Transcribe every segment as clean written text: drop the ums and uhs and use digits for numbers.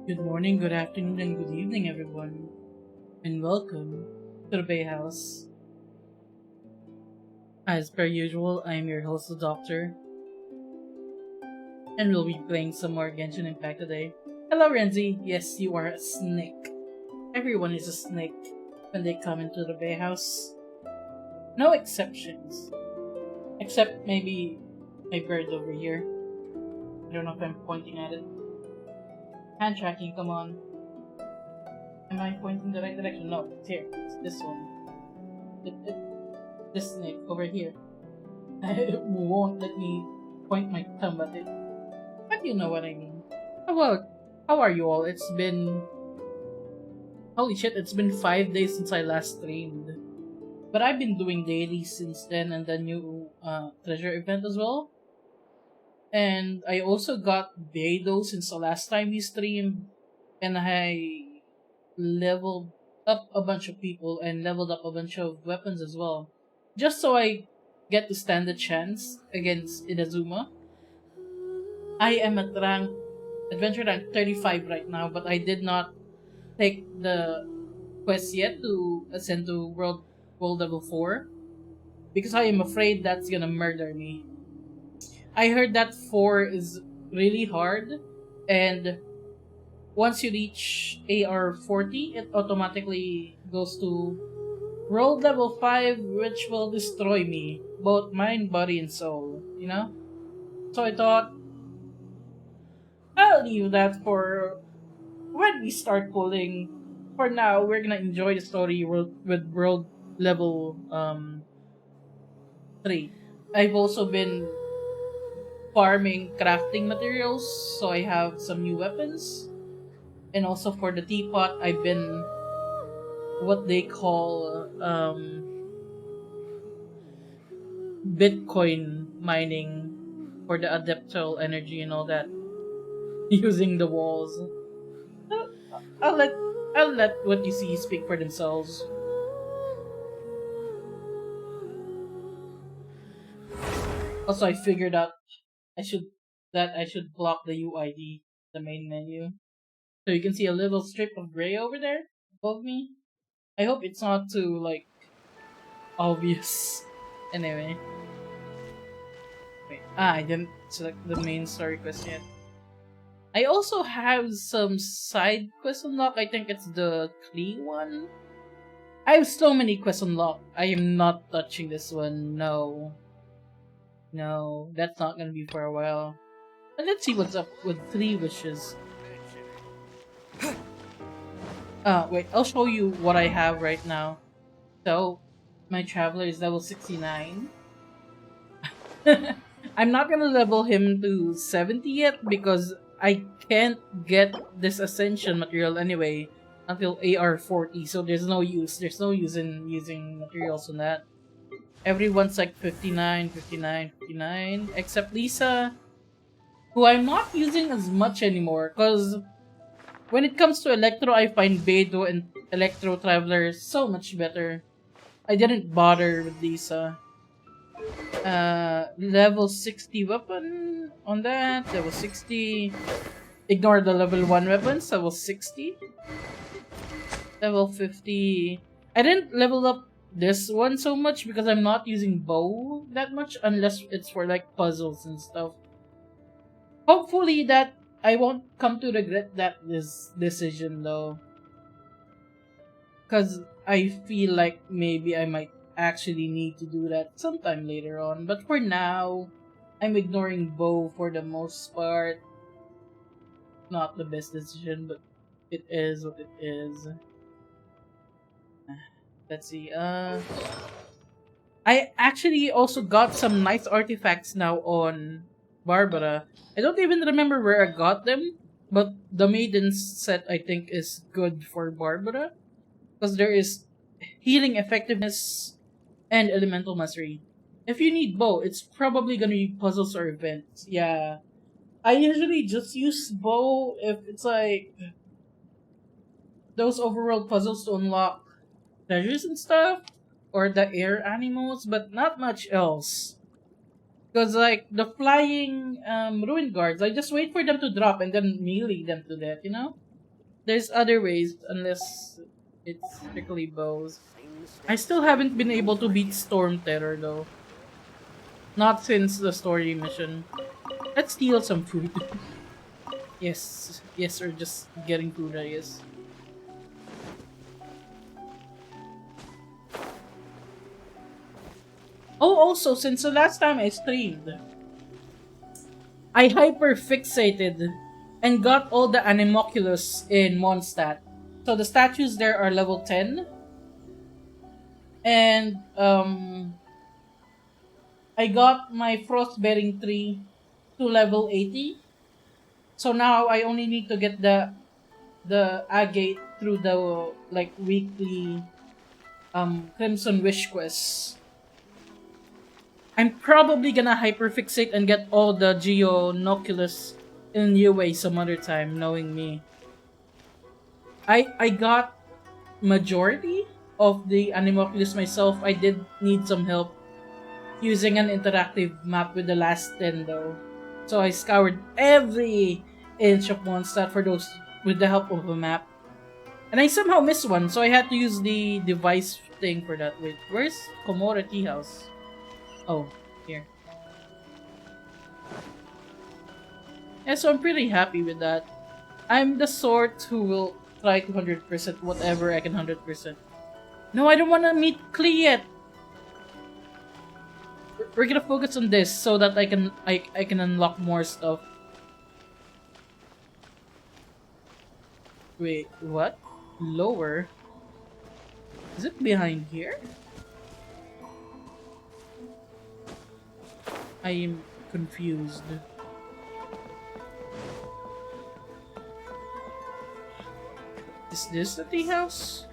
Good morning, good afternoon, and good evening, everyone, and welcome to the Bay House. As per usual, I am your host, the Doctor, and we'll be playing some more Genshin Impact today. Hello, Renzi. Yes, you are a snake. Everyone is a snake when they come into the Bay House. No exceptions. Except maybe my bird over here. I don't know if I'm pointing at it. Hand tracking, come on. Am I pointing the right direction? No, it's here. It's this one. This snake over here. It won't let me point my thumb at it. But you know what I mean. How are you all? It's been... Holy shit, it's been 5 days since I last streamed. But I've been doing dailies since then and the new treasure event as well. And I also got Baizhu since the last time we streamed. And I leveled up a bunch of people and leveled up a bunch of weapons as well. Just so I get to stand a chance against Inazuma. I am at adventure rank 35 right now, but I did not take the quest yet to ascend to world level 4. Because I am afraid that's gonna murder me. I heard that 4 is really hard, and once you reach AR 40, it automatically goes to world level 5, which will destroy me, both mind, body, and soul, you know? So I thought, I'll leave that for when we start pulling. For now, we're gonna enjoy the story with world level 3. I've also been farming crafting materials, so I have some new weapons. And also for the teapot, I've been what they call Bitcoin mining for the adeptal energy and all that, using the walls. I'll let what you see speak for themselves. Also, I figured out I should block the UID, the main menu. So you can see a little strip of gray over there above me. I hope it's not too, like, obvious. Anyway. Wait, I didn't select the main story quest yet. I also have some side quests unlocked. I think it's the Klee one. I have so many quests unlocked. I am not touching this one. No. No, that's not gonna be for a while. But let's see what's up with 3 wishes. Wait, I'll show you what I have right now. So, my traveler is level 69. I'm not gonna level him to 70 yet because I can't get this ascension material anyway until AR 40, so there's no use. There's no use in using materials on that. Everyone's like 59, 59, 59, except Lisa, who I'm not using as much anymore because when it comes to Electro, I find Baizhu and Electro Traveler so much better. I didn't bother with Lisa. Level 60 weapon on that, level 60. Ignore the level 1 weapons, level 60. Level 50. I didn't level up this one so much because I'm not using bow that much unless it's for like puzzles and stuff. Hopefully that I won't come to regret this decision though. Cause I feel like maybe I might actually need to do that sometime later on. But for now, I'm ignoring bow for the most part. Not the best decision, but it is what it is. Let's see, I actually also got some nice artifacts now on Barbara. I don't even remember where I got them, but the Maiden's set I think is good for Barbara. Because there is healing effectiveness and elemental mastery. If you need bow, it's probably gonna be puzzles or events. Yeah. I usually just use bow if it's like those overworld puzzles to unlock treasures and stuff, or the air animals, but not much else. Because, like, the flying ruin guards, I just wait for them to drop and then melee them to death, you know? There's other ways, unless it's strictly bows. I still haven't been able to beat Storm Terror though. Not since the story mission. Let's steal some food. Yes, yes, or just getting food, I guess. Oh, also, since the last time I streamed, I hyper fixated and got all the Animoculus in Mondstadt. So the statues there are level 10. And I got my Frostbearing tree to level 80. So now I only need to get the agate through the like weekly Crimson Wish quests. I'm probably gonna hyperfixate and get all the Geonoculus in UA some other time, knowing me. I got majority of the Animoculus myself. I did need some help using an interactive map with the last 10 though. So I scoured every inch of Mondstadt for those with the help of a map. And I somehow missed one, so I had to use the device thing for that. Wait, where's Komora Tea House? Oh, here. Yeah, so I'm pretty happy with that. I'm the sort who will try to 100% whatever I can 100%. No, I don't want to meet Klee yet. We're gonna focus on this so that I can unlock more stuff. Wait, what? Lower? Is it behind here? I am confused. Is this the tea house?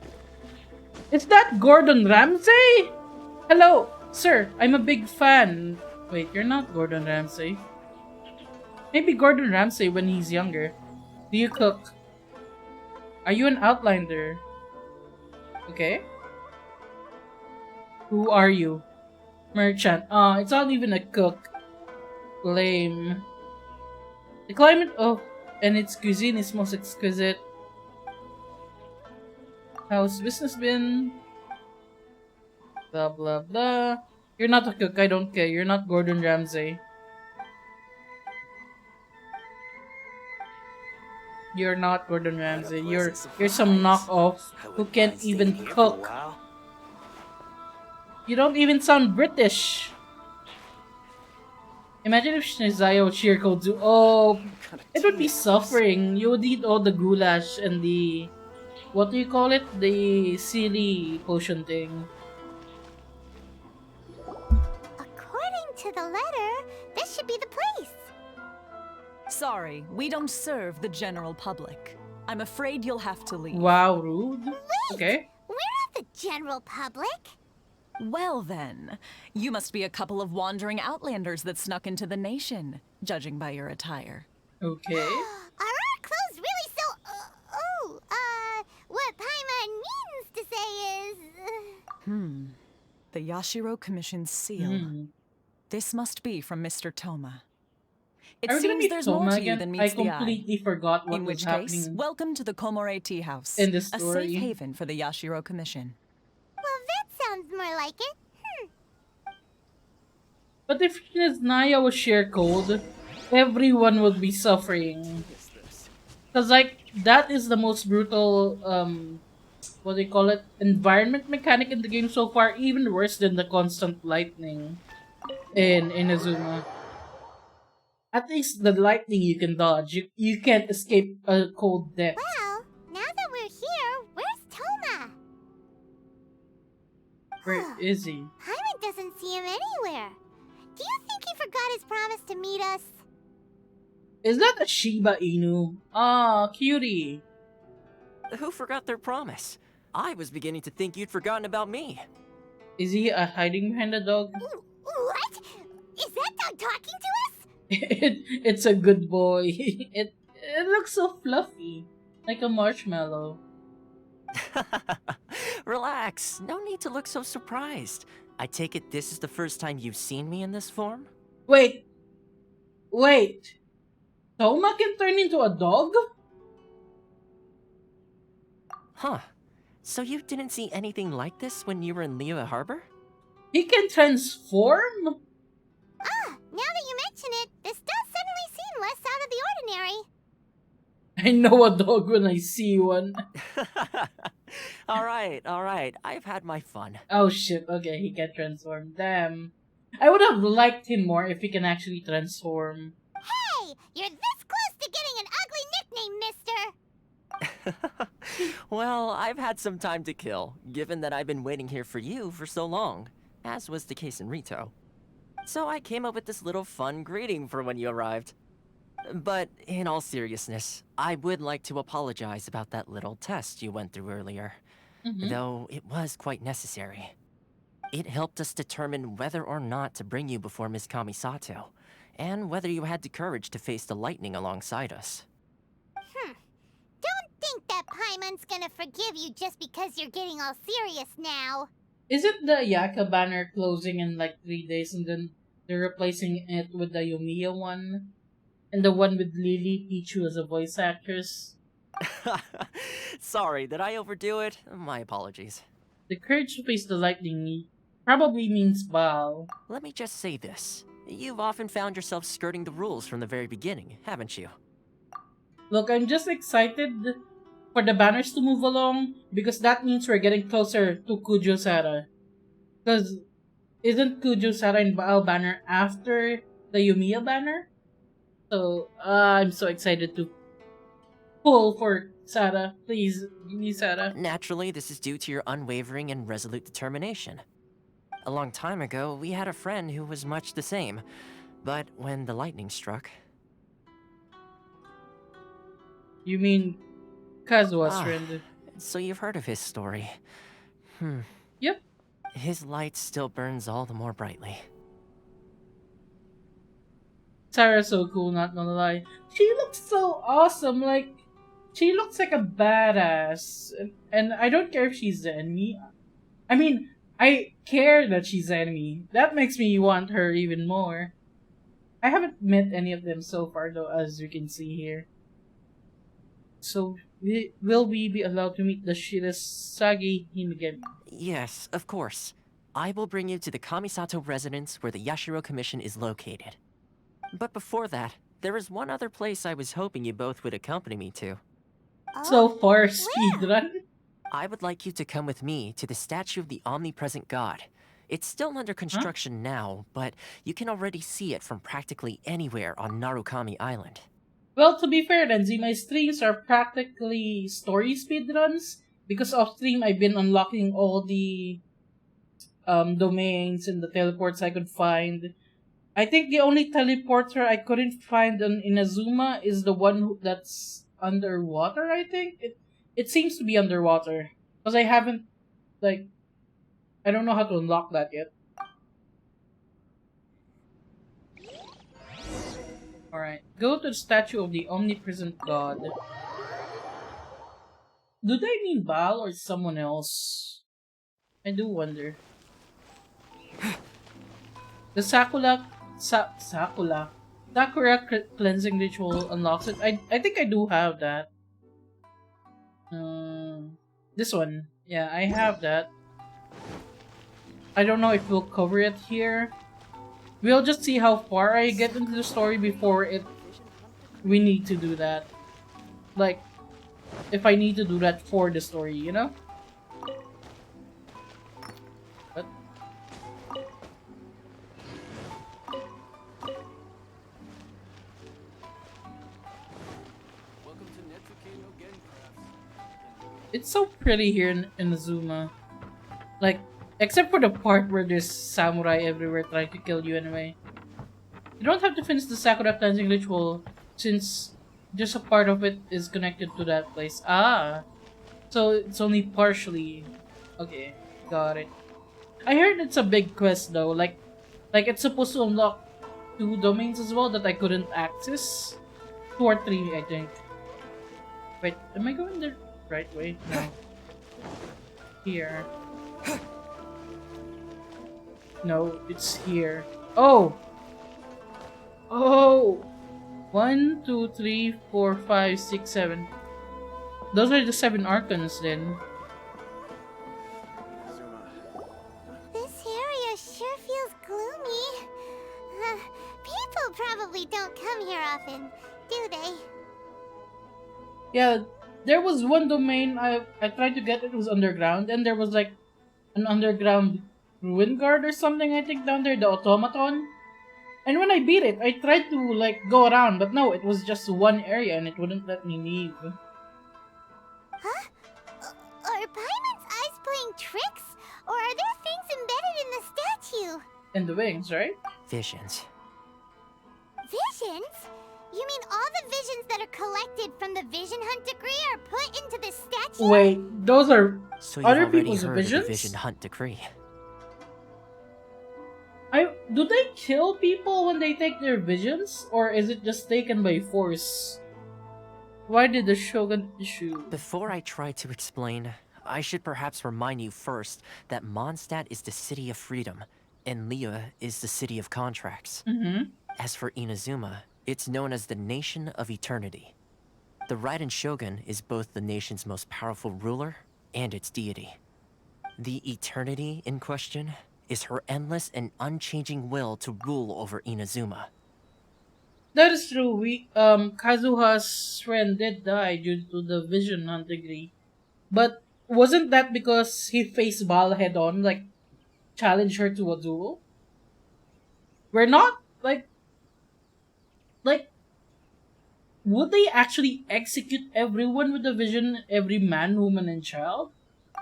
Is that Gordon Ramsay? Hello, sir. I'm a big fan. Wait, you're not Gordon Ramsay. Maybe Gordon Ramsay when he's younger. Do you cook? Are you an outlander? Okay. Who are you? Merchant. It's not even a cook. Lame. The climate of and its cuisine is most exquisite. How's business been? Blah blah blah. You're not a cook, I don't care. You're not Gordon Ramsay. You're not Gordon Ramsay. You're some knockoff who can't even cook. You don't even sound British. Imagine if Shinzaya would share Kozu. Oh, it would be suffering. You would eat all the goulash and the... What do you call it? The silly potion thing. According to the letter, this should be the place. Sorry, we don't serve the general public. I'm afraid you'll have to leave. Wow, rude. Wait, Okay. we're not the general public. Well then, you must be a couple of wandering outlanders that snuck into the nation, judging by your attire. Okay. Are our clothes really so... what Paimon means to say is... The Yashiro Commission's seal. This must be from Mr. Toma. It Are we gonna seems meet there's Toma more to again? you than I meets the eye. completely forgot what In was which happening. case, welcome to the Komore Tea House, in the a story. safe haven for the Yashiro Commission. Well, that sounds more like it. But if Naya was share code, everyone would be suffering. Cause like that is the most brutal what do you call it? Environment mechanic in the game so far, even worse than the constant lightning in Inazuma. At least the lightning you can dodge. You can't escape a cold death. Well, now that we're here, where's Toma? Where is he? Paimon doesn't see him anywhere. Do you think he forgot his promise to meet us? Is that a Shiba Inu? Ah, cutie. Who forgot their promise? I was beginning to think you'd forgotten about me. Is he hiding behind the dog? What? Is that dog talking to us? It's a good boy. It looks so fluffy, like a marshmallow. Relax. No need to look so surprised. I take it this is the first time you've seen me in this form? Wait. Toma can turn into a dog? Huh. So you didn't see anything like this when you were in Liyue Harbor? He can transform? Ah, now that you mention it, this does suddenly seem less out of the ordinary. I know a dog when I see one. Alright. I've had my fun. Oh shit, okay, he can transform. Damn. I would have liked him more if he can actually transform. Hey, you're this close to getting an ugly nickname, mister. Well, I've had some time to kill, given that I've been waiting here for you for so long, as was the case in Rito. So I came up with this little fun greeting for when you arrived. But in all seriousness, I would like to apologize about that little test you went through earlier, though it was quite necessary. It helped us determine whether or not to bring you before Miss Kamisato, and whether you had the courage to face the lightning alongside us. Don't think that Paimon's gonna forgive you just because you're getting all serious now. Is it the Yaka banner closing in like 3 days and then they're replacing it with the Yomiya one? And the one with Lily Pichu as a voice actress? Sorry, did I overdo it? My apologies. The courage to face the lightning probably means Baal. Let me just say this. You've often found yourself skirting the rules from the very beginning, haven't you? Look, I'm just excited for the banners to move along because that means we're getting closer to Kujou Sara. Because isn't Kujou Sara and Baal banner after the Yumiya banner? So I'm so excited to pull for Sara. Please, give me Sara. Naturally, this is due to your unwavering and resolute determination. A long time ago, we had a friend who was much the same, but when the lightning struck... You mean Kazuha's friend? So you've heard of his story. Yep. His light still burns all the more brightly. Sara's so cool, not gonna lie. She looks so awesome, like, she looks like a badass. And I don't care if she's the enemy. I mean, I care that she's the enemy. That makes me want her even more. I haven't met any of them so far though, as you can see here. So, will we be allowed to meet the Shirasagi Himigami? Yes, of course. I will bring you to the Kamisato residence where the Yashiro Commission is located. But before that, there is one other place I was hoping you both would accompany me to. So far, speedrun? I would like you to come with me to the statue of the omnipresent god. It's still under construction now, but you can already see it from practically anywhere on Narukami Island. Well, to be fair, Renzi, my streams are practically story speedruns. Because off stream, I've been unlocking all the domains and the teleports I could find. I think the only teleporter I couldn't find in Inazuma is the one that's underwater, I think. It seems to be underwater. Because I haven't, like, I don't know how to unlock that yet. Alright, go to the statue of the omnipresent god. Do they mean Baal or someone else? I do wonder. The Sakura cleansing ritual unlocks it. I think I do have that. This one. Yeah, I have that. I don't know if we'll cover it here. We'll just see how far I get into the story before we need to do that. Like, if I need to do that for the story, you know? What? It's so pretty here in Inazuma. Like, except for the part where there's samurai everywhere trying to kill you anyway. You don't have to finish the Sakura cleansing ritual since just a part of it is connected to that place. So it's only partially. Okay, got it. I heard it's a big quest though. Like it's supposed to unlock 2 domains as well that I couldn't access. 2 or 3, I think. Wait, am I going the right way? No. Here. No, it's here. Oh! Oh! 1, 2, 3, 4, 5, 6, 7. Those are the 7 archons then. This area sure feels gloomy. People probably don't come here often, do they? Yeah, there was one domain I tried to get. It was underground, and there was like an underground ruin guard or something, I think, down there, the automaton. And when I beat it, I tried to like go around, but no, it was just one area and it wouldn't let me leave. Huh? Are Paimon's eyes playing tricks? Or are there things embedded in the statue? And the wings, right? Visions. Visions? You mean all the visions that are collected from the Vision Hunt decree are put into this statue? Wait, those are So you've other already people's heard visions? of the Vision Hunt decree. Do they kill people when they take their visions? Or is it just taken by force? Why did the Shogun issue? Before I try to explain, I should perhaps remind you first that Mondstadt is the city of freedom, and Liyue is the city of contracts. Mm-hmm. As for Inazuma, it's known as the Nation of Eternity. The Raiden Shogun is both the nation's most powerful ruler and its deity. The Eternity in question is her endless and unchanging will to rule over Inazuma. That is true. Kazuha's friend did die due to the Vision Hunt degree. But wasn't that because he faced Baal head on, like, challenged her to a duel? We're not, like, would they actually execute everyone with the vision, every man, woman, and child?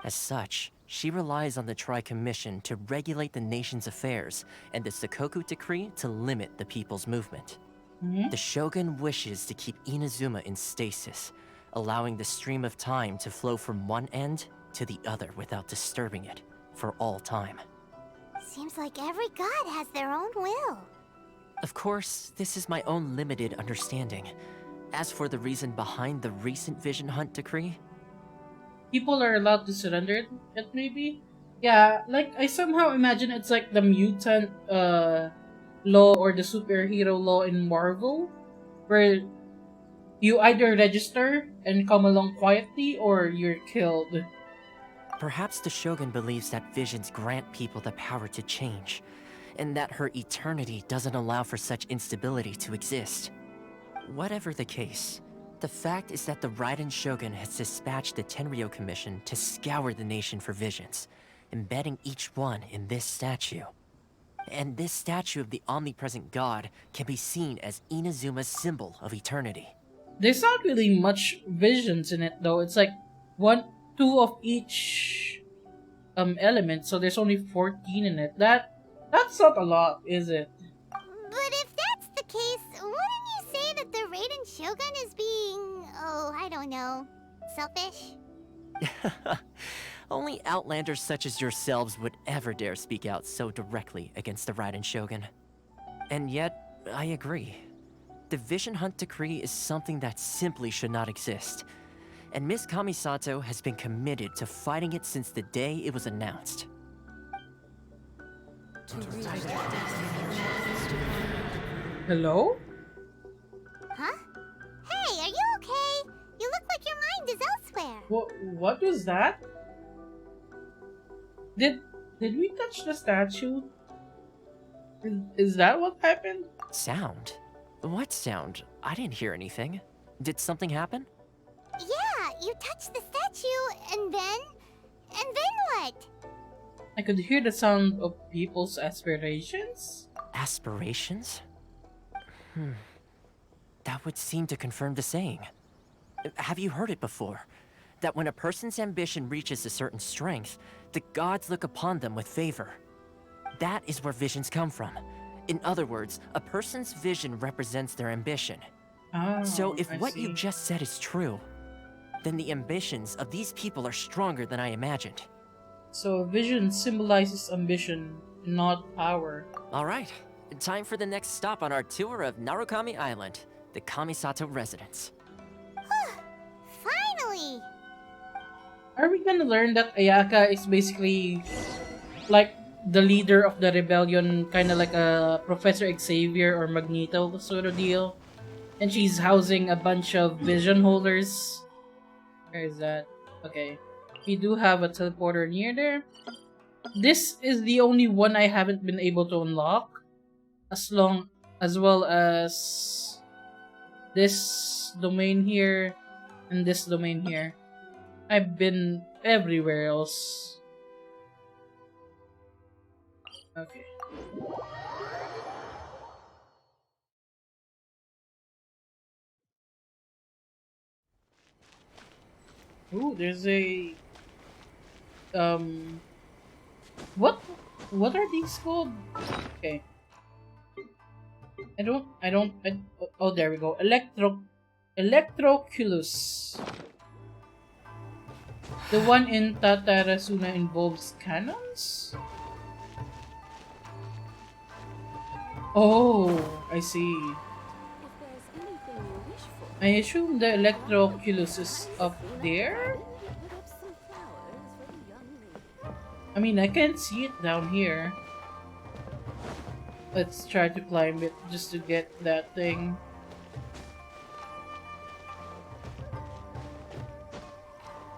As such, she relies on the Tri-Commission to regulate the nation's affairs and the Sakoku Decree to limit the people's movement. Hmm? The Shogun wishes to keep Inazuma in stasis, allowing the stream of time to flow from one end to the other without disturbing it for all time. Seems like every god has their own will. Of course, this is my own limited understanding. As for the reason behind the recent Vision Hunt decree, People are allowed to surrender it, maybe? Yeah, like, I somehow imagine it's like the mutant, law or the superhero law in Marvel, where you either register and come along quietly or you're killed. perhaps the Shogun believes that visions grant people the power to change, and that her eternity doesn't allow for such instability to exist. Whatever the case, the fact is that the Raiden Shogun has dispatched the Tenryou Commission to scour the nation for visions, embedding each one in this statue. And this statue of the omnipresent god can be seen as Inazuma's symbol of eternity. There's not really much visions in it though. It's like 2 of each element, so there's only 14 in it. That's not a lot, is it? But if that's the case, wouldn't you say that the Raiden Shogun is being, I don't know, selfish? Only outlanders such as yourselves would ever dare speak out so directly against the Raiden Shogun. And yet, I agree. The Vision Hunt decree is something that simply should not exist. And Miss Kamisato has been committed to fighting it since the day it was announced. Hello? Huh? Hey, are you okay? You look like your mind is elsewhere. What was that? Did we touch the statue? Is that what happened? Sound? What sound? I didn't hear anything. Did something happen? Yeah, you touched the statue, and then what? I could hear the sound of people's aspirations. Aspirations? That would seem to confirm the saying. Have you heard it before? That when a person's ambition reaches a certain strength, the gods look upon them with favor. That is where visions come from. In other words, a person's vision represents their ambition. Oh, So if I what see. you just said is true, then the ambitions of these people are stronger than I imagined. So vision symbolizes ambition, not power. Alright, time for the next stop on our tour of Narukami Island, the Kamisato residence. Finally! Are we gonna learn that Ayaka is basically like the leader of the rebellion, kind of like a Professor Xavier or Magneto sort of deal? And she's housing a bunch of vision holders? Where is that? Okay. We do have a teleporter near there. This is the only one I haven't been able to unlock. As well as this domain here and this domain here. I've been everywhere else. Okay. Ooh, there's a what are these called? Okay. Oh, there we go. Electroculus. The one in Tatarasuna involves cannons? Oh, I see. I assume the Electroculus is up there? I mean, I can't see it down here. Let's try to climb it just to get that thing.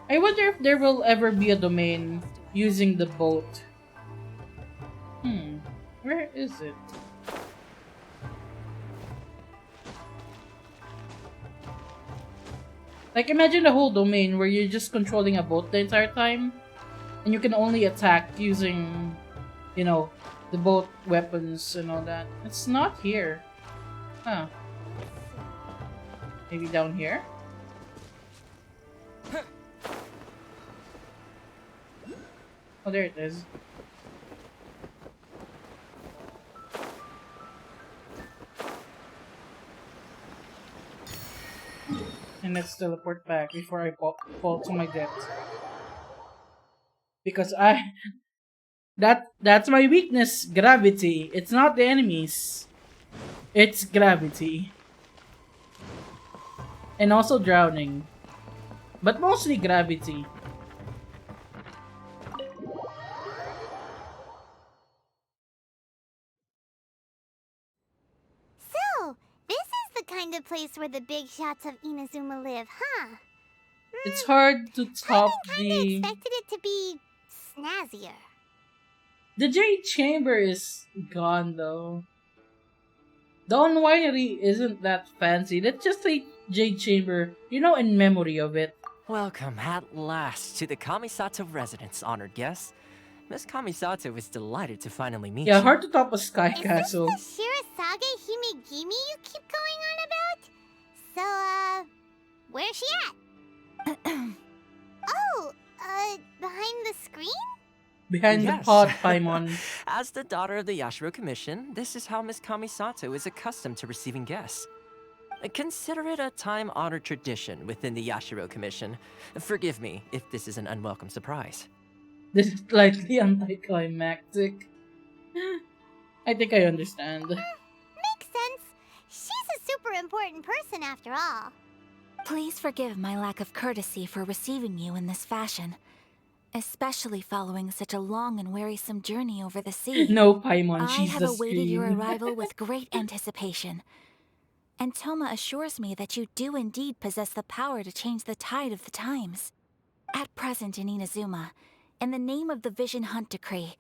I wonder if there will ever be a domain using the boat. Where is it? Like, imagine a whole domain where you're just controlling a boat the entire time, and you can only attack using, you know, the boat weapons and all that. It's not here. Huh. Maybe down here? Oh, there it is. And let's teleport back before I fall to my death. Because that's my weakness, gravity. It's not the enemies. It's gravity. And also drowning. But mostly gravity. So, this is the kind of place where the big shots of Inazuma live, huh? It's hard to top I the... expected it to be snazzier. The Jade Chamber is gone though. The Winery isn't that fancy. Let's just say Jade Chamber, you know, in memory of it. Welcome at last to the Kamisato residence, honored guests. Miss Kamisato is delighted to finally meet Yeah, you. hard to top a Sky Is Castle. this the Shirasage Himegimi you keep going on about? So, where's she at? Oh, behind the screen? Behind Yes. the pod, Paimon. As the daughter of the Yashiro Commission, this is how Miss Kamisato is accustomed to receiving guests. Consider it a time-honored tradition within the Yashiro Commission. Forgive me if this is an unwelcome surprise. This is slightly anticlimactic. I think I understand. Makes sense. She's a super important person after all. Please forgive my lack of courtesy for receiving you in this fashion, especially following such a long and wearisome journey over the sea. No, Paimon, I she's have the awaited your scream. arrival with great anticipation. And Toma assures me that you do indeed possess the power to change the tide of the times. At present in Inazuma, in the name of the Vision Hunt Decree,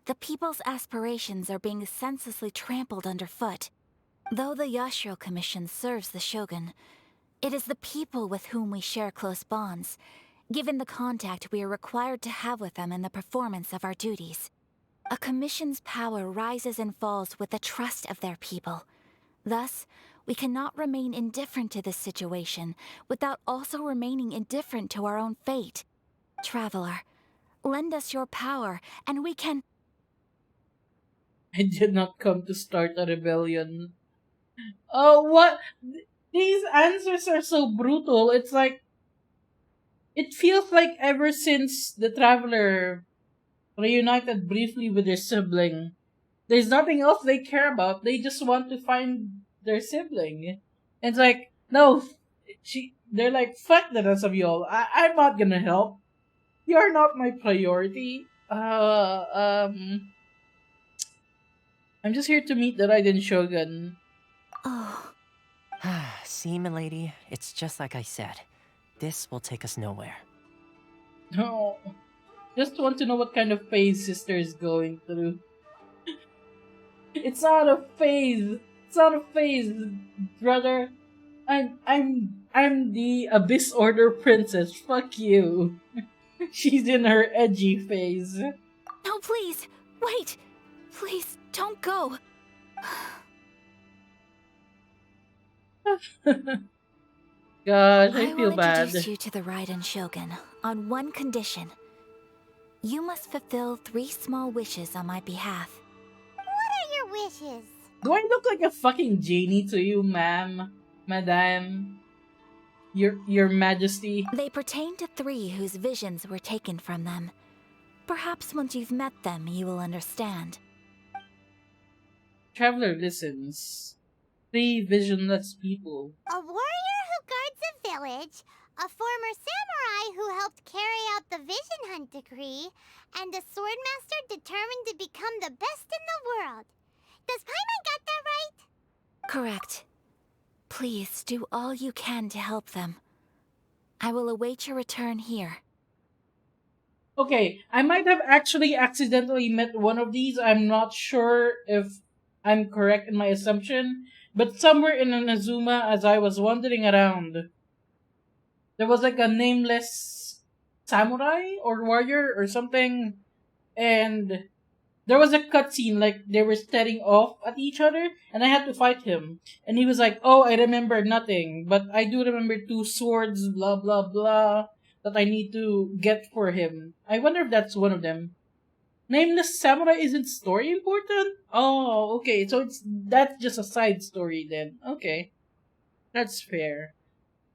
the people's aspirations are being senselessly trampled underfoot. Though the Yashiro Commission serves the Shogun, it is the people with whom we share close bonds, given the contact we are required to have with them in the performance of our duties. A commission's power rises and falls with the trust of their people. Thus, we cannot remain indifferent to this situation without also remaining indifferent to our own fate. Traveler, lend us your power, and we can... I did not come to start a rebellion. Oh, what? These answers are so brutal. It's like... It feels like ever since the Traveler reunited briefly with their sibling, there's nothing else they care about. They just want to find their sibling. And it's like, no, they're like, fuck the rest of y'all. I'm not gonna help. You're not my priority. I'm just here to meet the Raiden Shogun. Oh, See, milady, it's just like I said. this will take us nowhere. No. Just want to know what kind of phase sister is going through. It's not a phase. It's not a phase, brother. I'm the Abyss Order princess. Fuck you. She's in her edgy phase. No, please! Wait! Please, don't go! Gosh, I I feel will bad. introduce you to the Raiden Shogun on one condition. You must fulfill 3 small wishes on my behalf. What are your wishes? Do I look like a fucking genie to you, ma'am? Madame? Your majesty? They pertain to 3 whose visions were taken from them. Perhaps once you've met them, you will understand. Traveler listens. 3 visionless people. A warrior who guards a village, a former samurai who helped carry out the Vision Hunt decree, and a swordmaster determined to become the best in the world. Does Paimon got that right? Correct. Please do all you can to help them. I will await your return here. Okay, I might have actually accidentally met one of these. I'm not sure if I'm correct in my assumption. But somewhere in Inazuma, as I was wandering around, there was like a nameless samurai or warrior or something. And there was a cutscene, like they were staring off at each other, and I had to fight him. And he was like, "Oh, I remember nothing, but I do remember 2 swords, blah blah blah, that I need to get for him." I wonder if that's one of them. Nameless Samurai isn't story important? Oh, okay, so that's just a side story then. Okay. That's fair.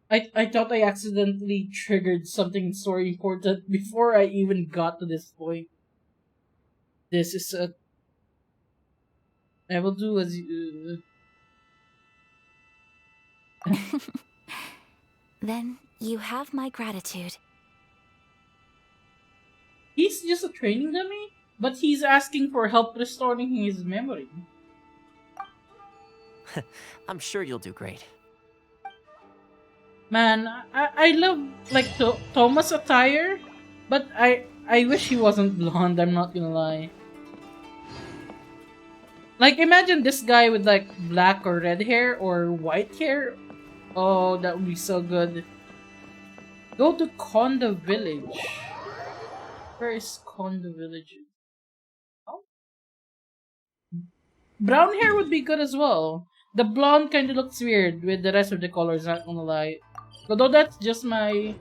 I thought I accidentally triggered something story important before I even got to this point. This is a... I will do as you... Then you have my gratitude. He's just a training dummy? But he's asking for help restoring his memory. I'm sure you'll do great. Man, I love, like, Thomas' attire, but I wish he wasn't blonde, I'm not gonna lie. Like, imagine this guy with, like, black or red hair or white hair. Oh, that would be so good. Go to Konda Village. Where is Konda Village? Oh. Brown hair would be good as well. The blonde kind of looks weird with the rest of the colors, not gonna lie. Although that's just my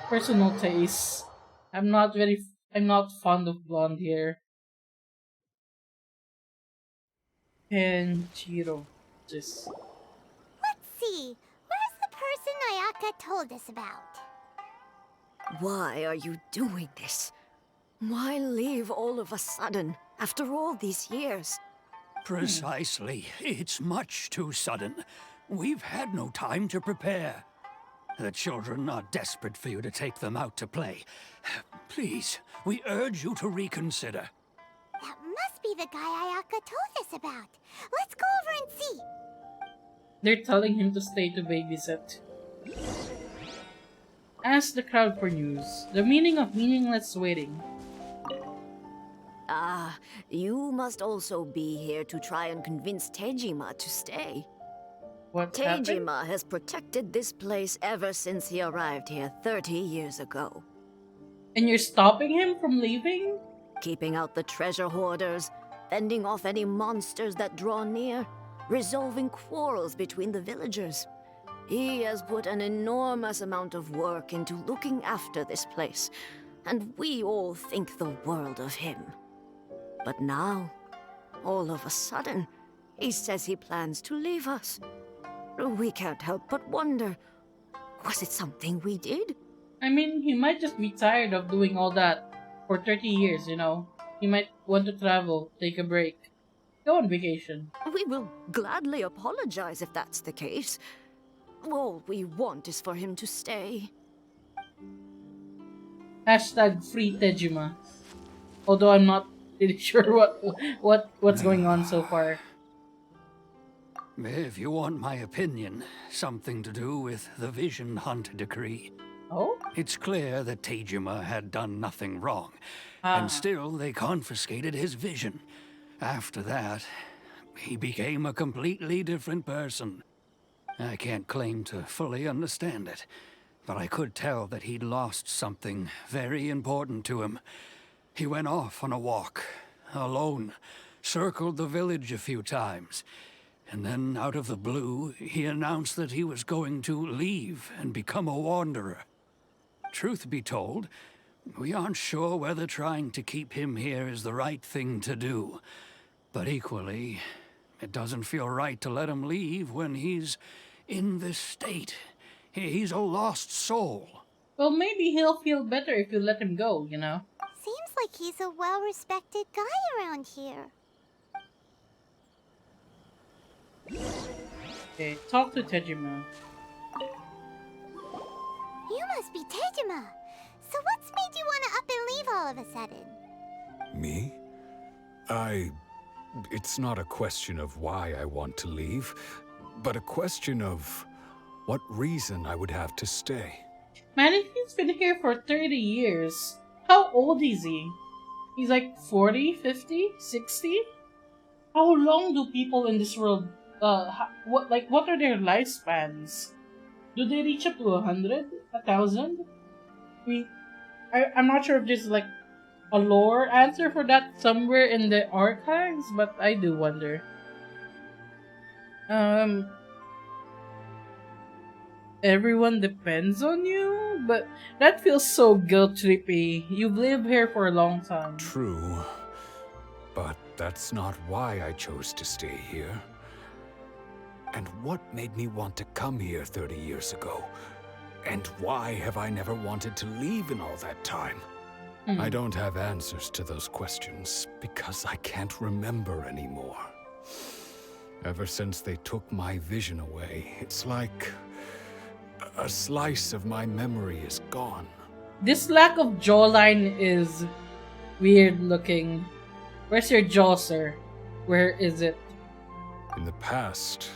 personal taste. I'm not fond of blonde hair. Kenjiro. Just... Let's see. Where's the person Ayaka told us about? Why are you doing this? Why leave all of a sudden, after all these years? Precisely. It's much too sudden. We've had no time to prepare. The children are desperate for you to take them out to play. Please, we urge you to reconsider. That must be the guy Ayaka told us about. Let's go over and see. They're telling him to stay to babysit. Ask the crowd for news. The meaning of meaningless waiting. Ah, you must also be here to try and convince Tejima to stay. What happened? Tejima has protected this place ever since he arrived here 30 years ago. And you're stopping him from leaving? Keeping out the treasure hoarders, fending off any monsters that draw near, resolving quarrels between the villagers. He has put an enormous amount of work into looking after this place, and we all think the world of him. But now, all of a sudden, he says he plans to leave us. We can't help but wonder, was it something we did? I mean, he might just be tired of doing all that for 30 years, you know. He might want to travel, take a break, go on vacation. We will gladly apologize if that's the case. All we want is for him to stay. Hashtag free Tejima. Although I'm not really sure what's going on so far. If you want my opinion, something to do with the Vision Hunt decree. Oh? It's clear that Tejima had done nothing wrong, Ah. and still they confiscated his vision. After that, he became a completely different person. I can't claim to fully understand it, but I could tell that he'd lost something very important to him. He went off on a walk, alone, circled the village a few times, and then out of the blue, he announced that he was going to leave and become a wanderer. Truth be told, we aren't sure whether trying to keep him here is the right thing to do. But equally, it doesn't feel right to let him leave when he's in this state. He's a lost soul. Well, maybe he'll feel better if you let him go, you know? Seems like he's a well-respected guy around here. Okay, talk to Tejima. You must be Tejima. So what's made you want to up and leave all of a sudden? Me? It's not a question of why I want to leave, but a question of what reason I would have to stay. Man, if he's been here for 30 years, how old is he? He's like 40, 50, 60? How long do people in this world, what are their lifespans? Do they reach up to 100? 1,000? I mean, I'm not sure if there's like a lore answer for that somewhere in the archives, but I do wonder. Everyone depends on you? But that feels so guilt-trippy. You've lived here for a long time. True, but that's not why I chose to stay here. And what made me want to come here 30 years ago? And why have I never wanted to leave in all that time? I don't have answers to those questions because I can't remember anymore. Ever since they took my vision away, it's like a slice of my memory is gone. This lack of jawline is weird looking. Where's your jaw, sir? Where is it? In the past,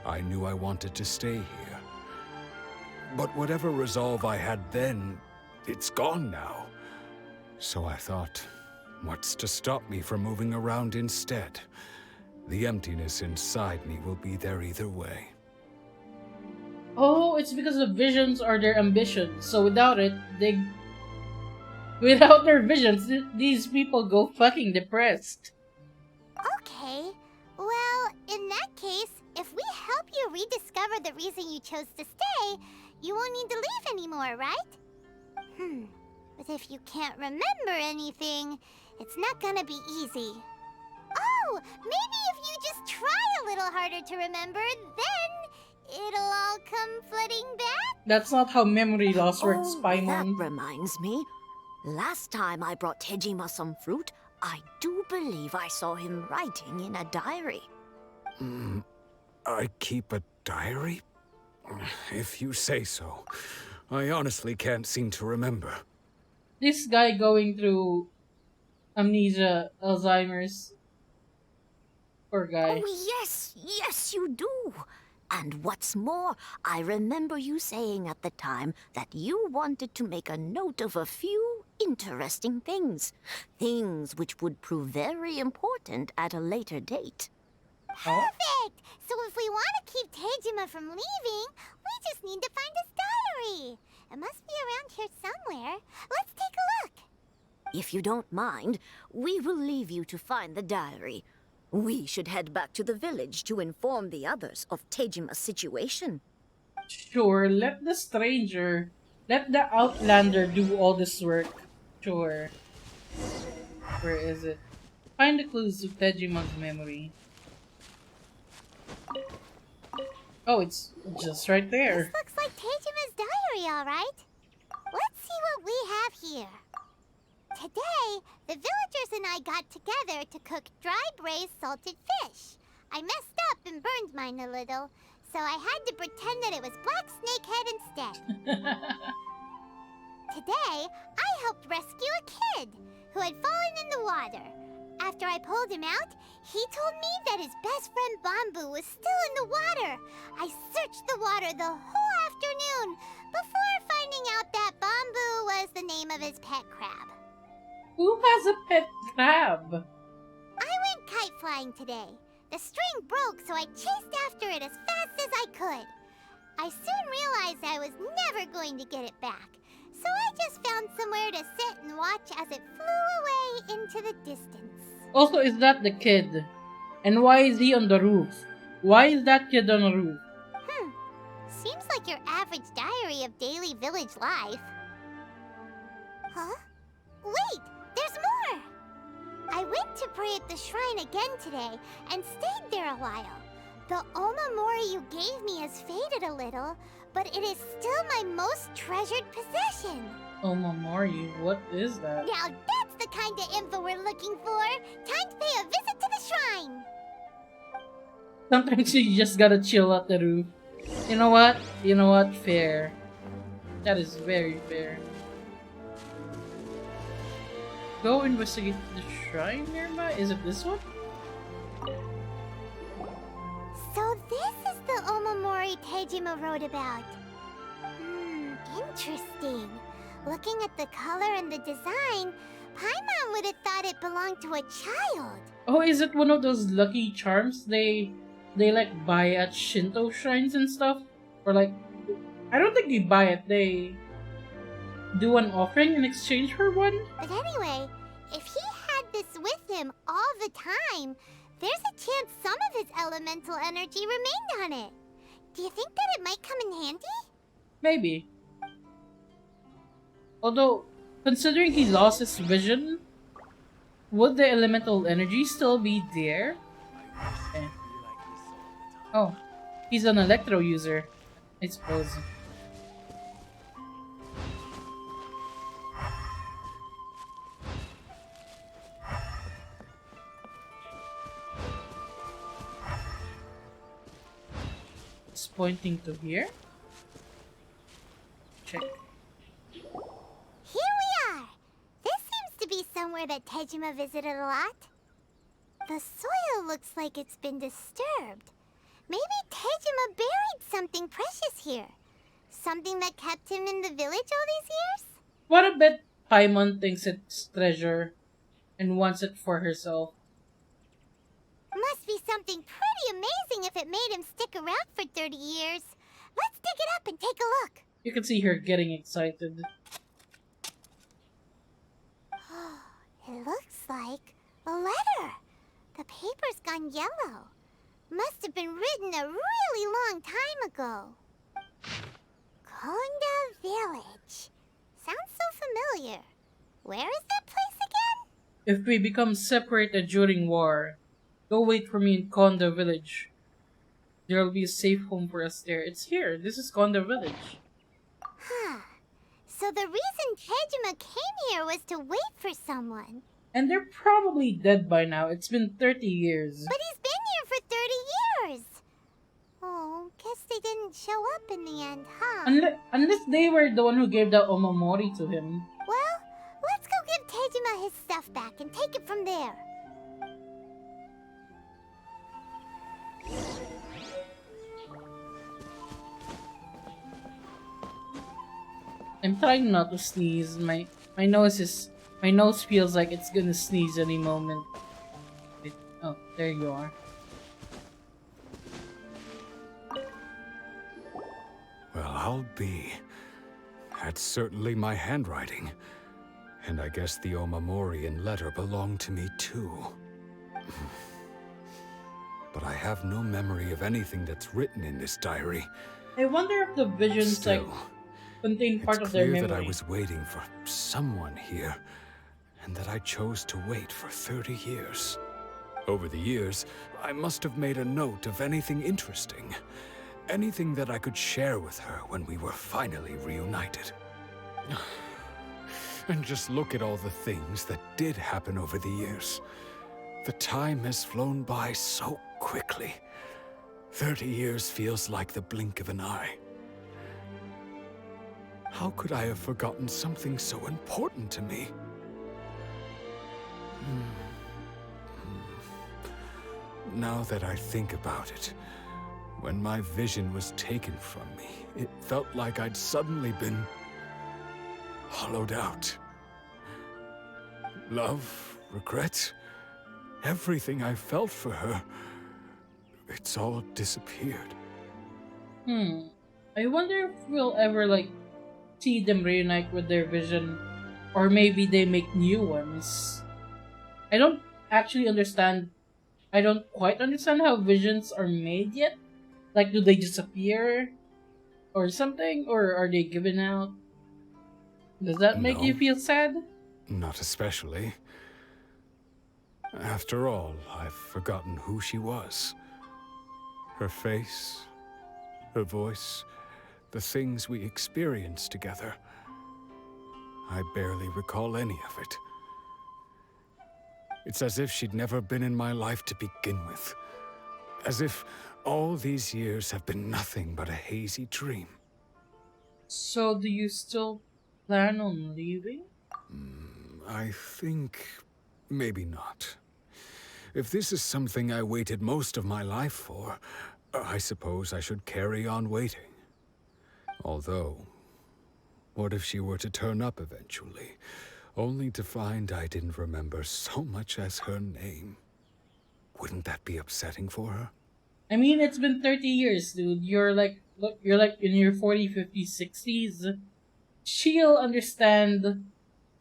I knew I wanted to stay here. But whatever resolve I had then, it's gone now. So I thought, what's to stop me from moving around instead? The emptiness inside me will be there either way. Oh, it's because the visions are their ambitions. So without their visions, these people go fucking depressed. Okay. Well, in that case, if we help you rediscover the reason you chose to stay, you won't need to leave anymore, right? But if you can't remember anything, it's not gonna be easy. Oh, maybe if you just try a little harder to remember, then it'll all come flooding back? That's not how memory loss works, Paimon. That reminds me. Last time I brought Tejima some fruit, I do believe I saw him writing in a diary. I keep a diary? If you say so. I honestly can't seem to remember. This guy going through amnesia, Alzheimer's. Poor guy. Oh, yes, you do. And what's more, I remember you saying at the time that you wanted to make a note of a few interesting things. Things which would prove very important at a later date. Perfect! So if we want to keep Tejima from leaving, we just need to find his diary. It must be around here somewhere. Let's take a look. If you don't mind, we will leave you to find the diary. We should head back to the village to inform the others of Tejima's situation. Sure, let the outlander do all this work. Sure. Where is it? Find the clues to Tejima's memory. Oh, it's just right there. This looks like Tejima's diary, all right. Let's see what we have here. Today, the villagers and I got together to cook dry braised salted fish. I messed up and burned mine a little, so I had to pretend that it was black snakehead instead. Today, I helped rescue a kid who had fallen in the water. After I pulled him out, he told me that his best friend Bamboo was still in the water. I searched the water the whole afternoon before finding out the name of his pet crab. Who has a pet crab? I went kite flying today. The string broke, so I chased after it as fast as I could. I soon realized I was never going to get it back, so I just found somewhere to sit and watch as it flew away into the distance. Also, is that the kid? And why is he on the roof? Why is that kid on the roof? Seems like your average diary of daily village life. Huh? Wait, there's more! I went to pray at the shrine again today and stayed there a while. The omamori you gave me has faded a little, but it is still my most treasured possession. Omamori, what is that? Now that's the kind of info we're looking for. Time to pay a visit to the shrine. Sometimes you just gotta chill at the roof. You know what? You know what? Fair. That is very fair. Go investigate the shrine nearby? Is it this one? So this is the omamori Tejima wrote about. Interesting. Looking at the color and the design, Paimon would have thought it belonged to a child. Oh, is it one of those lucky charms they like buy at Shinto shrines and stuff? Or like, I don't think they buy it, they do an offering in exchange for one? But anyway, if he had this with him all the time, there's a chance some of his elemental energy remained on it. Do you think that it might come in handy? Maybe. Although, considering he lost his vision, would the elemental energy still be there? Okay. Oh, he's an electro user, I suppose. It's pointing to here. Check. Here we are! This seems to be somewhere that Tejima visited a lot. The soil looks like it's been disturbed. Maybe Tejima buried something precious here. Something that kept him in the village all these years? What a bet Paimon thinks it's treasure and wants it for herself. Must be something pretty amazing if it made him stick around for 30 years. Let's dig it up and take a look. You can see her getting excited. It looks like a letter. The paper's gone yellow. Must have been written a really long time ago. Konda Village. Sounds so familiar. Where is that place again? If we become separated during war, go wait for me in Konda Village. There will be a safe home for us there. It's here. This is Konda Village. Huh. So the reason Tejima came here was to wait for someone. And they're probably dead by now. It's been 30 years. But he's been here for 30 years. Oh, guess they didn't show up in the end, huh? Unless they were the one who gave the omamori to him. Well, let's go give Tejima his stuff back and take it from there. I'm trying not to sneeze. My nose feels like it's gonna sneeze any moment. Oh, there you are. Well, I'll be. That's certainly my handwriting. And I guess the omamori and letter belong to me too. But I have no memory of anything that's written in this diary. I wonder if the visions Still, like contain part of their it's memory. clear that I was waiting for someone here, and that I chose to wait for 30 years. Over the years, I must have made a note of anything interesting. Anything that I could share with her when we were finally reunited. And just look at all the things that did happen over the years. The time has flown by so quickly. 30 years feels like the blink of an eye. How could I have forgotten something so important to me? Now that I think about it, when my vision was taken from me, it felt like I'd suddenly been hollowed out. Love, regret, everything I felt for her, it's all disappeared. I wonder if we'll ever, like, see them reunite with their vision, or maybe they make new ones. I don't actually understand. I don't quite understand how visions are made yet. Like, do they disappear? Or something? Or are they given out? Does that make you No. feel sad? Not especially. After all, I've forgotten who she was. Her face, her voice, the things we experienced together. I barely recall any of it. It's as if she'd never been in my life to begin with. As if all these years have been nothing but a hazy dream. So, do you still plan on leaving? I think maybe not. If this is something I waited most of my life for, I suppose I should carry on waiting. Although, what if she were to turn up eventually, only to find I didn't remember so much as her name? Wouldn't that be upsetting for her? I mean, it's been 30 years, dude. You're like, look, you're like in your 40s, 50s, 60s. She'll understand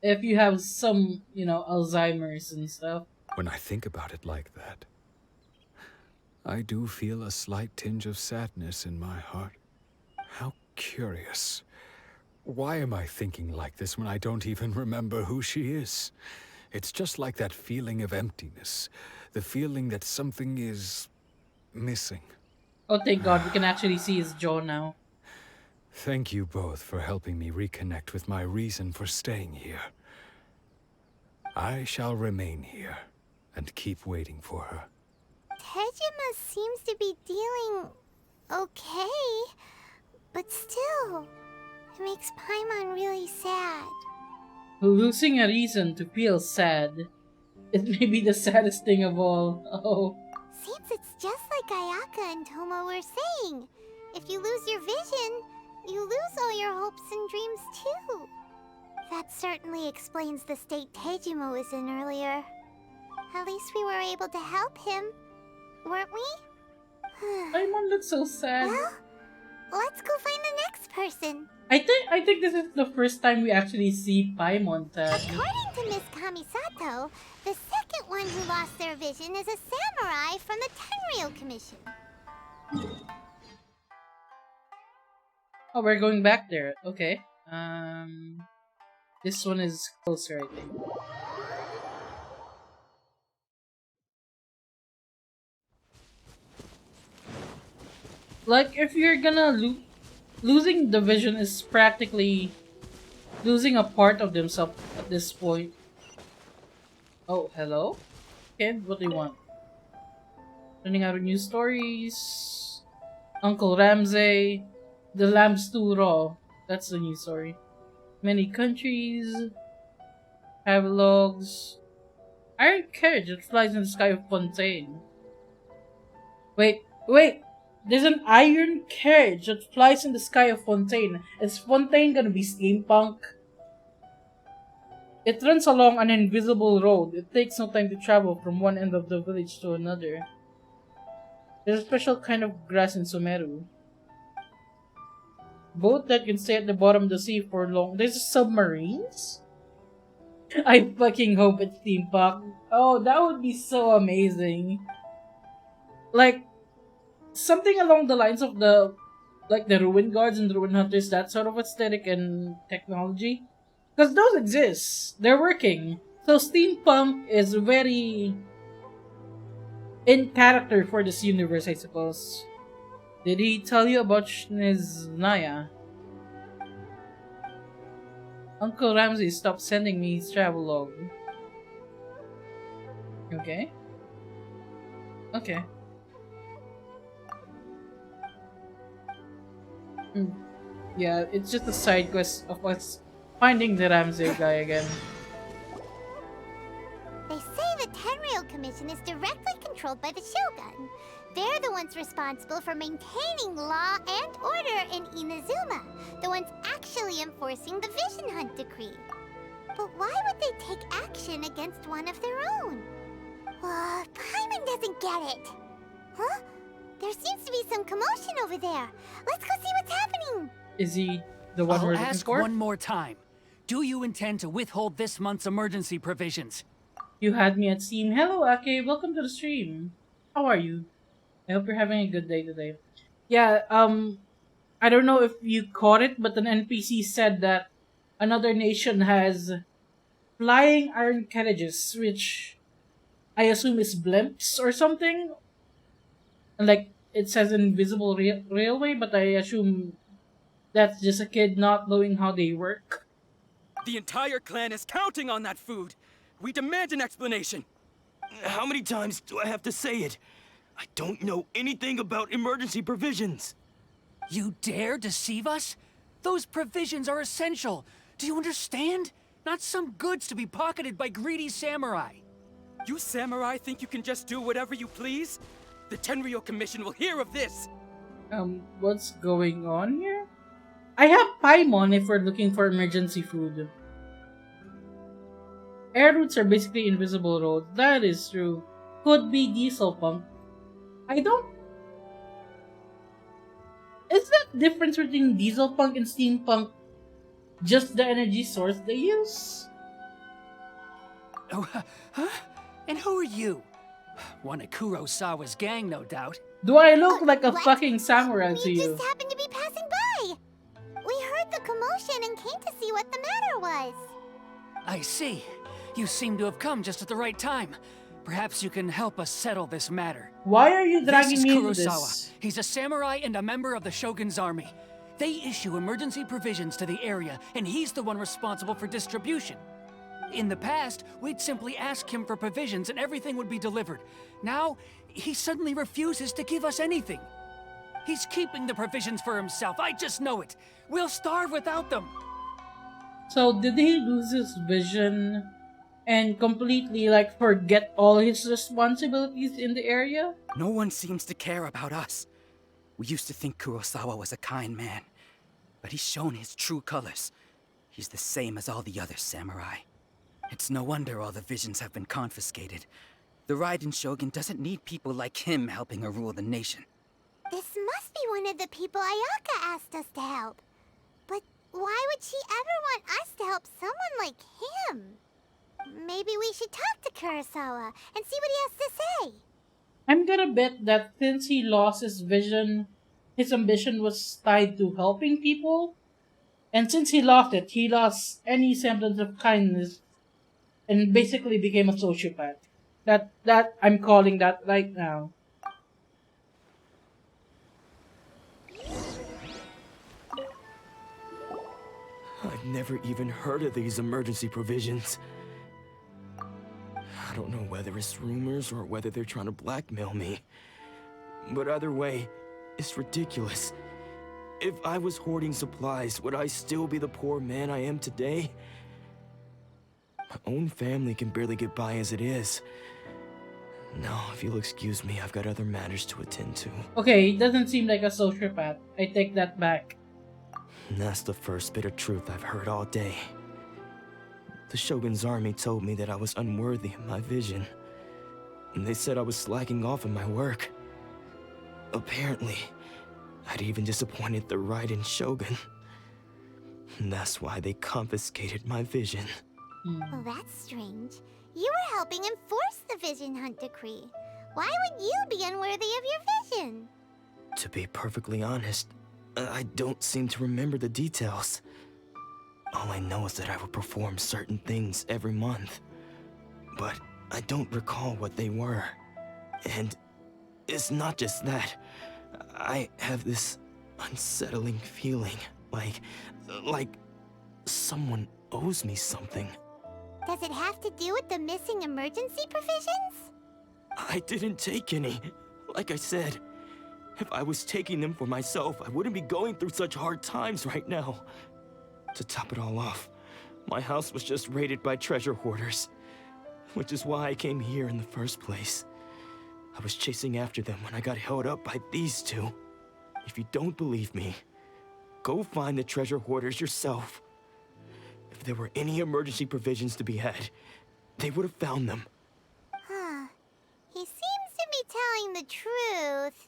if you have some, Alzheimer's and stuff. When I think about it like that, I do feel a slight tinge of sadness in my heart. How curious. Why am I thinking like this when I don't even remember who she is? It's just like that feeling of emptiness. The feeling that something is missing. Oh, thank God, we can actually see his jaw now. Thank you both for helping me reconnect with my reason for staying here. I shall remain here and keep waiting for her. Tejima seems to be dealing okay, but still, it makes Paimon really sad. Losing a reason to feel sad. It may be the saddest thing of all. Oh. Seems it's just like Ayaka and Toma were saying. If you lose your vision, you lose all your hopes and dreams too. That certainly explains the state Tejima was in earlier. At least we were able to help him, weren't we? Paimon looks so sad. Well, let's go find the next person. I think this is the first time we actually see Paimon sad. According to Miss Kamisato, the second one who lost their vision is a samurai from the Tenryou Commission. Oh, we're going back there. Okay. This one is closer, I think. Like, if you're gonna losing the vision is practically losing a part of themselves at this point. Oh, hello? Kid, what do you want? Running out of news stories. Uncle Ramsay. The Lamb's Too Raw. That's the news story. Many countries. Travelogues. Iron carriage that flies in the sky of Fontaine. Wait. There's an iron carriage that flies in the sky of Fontaine. Is Fontaine gonna be steampunk? It runs along an invisible road. It takes no time to travel from one end of the village to another. There's a special kind of grass in Sumeru. Boat that can stay at the bottom of the sea for long. There's submarines? I fucking hope it's steampunk. Oh, that would be so amazing. Like, something along the lines of the Ruin Guards and the Ruin Hunters, that sort of aesthetic and technology. Because those exist. They're working. So steampunk is very in character for this universe, I suppose. Did he tell you about Shniznaya? Uncle Ramsay stopped sending me his travelogue. Okay. Okay. Yeah, it's just a side quest of us finding the Ramsay guy again. They say the Tenryou Commission is directly controlled by the Shogun. They're the ones responsible for maintaining law and order in Inazuma. The ones actually actually enforcing the Vision Hunt decree. But why would they take action against one of their own? Paimon doesn't get it. Huh? There seems to be some commotion over there. Let's go see what's happening. Is he the one we're I'll looking ask for? one more time. Do you intend to withhold this month's emergency provisions? You had me at Steam. Hello, Ake. Welcome to the stream. How are you? I hope you're having a good day today. Yeah, I don't know if you caught it, but an NPC said that another nation has flying iron carriages, which I assume is blimps or something. Like, it says invisible railway, but I assume that's just a kid not knowing how they work. The entire clan is counting on that food. We demand an explanation. How many times do I have to say it? I don't know anything about emergency provisions. You dare deceive us? Those provisions are essential. Do you understand? Not some goods to be pocketed by greedy samurai. You samurai think you can just do whatever you please? The Tenryou Commission will hear of this. What's going on here? I have Paimon if we're looking for emergency food. Air routes are basically invisible roads. That is true. Could be diesel punk. I don't... Is the difference between diesel punk and steampunk just the energy source they use? Oh, huh? And who are you? One of Kurosawa's gang, no doubt. Do I look like a What? fucking samurai to We you? just happened to be passing by. We heard the commotion and came to see what the matter was. I see. You seem to have come just at the right time. Perhaps you can help us settle this matter. Why are you This dragging is me into Kurosawa. this? He's a samurai and a member of the Shogun's army. They issue emergency provisions to the area, and he's the one responsible for distribution. In the past, we'd simply ask him for provisions and everything would be delivered. Now, he suddenly refuses to give us anything. He's keeping the provisions for himself, I just know it. We'll starve without them. So did he lose his vision and completely like forget all his responsibilities in the area? No one seems to care about us. We used to think Kurosawa was a kind man, but he's shown his true colors. He's the same as all the other samurai. It's no wonder all the visions have been confiscated. The Raiden Shogun doesn't need people like him helping her rule the nation. This must be one of the people Ayaka asked us to help. But why would she ever want us to help someone like him? Maybe we should talk to Kurosawa and see what he has to say. I'm gonna bet that since he lost his vision, his ambition was tied to helping people. And since he lost it, he lost any semblance of kindness and basically became a sociopath. That I'm calling that right now. I've never even heard of these emergency provisions. I don't know whether it's rumors or whether they're trying to blackmail me. But either way, it's ridiculous. If I was hoarding supplies, would I still be the poor man I am today? My own family can barely get by as it is. No, if you'll excuse me, I've got other matters to attend to. Okay, he doesn't seem like a sociopath. I take that back. And that's the first bit of truth I've heard all day. The Shogun's army told me that I was unworthy of my vision. And they said I was slacking off in my work. Apparently, I'd even disappointed the Raiden Shogun. And that's why they confiscated my vision. Well, that's strange. You were helping enforce the Vision Hunt decree. Why would you be unworthy of your vision? To be perfectly honest, I don't seem to remember the details. All I know is that I would perform certain things every month. But I don't recall what they were. And it's not just that. I have this unsettling feeling, like someone owes me something. Does it have to do with the missing emergency provisions? I didn't take any. Like I said, if I was taking them for myself, I wouldn't be going through such hard times right now. To top it all off, my house was just raided by treasure hoarders, which is why I came here in the first place. I was chasing after them when I got held up by these two. If you don't believe me, go find the treasure hoarders yourself. If there were any emergency provisions to be had, they would have found them. Huh. He seems to be telling the truth.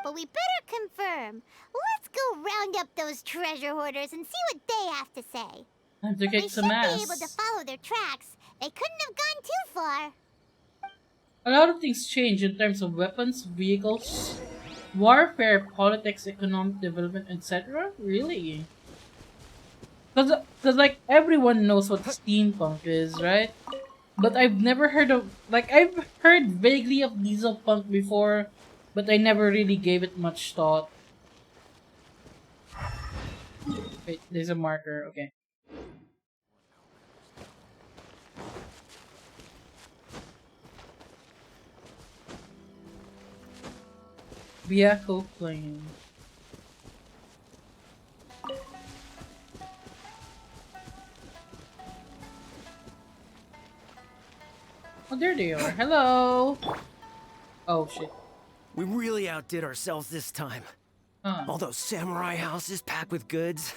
But we better confirm. Let's go round up those treasure hoarders and see what they have to say. Time to We kick should some be ass. able to follow their tracks. They couldn't have gone too far. A lot of things change in terms of weapons, vehicles, warfare, politics, economic development, etc. Really? Cause like everyone knows what steampunk is, right? But I've never heard of, like, I've heard vaguely of diesel punk before, but I never really gave it much thought. Wait, there's a marker, okay. Vehicle plane. Oh, there they are. Hello! Oh, shit. We really outdid ourselves this time. Huh. All those samurai houses packed with goods.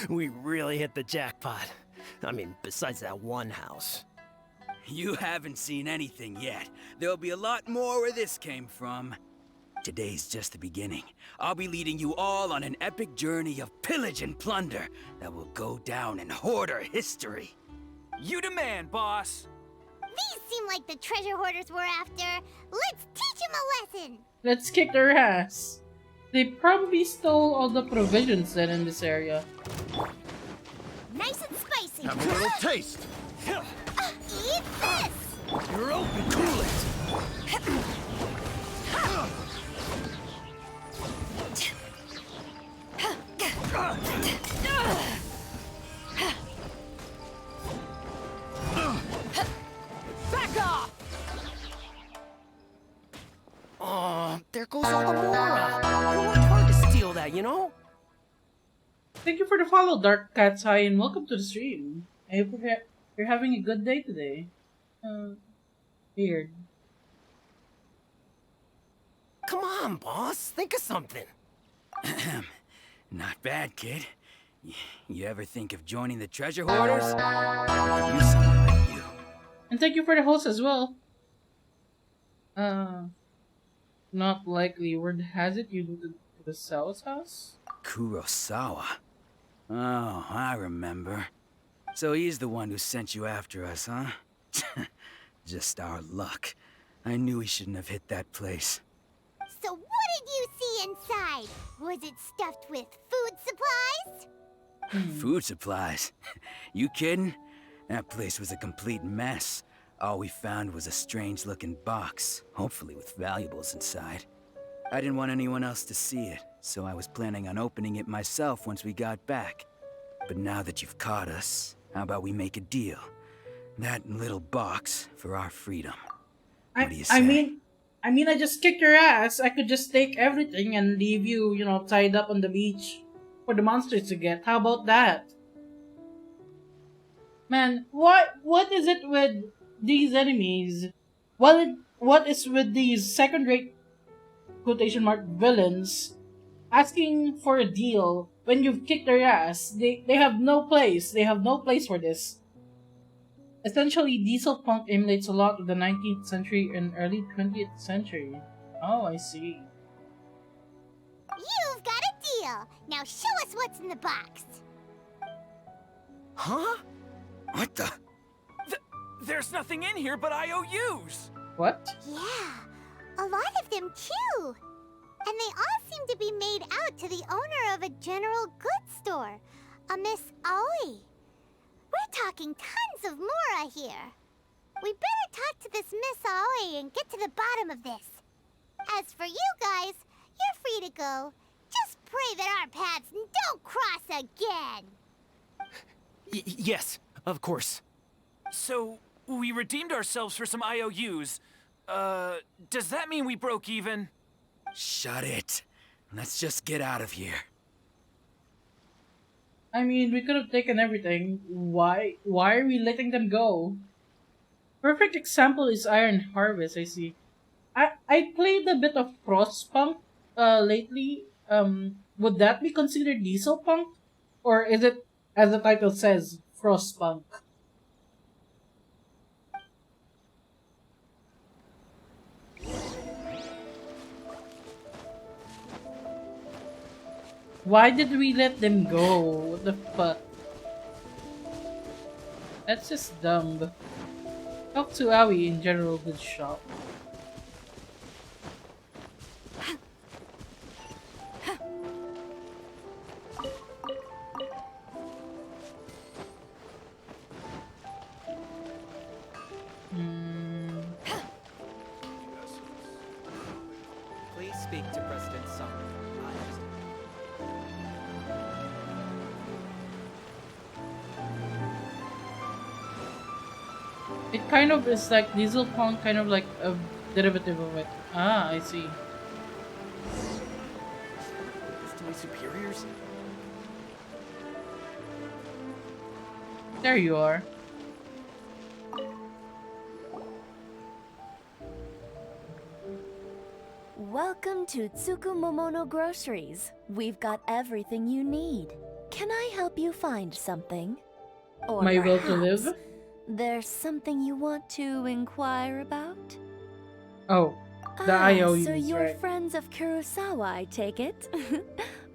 We really hit the jackpot. I mean, besides that one house. You haven't seen anything yet. There'll be a lot more where this came from. Today's just the beginning. I'll be leading you all on an epic journey of pillage and plunder that will go down in hoarder history. You demand, boss. These seem like the treasure hoarders we're after. Let's teach them a lesson. Let's kick their ass. They probably stole all the provisions then in this area. Nice and spicy. Have a little taste. Eat this. You're open. Cool it. Back off! Oh, there goes all the Mora. We worked hard to steal that, you know? Thank you for the follow, Dark Cat's High, and welcome to the stream. I hope you're having a good day today. Weird. Come on, boss. Think of something. Not bad, kid. You ever think of joining the treasure hoarders? I knew someone like you. And thank you for the host as well. Not likely. Word has it you moved to the Sao's house? Kurosawa. Oh, I remember. So he's the one who sent you after us, huh? Just our luck. I knew he shouldn't have hit that place. So what did you see inside? Was it stuffed with food supplies? Food supplies? You kidding? That place was a complete mess. All we found was a strange-looking box, hopefully with valuables inside. I didn't want anyone else to see it, so I was planning on opening it myself once we got back. But now that you've caught us, how about we make a deal? That little box for our freedom. What do you say? I mean, I just kicked your ass. I could just take everything and leave you, you know, tied up on the beach for the monsters to get. How about that? Man, what is it with these enemies? What is with these second-rate quotation mark villains asking for a deal when you've kicked their ass? They have no place. They have no place for this. Essentially, diesel punk emulates a lot of the 19th century and early 20th century. Oh, I see. You've got a deal. Now show us what's in the box. Huh? What the? There's nothing in here but IOUs! What? Yeah, a lot of them too. And they all seem to be made out to the owner of a general goods store, a Miss Aoi. We're talking tons of Mora here. We better talk to this Miss Aoi and get to the bottom of this. As for you guys, you're free to go. Just pray that our paths don't cross again. Yes, of course. So, we redeemed ourselves for some IOUs. Does that mean we broke even? Shut it. Let's just get out of here. I mean, we could have taken everything. Why are we letting them go? Perfect example is Iron Harvest, I see. I played a bit of Frostpunk lately. would that be considered diesel punk? Or is it, as the title says, frostpunk? Why did we let them go? What the fuck? That's just dumb. Talk to Aoi in general goods shop. Please speak to President Sara. It kind of is like diesel punk, kind of like a derivative of it. Ah, I see. To my superiors? There you are. Welcome to Tsukumomono Groceries. We've got everything you need. Can I help you find something? Or My will to perhaps live? there's something you want to inquire about? Oh, the Ah, IOUs, so you're right? friends of Kurosawa, I take it?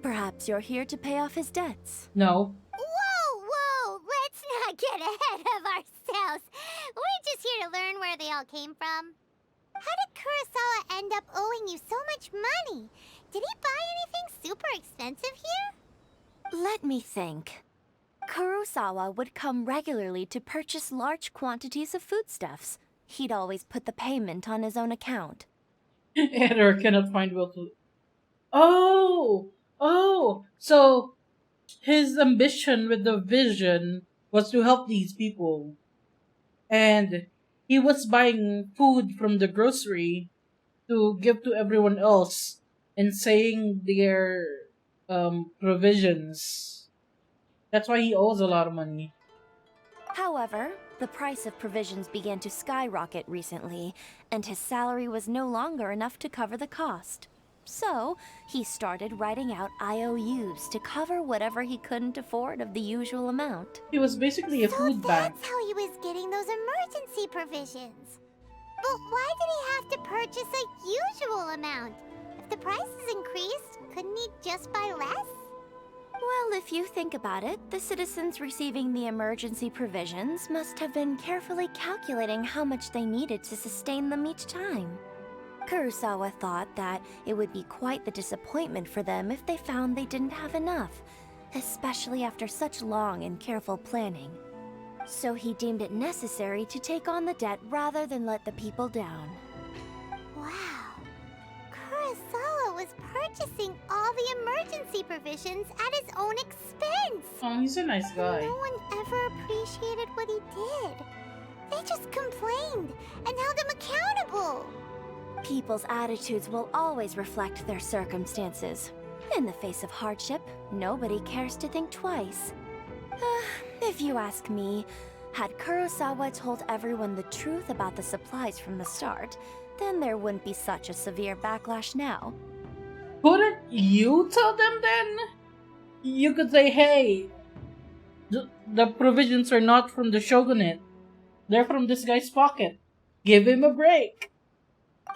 Perhaps you're here to pay off his debts. No. Whoa! Let's not get ahead of ourselves. We're just here to learn where they all came from. How did Kurosawa end up owing you so much money? Did he buy anything super expensive here? Let me think. Kurosawa would come regularly to purchase large quantities of foodstuffs. He'd always put the payment on his own account. Editor cannot find will to. Oh! So his ambition with the vision was to help these people, and he was buying food from the grocery to give to everyone else and saying their provisions. That's why he owes a lot of money. However, the price of provisions began to skyrocket recently, and his salary was no longer enough to cover the cost. So, he started writing out IOUs to cover whatever he couldn't afford of the usual amount. He was basically a food bank. That's how he was getting those emergency provisions. But why did he have to purchase a usual amount? If the prices increased, couldn't he just buy less? Well, if you think about it, the citizens receiving the emergency provisions must have been carefully calculating how much they needed to sustain them each time. Kurosawa thought that it would be quite the disappointment for them if they found they didn't have enough, especially after such long and careful planning. So he deemed it necessary to take on the debt rather than let the people down. Wow. Kurosawa was purchasing all the emergency provisions at his own expense. Oh, he's a nice guy. No one ever appreciated what he did. They just complained and held him accountable. People's attitudes will always reflect their circumstances. In the face of hardship, nobody cares to think twice. If you ask me, had Kurosawa told everyone the truth about the supplies from the start, then there wouldn't be such a severe backlash now. Couldn't you tell them then? You could say, hey, the provisions are not from the shogunate. They're from this guy's pocket. Give him a break.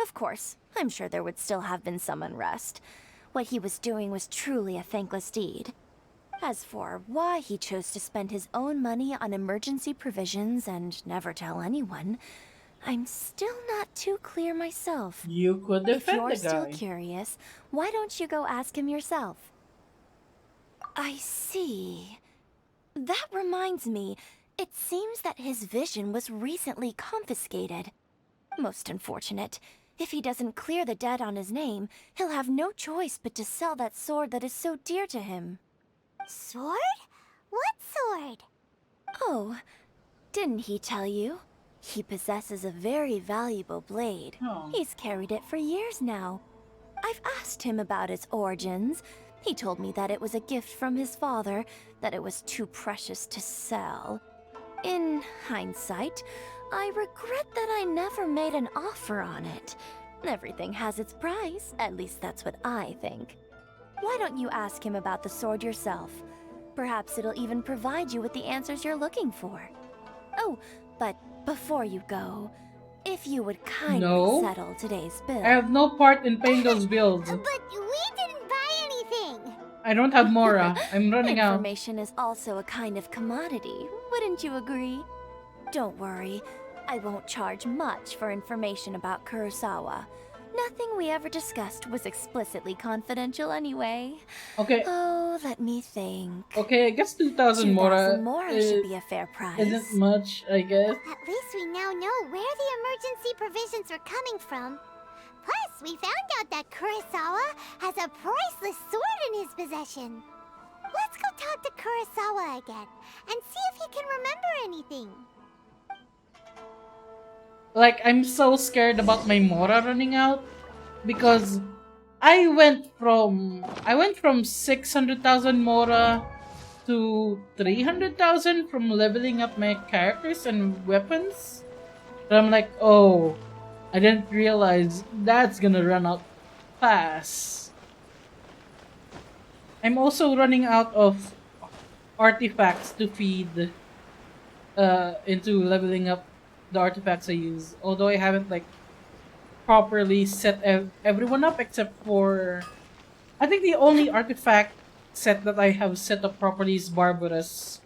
Of course, I'm sure there would still have been some unrest. What he was doing was truly a thankless deed. As for why he chose to spend his own money on emergency provisions and never tell anyone, I'm still not too clear myself. You could defend If you're the still guy. curious, why don't you go ask him yourself? I see. That reminds me, it seems that his vision was recently confiscated. Most unfortunate. If he doesn't clear the debt on his name, he'll have no choice but to sell that sword that is so dear to him. Sword? What sword? Oh, didn't he tell you? He possesses a very valuable blade. Oh. He's carried it for years now. I've asked him about its origins. He told me that it was a gift from his father, that it was too precious to sell. In hindsight, I regret that I never made an offer on it. Everything has its price, at least that's what I think. Why don't you ask him about the sword yourself? Perhaps it'll even provide you with the answers you're looking for. Oh, but before you go, if you would kindly No. settle today's bill. I have no part in paying those bills. But we didn't buy anything. I don't have Mora. I'm running out. Information is also a kind of commodity, wouldn't you agree? Don't worry, I won't charge much for information about Kurosawa. Nothing we ever discussed was explicitly confidential anyway. Okay. Oh, let me think. Okay, I guess 2,000 Mora. 2,000 Mora should be a fair price. Isn't much, I guess. At least we now know where the emergency provisions are coming from. Plus, we found out that Kurosawa has a priceless sword in his possession. Let's go talk to Kurosawa again and see if he can remember anything. Like, I'm so scared about my Mora running out because I went from 600,000 Mora to 300,000 from leveling up my characters and weapons. And I'm like, oh, I didn't realize that's gonna run out fast. I'm also running out of artifacts to feed into leveling up the artifacts I use. Although I haven't like properly set everyone up except for, I think the only artifact set that I have set up properly is Barbarous,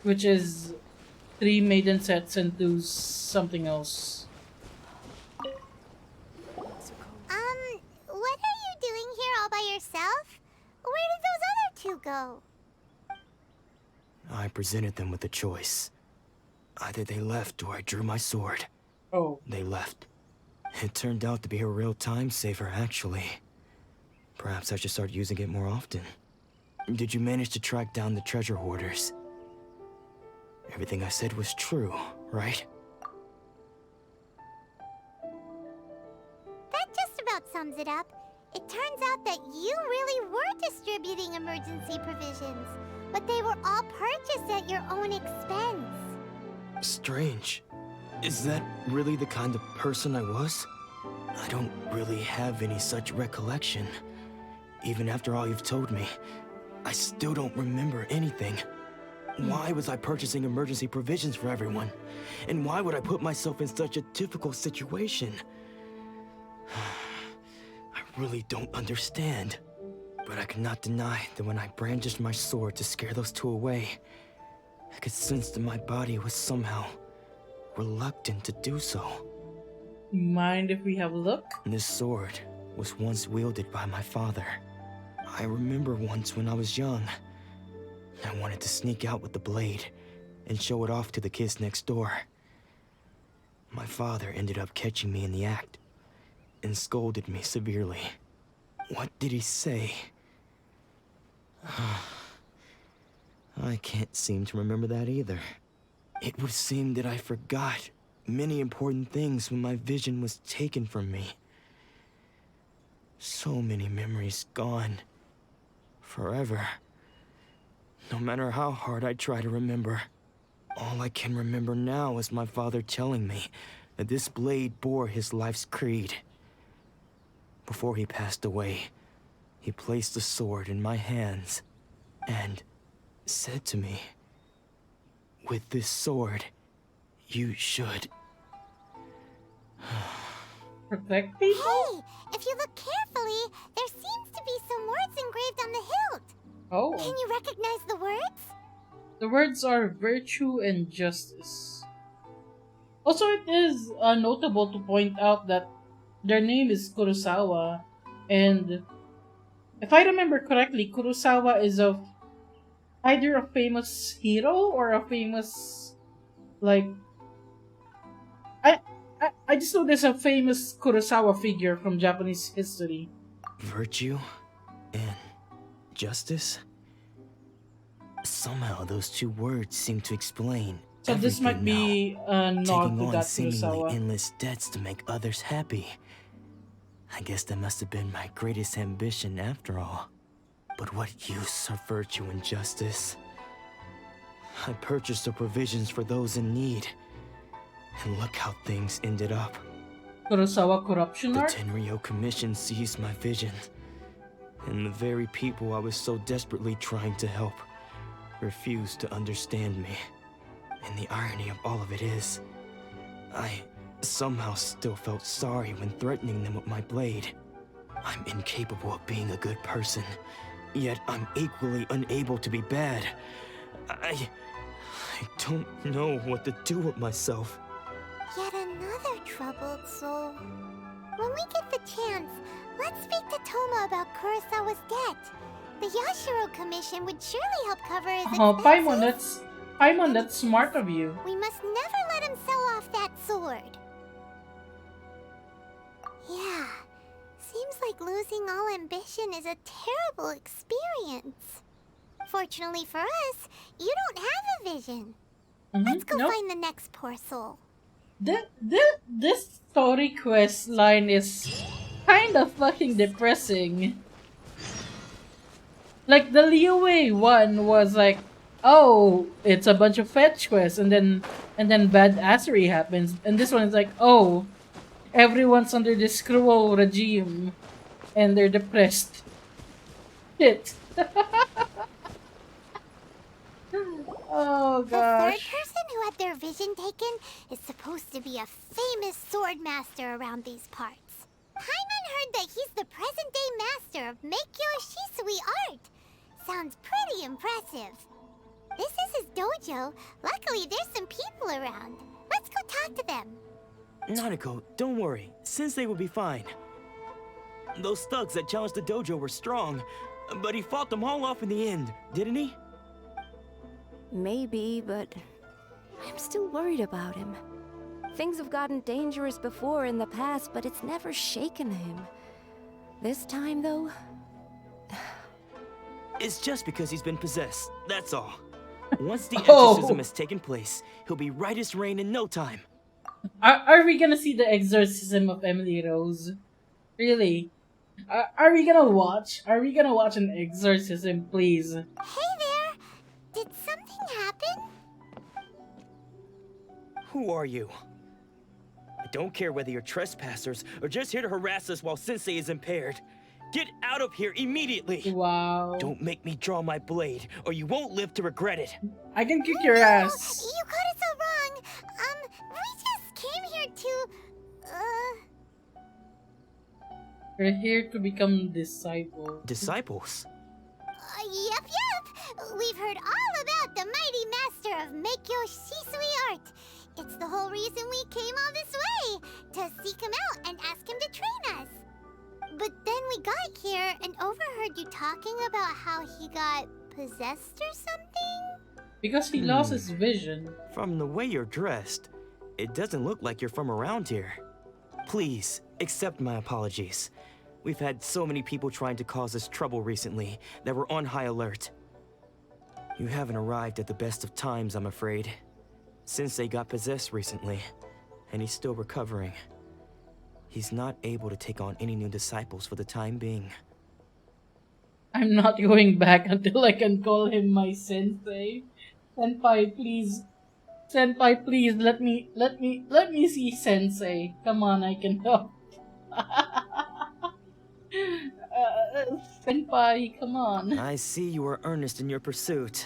which is 3 maiden sets and 2 something else. What are you doing here all by yourself? Where did those other 2 go? I presented them with a choice. Either they left or I drew my sword. Oh. They left. It turned out to be a real time saver, actually. Perhaps I should start using it more often. Did you manage to track down the treasure hoarders? Everything I said was true, right? That just about sums it up. It turns out that you really were distributing emergency provisions, but they were all purchased at your own expense. Strange. Is that really the kind of person I was? I don't really have any such recollection. Even after all you've told me, I still don't remember anything. Why was I purchasing emergency provisions for everyone? And why would I put myself in such a difficult situation? I really don't understand. But I cannot deny that when I brandished my sword to scare those 2 away, I could sense that my body was somehow reluctant to do so. Mind if we have a look? This sword was once wielded by my father. I remember once when I was young, I wanted to sneak out with the blade and show it off to the kids next door. My father ended up catching me in the act and scolded me severely. What did he say? I can't seem to remember that either. It would seem that I forgot many important things when my vision was taken from me. So many memories gone. Forever. No matter how hard I try to remember, all I can remember now is my father telling me that this blade bore his life's creed. Before he passed away, he placed the sword in my hands and said to me, "With this sword, you should..." Protect people? Hey, if you look carefully, there seems to be some words engraved on the hilt. Oh. Can you recognize the words? The words are virtue and justice. Also, it is notable to point out that their name is Kurosawa, and if I remember correctly, Kurosawa is either a famous hero or a famous, like, I just know there's a famous Kurosawa figure from Japanese history. Virtue and justice? Somehow those 2 words seem to explain So this might be a nod taking to on that seemingly Kurosawa. endless debts to make others happy. I guess that must have been my greatest ambition after all. But what use are virtue and justice? I purchased the provisions for those in need. And look how things ended up. Kurosawa corruption The art? Tenryo Commission seized my vision. And the very people I was so desperately trying to help refused to understand me. And the irony of all of it is, I somehow still felt sorry when threatening them with my blade. I'm incapable of being a good person, yet I'm equally unable to be bad. I don't know what to do with myself. Yet another troubled soul. When we get the chance, let's speak to Toma about Kurosawa's debt. The Yashiro Commission would surely help cover his expenses. Paimon, that's smart of you. We must never let him sell off that sword. Yeah, seems like losing all ambition is a terrible experience. Fortunately for us, you don't have a vision. Let's go find the next poor soul. This story quest line is kind of fucking depressing. Like the Liyue one was like, oh, it's a bunch of fetch quests, and then badassery happens, and this one is like, oh, everyone's under this cruel regime, and they're depressed. Shit. Oh gosh. The third person who had their vision taken is supposed to be a famous sword master around these parts. Paimon heard that he's the present-day master of Meikyo Shisui art. Sounds pretty impressive. This is his dojo. Luckily, there's some people around. Let's go talk to them. Nanako, don't worry. Sensei will be fine. Those thugs that challenged the dojo were strong, but he fought them all off in the end, didn't he? Maybe, but I'm still worried about him. Things have gotten dangerous before in the past, but it's never shaken him. This time, though... It's just because he's been possessed, that's all. Once the exorcism has taken place, he'll be right as rain in no time. Are we gonna see the exorcism of Emily Rose? Really? Are we gonna watch? Are we gonna watch an exorcism, please? Hey there! Did something happen? Who are you? I don't care whether you're trespassers or just here to harass us while Sensei is impaired. Get out of here immediately! Wow. Don't make me draw my blade, or you won't live to regret it. I can kick your ass. You got it so wrong. We just came here to... We're here to become disciples. Disciples? Yep. We've heard all about the mighty master of Meikyo Shisui art. It's the whole reason we came all this way, to seek him out and ask him to train us. But then we got here and overheard you talking about how he got possessed or something? Because he lost his vision. From the way you're dressed, it doesn't look like you're from around here. Please, accept my apologies. We've had so many people trying to cause us trouble recently that we're on high alert. You haven't arrived at the best of times, I'm afraid. Sensei got possessed recently, and he's still recovering. He's not able to take on any new disciples for the time being. I'm not going back until I can call him my sensei. Senpai, please. Senpai, please, let me see Sensei. Come on, I can help. Senpai, come on. I see you are earnest in your pursuit.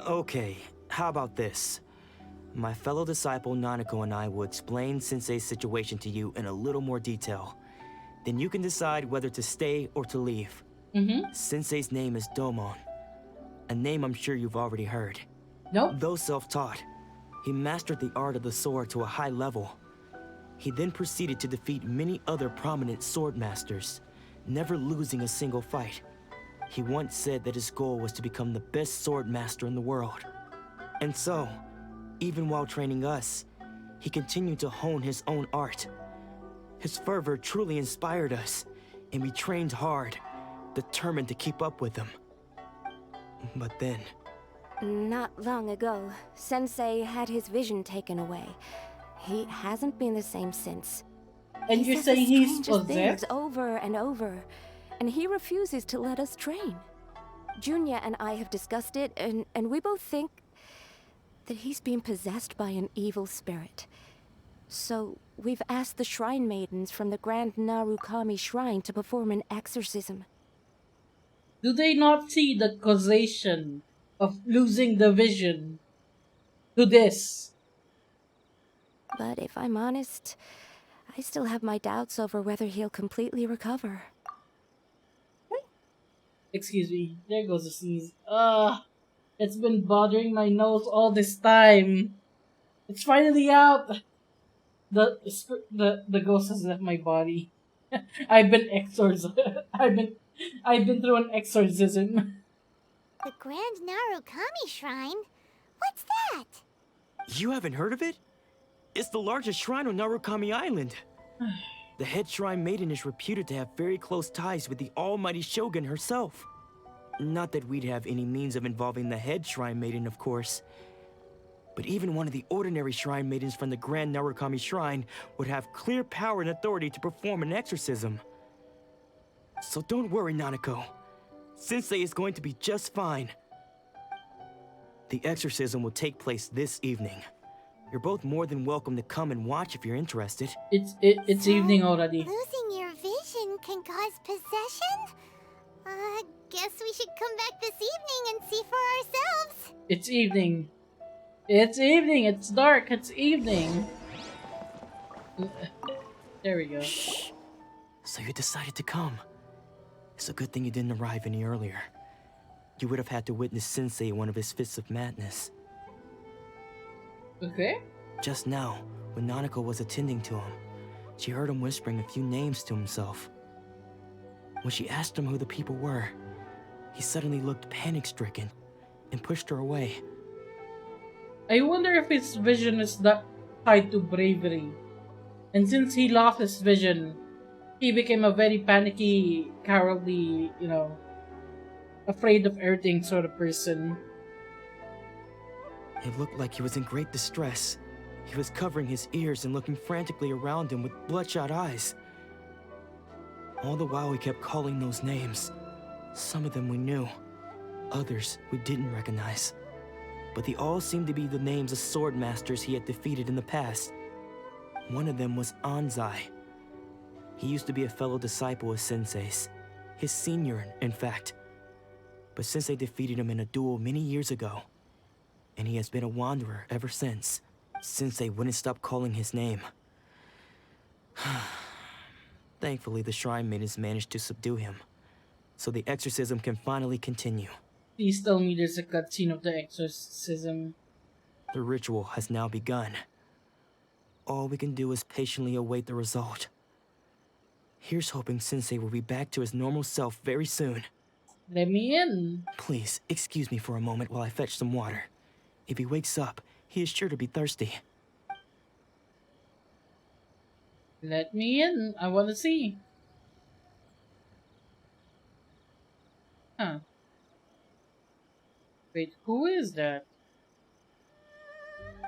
Okay, how about this? My fellow disciple Nanako and I will explain Sensei's situation to you in a little more detail. Then you can decide whether to stay or to leave. Sensei's name is Domon, a name I'm sure you've already heard. Nope. Though self-taught, he mastered the art of the sword to a high level. He then proceeded to defeat many other prominent sword masters, never losing a single fight. He once said that his goal was to become the best sword master in the world. And so, even while training us, he continued to hone his own art. His fervor truly inspired us, and we trained hard, determined to keep up with him. But then... Not long ago, Sensei had his vision taken away. He hasn't been the same since. And you say he's possessed? possessed? Over and over, and he refuses to let us train. Junya and I have discussed it, and we both think that he's being possessed by an evil spirit. So, we've asked the Shrine Maidens from the Grand Naru Shrine to perform an exorcism. Do they not see the causation of losing the vision to this? But if I'm honest, I still have my doubts over whether he'll completely recover. Excuse me, there goes the sneeze. It's been bothering my nose all this time. It's finally out. The ghost has left my body. I've been I've been through an exorcism. The Grand Naru Shrine? What's that? You haven't heard of it? It's the largest shrine on Narukami Island. The head shrine maiden is reputed to have very close ties with the almighty shogun herself. Not that we'd have any means of involving the head shrine maiden, of course. But even one of the ordinary shrine maidens from the Grand Narukami Shrine would have clear power and authority to perform an exorcism. So don't worry, Nanako. Sensei is going to be just fine. The exorcism will take place this evening. You're both more than welcome to come and watch if you're interested. It's evening already. Losing your vision can cause possession? Guess we should come back this evening and see for ourselves. It's evening. It's evening. It's dark. It's evening. There we go. Shh. So you decided to come. It's a good thing you didn't arrive any earlier. You would have had to witness Sensei in one of his fits of madness. Okay. Just now, when Nanako was attending to him, she heard him whispering a few names to himself. When she asked him who the people were, he suddenly looked panic-stricken and pushed her away. I wonder if his vision is that tied to bravery. And since he lost his vision, he became a very panicky, cowardly, afraid of everything sort of person. It looked like he was in great distress. He was covering his ears and looking frantically around him with bloodshot eyes. All the while he kept calling those names. Some of them we knew, others we didn't recognize. But they all seemed to be the names of sword masters he had defeated in the past. One of them was Anzai. He used to be a fellow disciple of Sensei's, his senior, in fact. But Sensei defeated him in a duel many years ago, and he has been a wanderer ever since. Sensei wouldn't stop calling his name. Thankfully, the Shrine Maidens managed to subdue him, so the exorcism can finally continue. Please tell me there's a cutscene of the exorcism. The ritual has now begun. All we can do is patiently await the result. Here's hoping Sensei will be back to his normal self very soon. Let me in. Please, excuse me for a moment while I fetch some water. If he wakes up, he is sure to be thirsty. Let me in. I want to see. Huh. Wait, who is that?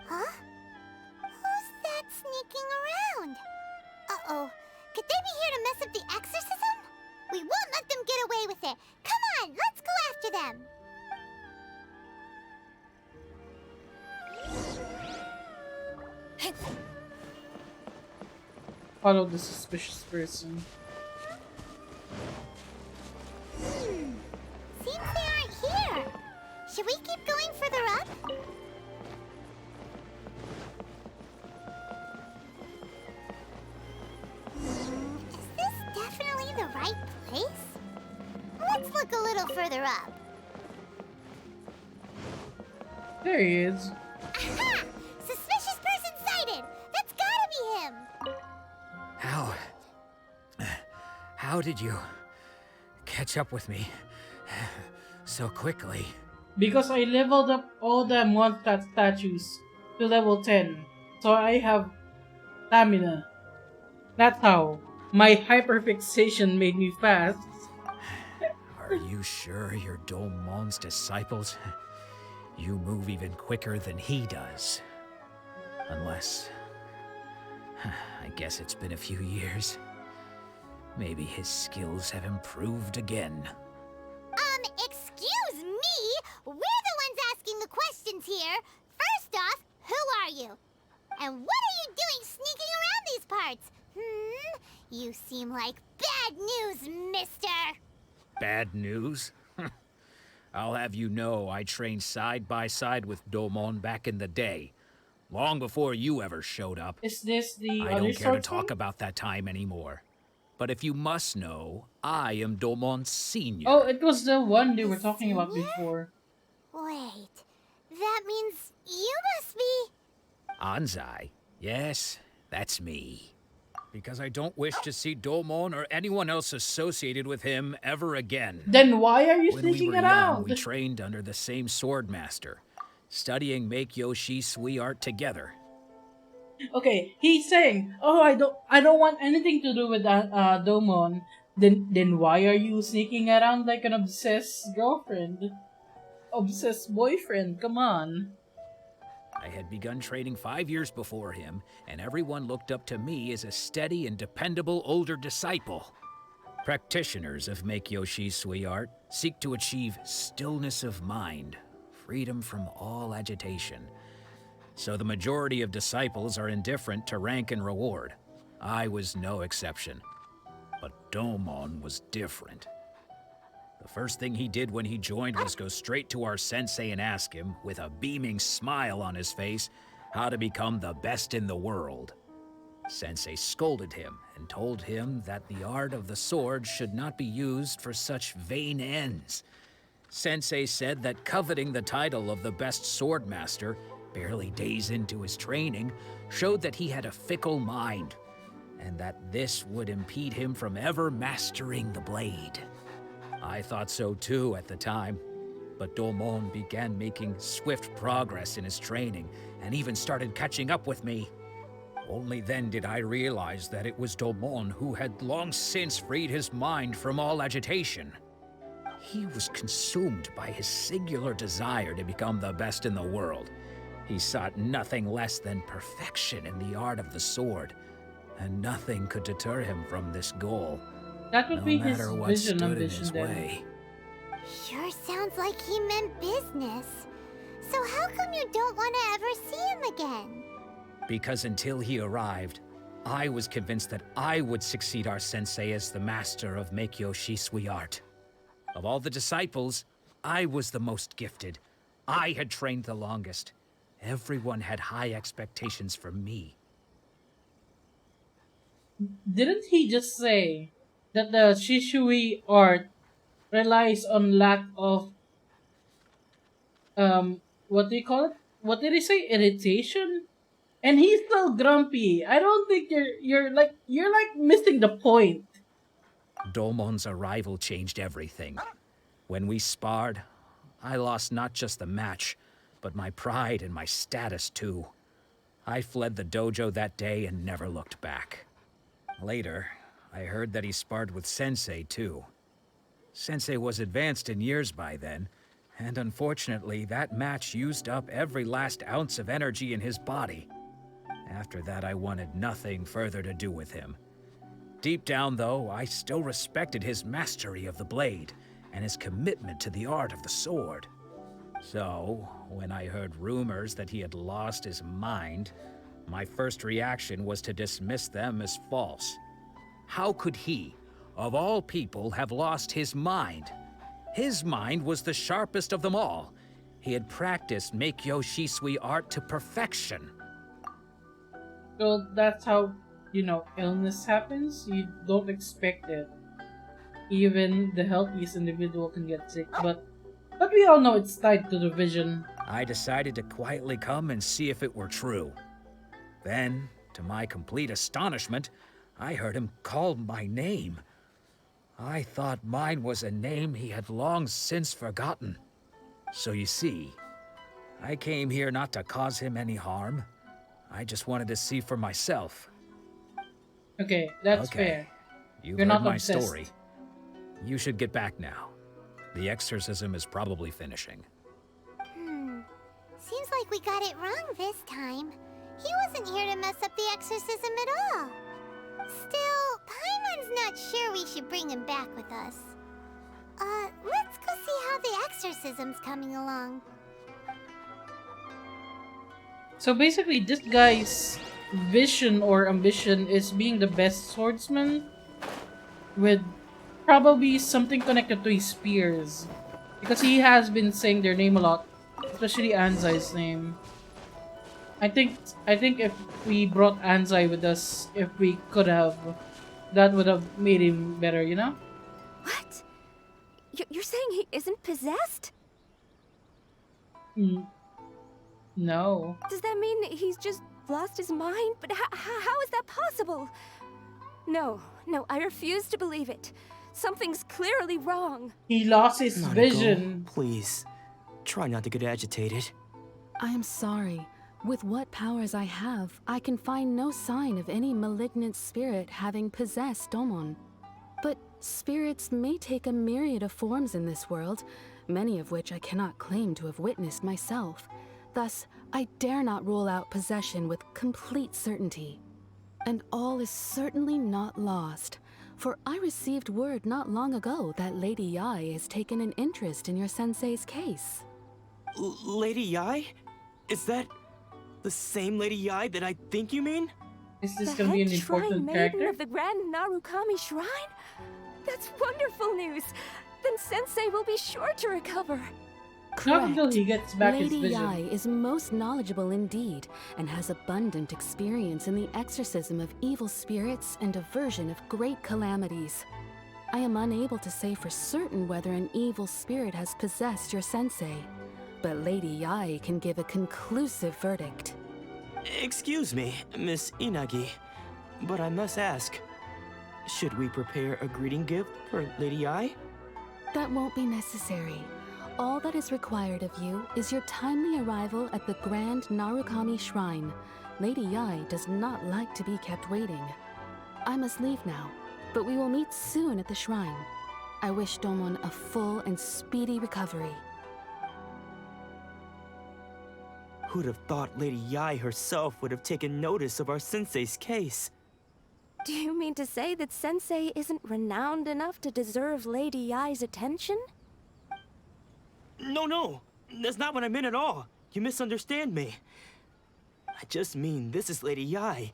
Huh? Who's that sneaking around? Uh-oh. Could they be here to mess up the exorcism? We won't let them get away with it. Come on, let's go after them. Follow the suspicious person. Seems they aren't here. Should we keep going further up? Is this definitely the right place? Let's look a little further up. There he is. Aha! Suspicious person sighted! That's gotta be him! How did you catch up with me so quickly? Because I leveled up all the Mondstadt statues to level 10. So I have stamina. That's how. My hyperfixation made me fast. Are you sure you're Dolmon's disciples? You move even quicker than he does. Unless... I guess it's been a few years. Maybe his skills have improved again. Excuse me? We're the ones asking the questions here. First off, who are you? And what are you doing sneaking around these parts? You seem like bad news, mister! Bad news? I'll have you know I trained side by side with Domon back in the day. Long before you ever showed up. Is this the I other don't care to sword talk about that time anymore. But if you must know, I am Domon's senior. Oh, it was the one they were talking about before. Wait, that means you must be... Anzai? Yes, that's me. Because I don't wish to see Domon or anyone else associated with him ever again. Then why are you when sneaking we were around? Young, we trained under the same swordmaster, studying Make-Yoshi Sui art together. Okay, he's saying, "Oh, I don't want anything to do with Domon." Then why are you sneaking around like an obsessed girlfriend, obsessed boyfriend? Come on. I had begun training 5 years before him, and everyone looked up to me as a steady and dependable older disciple. Practitioners of Make-Yoshi Sui art seek to achieve stillness of mind, freedom from all agitation. So the majority of disciples are indifferent to rank and reward. I was no exception. But Domon was different. The first thing he did when he joined was go straight to our sensei and ask him, with a beaming smile on his face, how to become the best in the world. Sensei scolded him and told him that the art of the sword should not be used for such vain ends. Sensei said that coveting the title of the best swordmaster, barely days into his training, showed that he had a fickle mind, and that this would impede him from ever mastering the blade. I thought so too at the time, but Domon began making swift progress in his training and even started catching up with me. Only then did I realize that it was Domon who had long since freed his mind from all agitation. He was consumed by his singular desire to become the best in the world. He sought nothing less than perfection in the art of the sword, and nothing could deter him from this goal. That would be his what vision stood in ambition his then. way. Sure sounds like he meant business. So how come you don't want to ever see him again? Because until he arrived, I was convinced that I would succeed our sensei as the master of Make-Yoshi Sui art. Of all the disciples, I was the most gifted. I had trained the longest. Everyone had high expectations for me. Didn't he just say that the Shishui art relies on lack of what do you call it? What did he say? Irritation? And he's still grumpy. I don't think you're like missing the point. Domon's arrival changed everything. When we sparred, I lost not just the match, but my pride and my status too. I fled the dojo that day and never looked back. Later, I heard that he sparred with Sensei too. Sensei was advanced in years by then, and unfortunately that match used up every last ounce of energy in his body. After that, I wanted nothing further to do with him. Deep down, though, I still respected his mastery of the blade and his commitment to the art of the sword. So, when I heard rumors that he had lost his mind, my first reaction was to dismiss them as false. How could he, of all people, have lost his mind? His mind was the sharpest of them all. He had practiced Make-Yoshi Sui art to perfection. So that's how, illness happens. You don't expect it. Even the healthiest individual can get sick, but we all know it's tied to the vision. I decided to quietly come and see if it were true. Then, to my complete astonishment, I heard him call my name. I thought mine was a name he had long since forgotten. So you see, I came here not to cause him any harm. I just wanted to see for myself. Okay, that's fair. You've You're heard not my obsessed. story. You should get back now. The exorcism is probably finishing. Seems like we got it wrong this time. He wasn't here to mess up the exorcism at all. Still, Paimon's not sure we should bring him back with us. Let's go see how the exorcism's coming along. So basically, this guy's vision or ambition is being the best swordsman with probably something connected to his spears. Because he has been saying their name a lot, especially Anzai's name. I think if we brought Anzai with us, if we could have, that would have made him better, you know? What? You're saying he isn't possessed? No. Does that mean he's just lost his mind? But how is that possible? No, I refuse to believe it. Something's clearly wrong. He lost his Nanako, vision. Please, try not to get agitated. I am sorry. With what powers I have, I can find no sign of any malignant spirit having possessed Domon. But spirits may take a myriad of forms in this world, many of which I cannot claim to have witnessed myself. Thus, I dare not rule out possession with complete certainty. And all is certainly not lost, for I received word not long ago that Lady Yai has taken an interest in your sensei's case. Lady Yai? Is that the same Lady Yai that I think you mean? Is this gonna be an important Maiden character? of the Grand Narukami Shrine? That's wonderful news! Then Sensei will be sure to recover. Not until he gets back his Lady vision. Yai is most knowledgeable indeed, and has abundant experience in the exorcism of evil spirits and aversion of great calamities. I am unable to say for certain whether an evil spirit has possessed your sensei, but Lady Yai can give a conclusive verdict. Excuse me, Miss Inagi, but I must ask, should we prepare a greeting gift for Lady Yai? That won't be necessary. All that is required of you is your timely arrival at the Grand Narukami Shrine. Lady Yai does not like to be kept waiting. I must leave now, but we will meet soon at the shrine. I wish Domon a full and speedy recovery. Who'd have thought Lady Yai herself would have taken notice of our sensei's case? Do you mean to say that Sensei isn't renowned enough to deserve Lady Yai's attention? No, that's not what I meant at all. You misunderstand me. I just mean this is Lady Yai,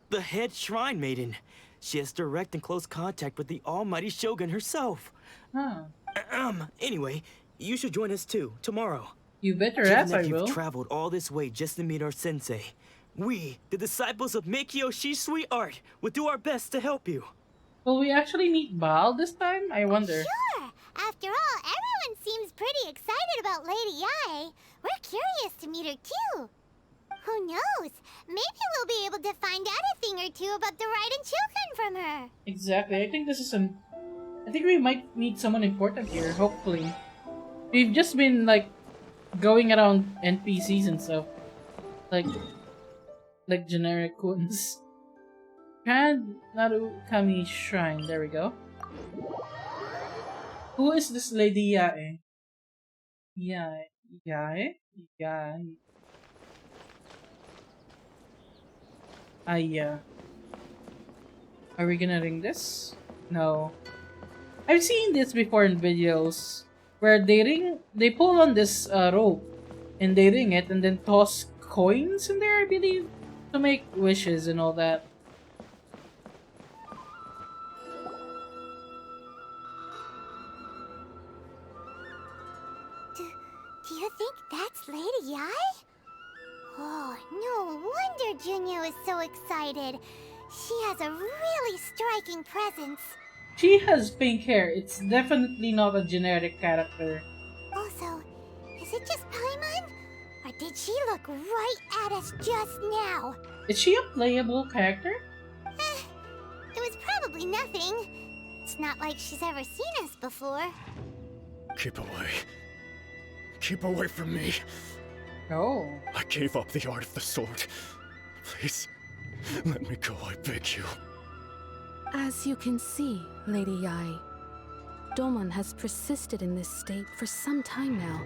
the head shrine maiden. She has direct and close contact with the almighty Shogun herself. Anyway, you should join us too, tomorrow. You better Given ask that I will. you've traveled all this way just to meet our sensei, we, the disciples of Meikyo Shisui Art, will do our best to help you. Will we actually meet Baal this time? I wonder. Sure! After all, everyone seems pretty excited about Lady Yai. We're curious to meet her too. Who knows? Maybe we'll be able to find out a thing or two about the Raiden children from her. Exactly. I think this is I think we might meet someone important here, hopefully. We've just been, like, going around NPCs and stuff. Like generic ones. Grand Narukami Shrine. There we go. Who is this Lady Yai? Yai? Are we gonna ring this? No. I've seen this before in videos where they pull on this rope and they ring it and then toss coins in there, I believe, to make wishes and all that. Do you think that's Lady Yai? Oh, no wonder Junya is so excited. She has a really striking presence. She has pink hair. It's definitely not a generic character. Also, is it just Paimon? Or did she look right at us just now? Is she a playable character? It was probably nothing. It's not like she's ever seen us before. Keep away. Keep away from me. Oh. I gave up the art of the sword. Please, let me go, I beg you. As you can see, Lady Yai, Domon has persisted in this state for some time now.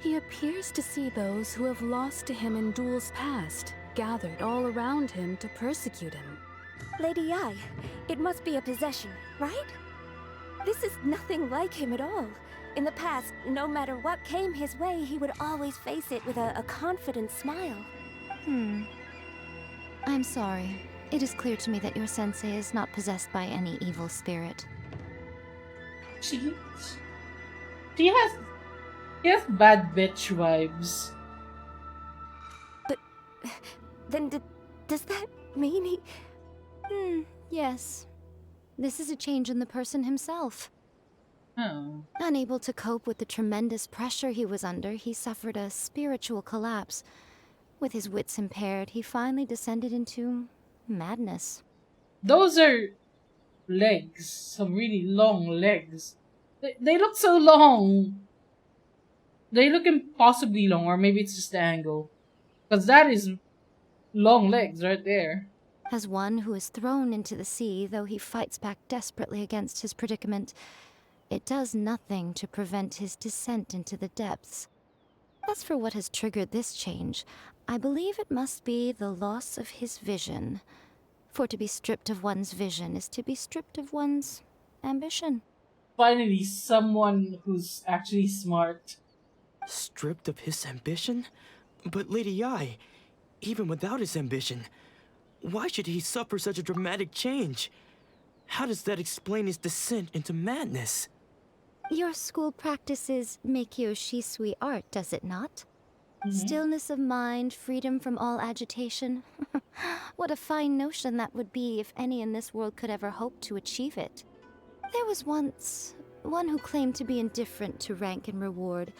He appears to see those who have lost to him in duels past, gathered all around him to persecute him. Lady Yai, it must be a possession, right? This is nothing like him at all. In the past, no matter what came his way, he would always face it with a confident smile. I'm sorry. It is clear to me that your sensei is not possessed by any evil spirit. She has bad bitch vibes. But then does that mean he... Yes. This is a change in the person himself. Oh. Unable to cope with the tremendous pressure he was under, he suffered a spiritual collapse. With his wits impaired, he finally descended into madness. Those are legs. Some really long legs. They look so long. They look impossibly long, or maybe it's just the angle. Because that is long legs right there. As one who is thrown into the sea, though he fights back desperately against his predicament, it does nothing to prevent his descent into the depths. As for what has triggered this change, I believe it must be the loss of his vision. For to be stripped of one's vision is to be stripped of one's ambition. Finally, someone who's actually smart. Stripped of his ambition? But Lady Yi, even without his ambition, why should he suffer such a dramatic change? How does that explain his descent into madness? Your school practices Meikyo Shisui art, does it not? Stillness of mind, freedom from all agitation. What a fine notion that would be if any in this world could ever hope to achieve it. There was once one who claimed to be indifferent to rank and reward,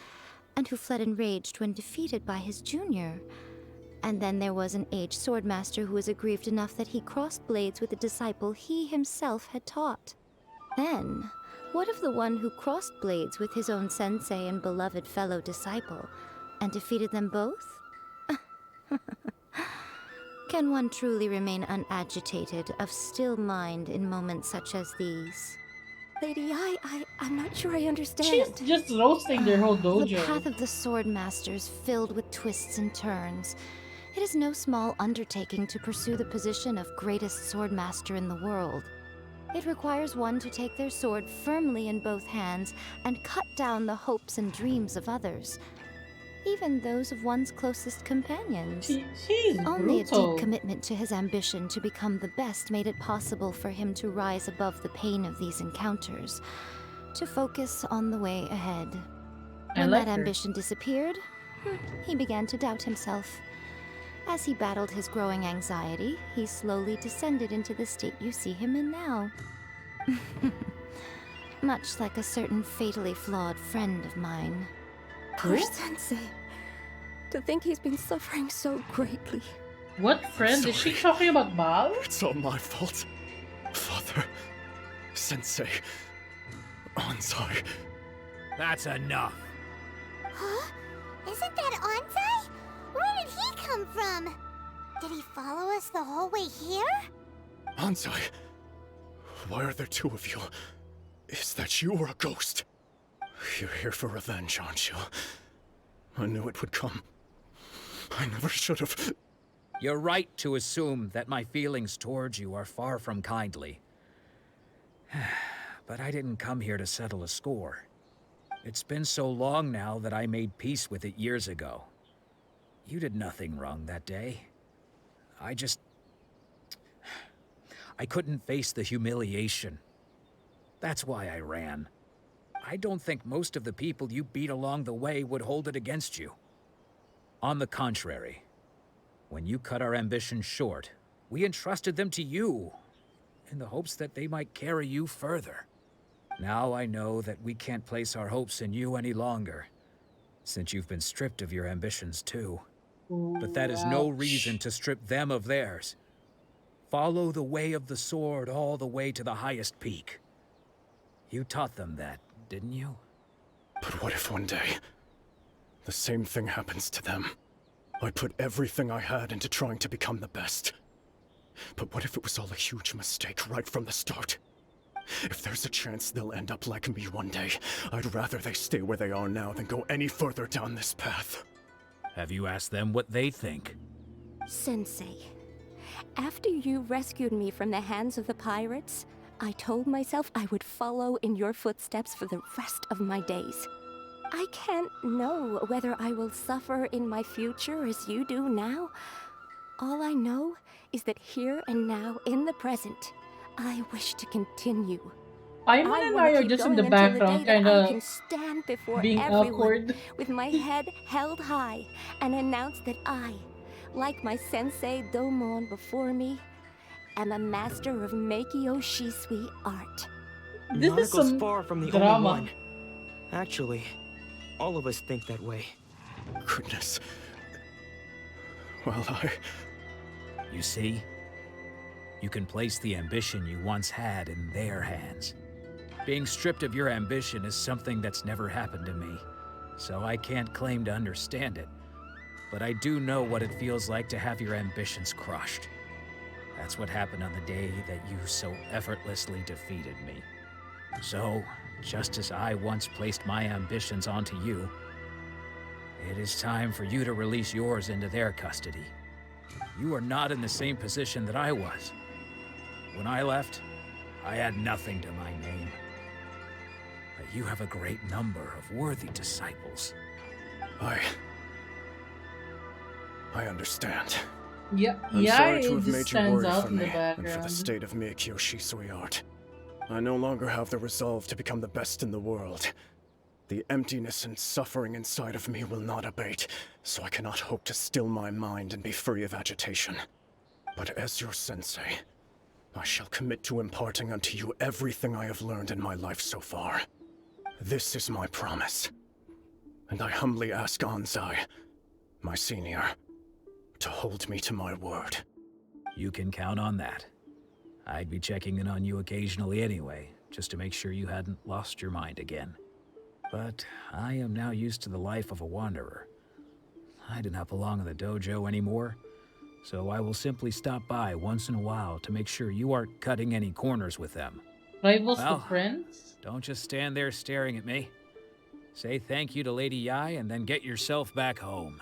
and who fled enraged when defeated by his junior. And then there was an aged swordmaster who was aggrieved enough that he crossed blades with a disciple he himself had taught. Then, what of the one who crossed blades with his own sensei and beloved fellow disciple, and defeated them both? Can one truly unagitated, unagitated, of still mind in moments such as these? Lady, I'm not sure I understand. She's just roasting their whole dojo. The path of the Swordmaster is filled with twists and turns. It is no small undertaking to pursue the position of greatest Swordmaster in the world. It requires one to take their sword firmly in both hands and cut down the hopes and dreams of others, even those of one's closest companions. She's Only brutal. a deep commitment to his ambition to become the best made it possible for him to rise above the pain of these encounters, to focus on the way ahead. When that ambition disappeared, he began to doubt himself. As he battled his growing anxiety, he slowly descended into the state you see him in now. Much like a certain fatally flawed friend of mine. Poor Sensei. To think he's been suffering so greatly. What friend? Is she talking about Baal? It's all my fault. Father, Sensei, Ansai. That's enough. Huh? Isn't that Ansai? Where did he come from? Did he follow us the whole way here? Ansai, why are there two of you? Is that you or a ghost? You're here for revenge, aren't you? I knew it would come. I never should have. You're right to assume that my feelings towards you are far from kindly. But I didn't come here to settle a score. It's been so long now that I made peace with it years ago. You did nothing wrong that day. I couldn't face the humiliation. That's why I ran. I don't think most of the people you beat along the way would hold it against you. On the contrary, when you cut our ambitions short, we entrusted them to you, in the hopes that they might carry you further. Now I know that we can't place our hopes in you any longer, since you've been stripped of your ambitions too. But that is no reason to strip them of theirs. Follow the way of the sword all the way to the highest peak. You taught them that, didn't you? But what if one day, the same thing happens to them? I put everything I had into trying to become the best. But what if it was all a huge mistake right from the start? If there's a chance they'll end up like me one day, I'd rather they stay where they are now than go any further down this path. Have you asked them what they think? Sensei, after you rescued me from the hands of the pirates, I told myself I would follow in your footsteps for the rest of my days. I can't know whether I will suffer in my future as you do now, All I know is that here and now, in the present, I wish to continue. Paimon and I are just in the background, kind I of can stand before being everyone awkward. with my head held high and announce that I, like my sensei Domon before me, am a master of Meikyo Shisui art. This is Nanako's some far from the drama. only one. Actually, all of us think that way. Goodness. Well, You see? You can place the ambition you once had in their hands. Being stripped of your ambition is something that's never happened to me, so I can't claim to understand it. But I do know what it feels like to have your ambitions crushed. That's what happened on the day that you so effortlessly defeated me. So, just as I once placed my ambitions onto you, it is time for you to release yours into their custody. You are not in the same position that I was. When I left, I had nothing to my name. But you have a great number of worthy disciples. I understand. Yeah, I'm yeah, sorry to it have just made you stands worry out for in the me and for background. the state of Meikyo Shisui art. I no longer have the resolve to become the best in the world. The emptiness and suffering inside of me will not abate, so I cannot hope to still my mind and be free of agitation. But as your sensei, I shall commit to imparting unto you everything I have learned in my life so far. This is my promise. And I humbly ask Anzai, my senior, to hold me to my word. You can count on that. I'd be checking in on you occasionally anyway, just to make sure you hadn't lost your mind again. But I am now used to the life of a wanderer. I do not belong in the dojo anymore, so I will simply stop by once in a while to make sure you aren't cutting any corners with them. Rivals Well, to friends? Don't just stand there staring at me. Say thank you to Lady Yai and then get yourself back home.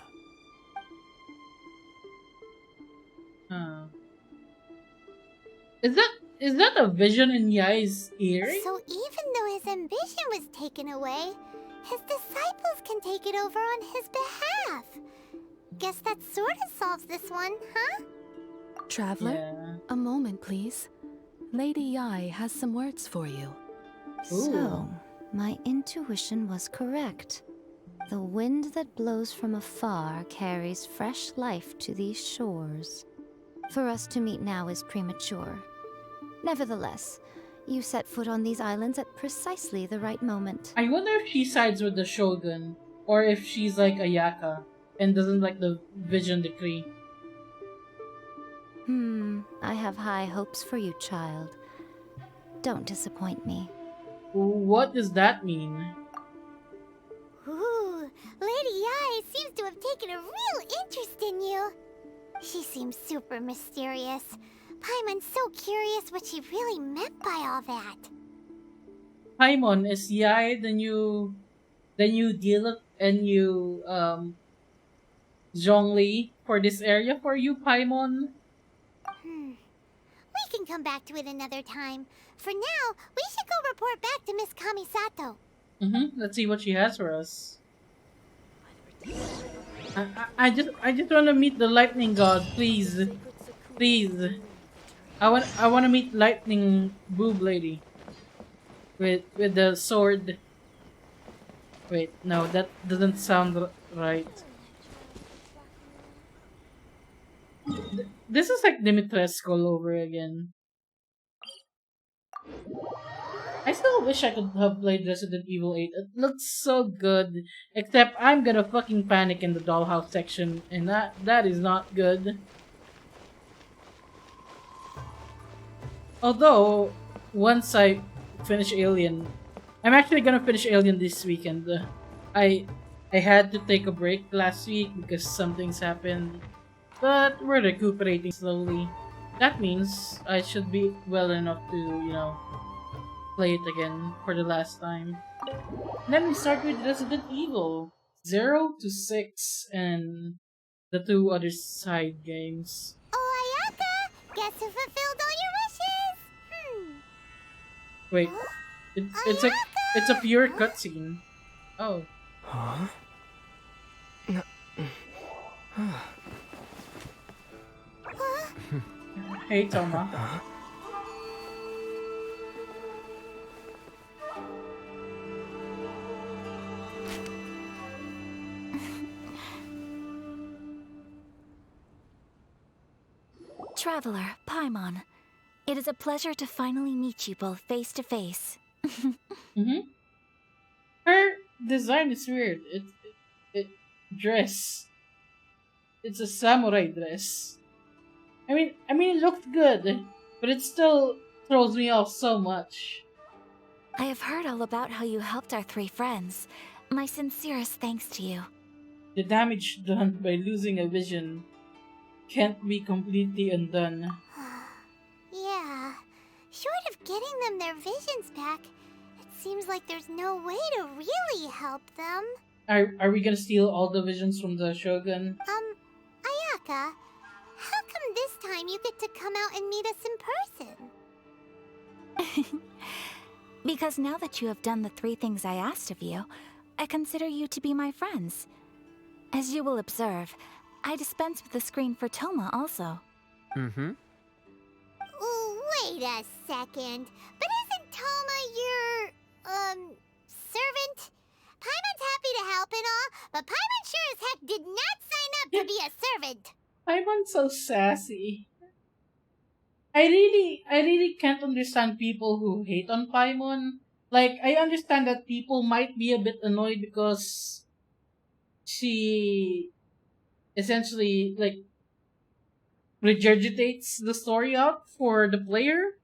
Is that a vision in Yai's earring? So even though his ambition was taken away, his disciples can take it over on his behalf. Guess that sort of solves this one, huh? Traveler, a moment, please. Lady Yai has some words for you. So, my intuition was correct. The wind that blows from afar carries fresh life to these shores. For us to meet now is premature. Nevertheless, you set foot on these islands at precisely the right moment. I wonder if she sides with the Shogun, or if she's like a Yaka and doesn't like the vision decree. I have high hopes for you, child. Don't disappoint me. What does that mean? Ooh, Lady Yai seems to have taken a real interest in you. She seems super mysterious. Paimon's so curious what she really meant by all that. Paimon, is Yai the new deal and new Zhongli for this area for you, Paimon? We can come back to it another time. For now, we should go report back to Miss Kamisato. Let's see what she has for us. I just want to meet the lightning god, please. I want to meet lightning boob lady with the sword. Wait, no, that doesn't sound right. This is like Dimitrescu all over again. I still wish I could have played Resident Evil 8. It looks so good. Except I'm gonna fucking panic in the dollhouse section, and that is not good. Although, once I finish Alien, I'm actually gonna finish Alien this weekend. I had to take a break last week because some things happened, but we're recuperating slowly. That means I should be well enough to, you know, play it again for the last time. Then we start with Resident Evil 0 to 6 and the two other side games. Oh, Ayaka! Guess who fulfilled all your wishes? Wait, it's a pure cutscene. Oh. Huh? Hey, Toma. Traveler, Paimon. It is a pleasure to finally meet you both face to face. Her design is weird. It dress. It's a samurai dress. I mean, it looked good, but it still throws me off so much. I have heard all about how you helped our three friends. My sincerest thanks to you. The damage done by losing a vision can't be completely undone. Yeah. Short of getting them their visions back, it seems like there's no way to really help them. Are we gonna steal all the visions from the Shogun? Ayaka, how come this time you get to come out and meet us in person? Because now that you have done the three things I asked of you, I consider you to be my friends. As you will observe, I dispense with the screen for Toma also. Mm-hmm. Wait a second. But isn't Toma your, servant? Paimon's happy to help and all, but Paimon sure as heck did not sign up to be a servant. Paimon's so sassy. I really can't understand people who hate on Paimon. Like, I understand that people might be a bit annoyed because she essentially, like, regurgitates the story out for the player.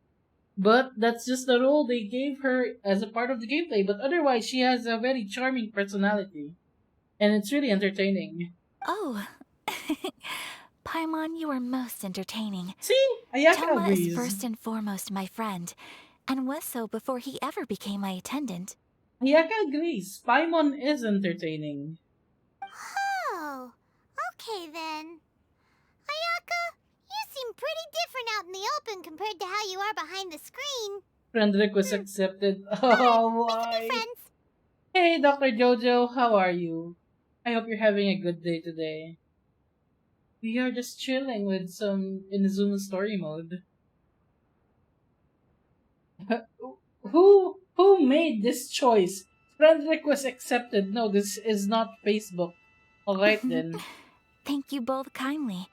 But that's just the role they gave her as a part of the gameplay. But otherwise, she has a very charming personality. And it's really entertaining. Oh. Paimon, you are most entertaining. See? Ayaka Toma agrees. is first and foremost my friend, and was so before he ever became my attendant. Ayaka agrees. Paimon is entertaining. Oh, okay then. Ayaka, you seem pretty different out in the open compared to how you are behind the screen. Friend request accepted. Oh, why? Hey, Dr. Jojo, how are you? I hope you're having a good day today. We are just chilling with some Inazuma story mode. Who made this choice? Friend request accepted. No, this is not Facebook. Alright then. Thank you both kindly.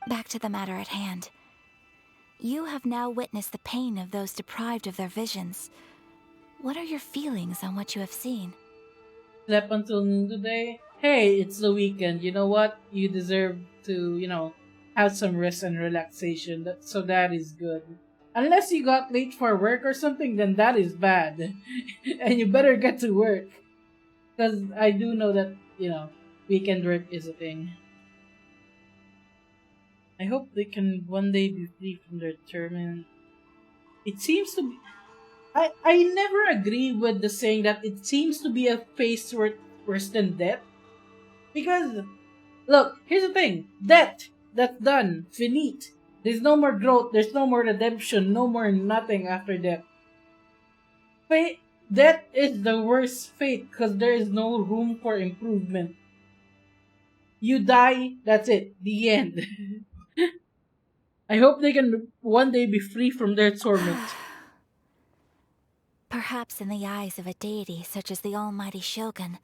Back to the matter at hand. You have now witnessed the pain of those deprived of their visions. What are your feelings on what you have seen? Slept until noon today. Hey, it's the weekend. You know what? You deserve to, have some rest and relaxation. So that is good. Unless you got late for work or something, then that is bad. And you better get to work. Because I do know that, weekend work is a thing. I hope they can one day be free from their torment. It seems to be... I never agree with the saying that it seems to be a face worse than death. Because, look, here's the thing. Death, that's done. Finite. There's no more growth. There's no more redemption. No more nothing after death. Death is the worst fate because there is no room for improvement. You die, that's it. The end. I hope they can one day be free from their torment. Perhaps in the eyes of a deity such as the almighty Shogun,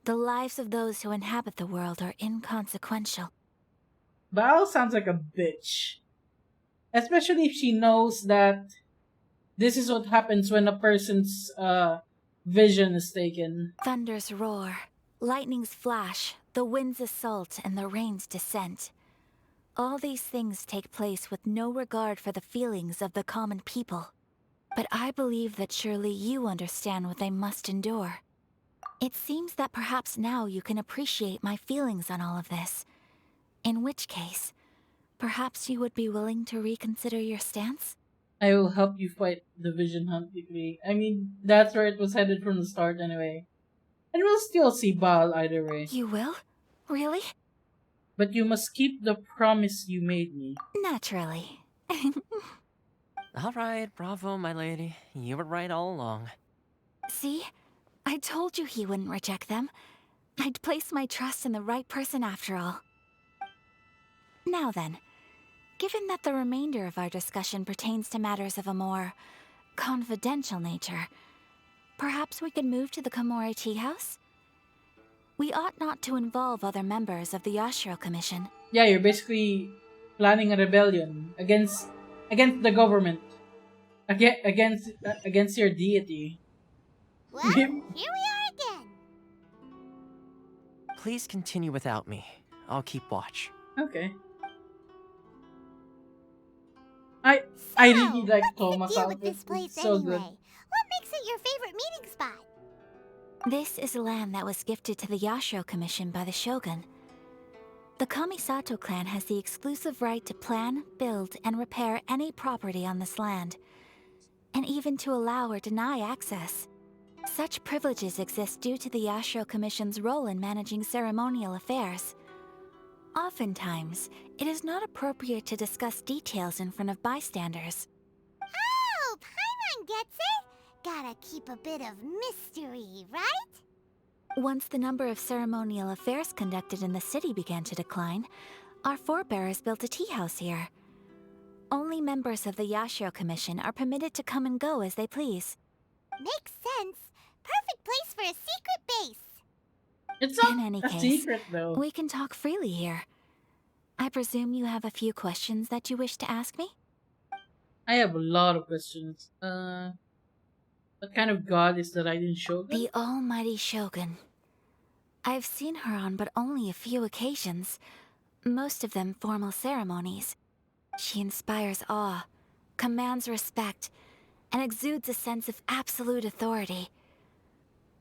the lives of those who inhabit the world are inconsequential. Baal sounds like a bitch. Especially if she knows that this is what happens when a person's vision is taken. Thunders roar, lightnings flash, the winds assault, and the rains descent. All these things take place with no regard for the feelings of the common people. But I believe that surely you understand what they must endure. It seems that perhaps now you can appreciate my feelings on all of this. In which case, perhaps you would be willing to reconsider your stance? I will help you fight the Vision Hunt degree. I mean, that's where it was headed from the start anyway. And we'll still see Baal either way. You will? Really? But you must keep the promise you made me. Naturally. Alright, bravo, my lady. You were right all along. See? I told you he wouldn't reject them. I'd placed my trust in the right person after all. Now then, Given that the remainder of our discussion pertains to matters of a more confidential nature, perhaps we could move to the Komori Tea House? We ought not to involve other members of the Yashiro Commission. Yeah, you're basically planning a rebellion against the government, against your deity. Well, here we are again. Please continue without me. I'll keep watch. Okay. I really like Thomas' outfit. This place It's so anyway. good. What makes it your favorite meeting spot? This is land that was gifted to the Yashiro Commission by the Shogun. The Kamisato clan has the exclusive right to plan, build, and repair any property on this land, and even to allow or deny access. Such privileges exist due to the Yashiro Commission's role in managing ceremonial affairs. Oftentimes, it is not appropriate to discuss details in front of bystanders. Oh, Paimon gets it. Gotta keep a bit of mystery, right? Once the number of ceremonial affairs conducted in the city began to decline, our forebears built a tea house here. Only members of the Yashiro Commission are permitted to come and go as they please. Makes sense. Perfect place for a secret base. It's not in any a case, secret, though. We can talk freely here. I presume you have a few questions that you wish to ask me? I have a lot of questions. What kind of god is the Raiden Shogun? The almighty Shogun. I've seen her on but only a few occasions, most of them formal ceremonies. She inspires awe, commands respect, and exudes a sense of absolute authority.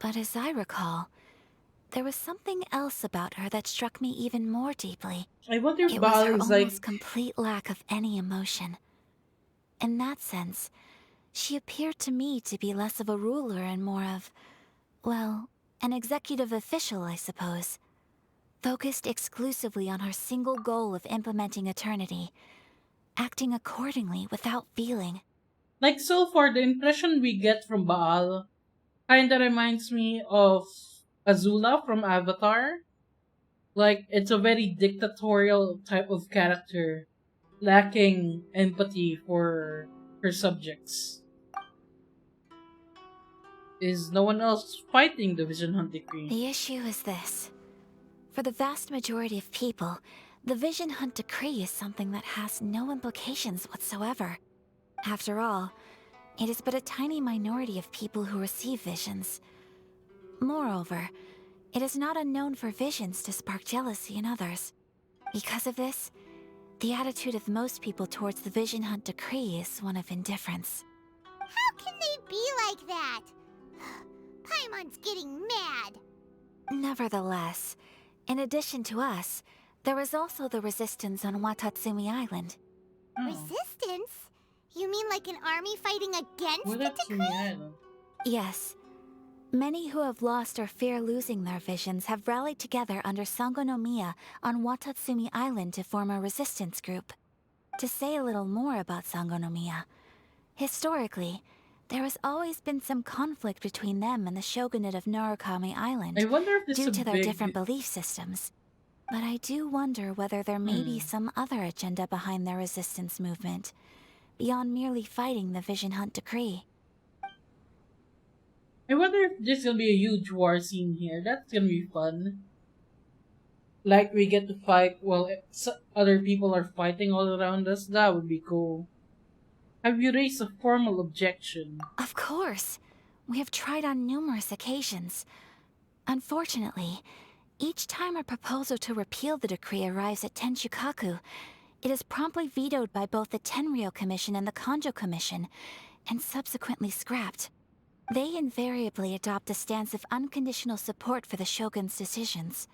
But as I recall, there was something else about her that struck me even more deeply. I wonder if It Baal was her is almost like... complete lack of any emotion. In that sense, she appeared to me to be less of a ruler and more of, well, an executive official, I suppose. Focused exclusively on her single goal of implementing eternity, acting accordingly without feeling. Like, so far, the impression we get from Baal kinda reminds me of Azula from Avatar. Like, it's a very dictatorial type of character, lacking empathy for her subjects. Is no one else fighting the Vision Hunt Decree? The issue is this. For the vast majority of people, the Vision Hunt Decree is something that has no implications whatsoever. After all, it is but a tiny minority of people who receive visions. Moreover, it is not unknown for visions to spark jealousy in others. Because of this, the attitude of most people towards the Vision Hunt Decree is one of indifference. How can they be like that? Paimon's getting mad. Nevertheless, in addition to us, there is also the resistance on Watatsumi Island. Resistance? You mean like an army fighting against the decree? Yes. Many who have lost or fear losing their visions have rallied together under Sangonomiya on Watatsumi Island to form a resistance group. To say a little more about Sangonomiya, historically, there has always been some conflict between them and the shogunate of Narukami Island I wonder if this due is to a their big... different belief systems. But I do wonder whether there may be some other agenda behind their resistance movement, beyond merely fighting the Vision Hunt Decree. I wonder if there's gonna be a huge war scene here. That's gonna be fun. Like, we get to fight while other people are fighting all around us. That would be cool. Have you raised a formal objection? Of course. We have tried on numerous occasions. Unfortunately, each time a proposal to repeal the decree arrives at Tenshukaku, it is promptly vetoed by both the Tenryou Commission and the Kanjo Commission, and subsequently scrapped. They invariably adopt a stance of unconditional support for the Shogun's decisions.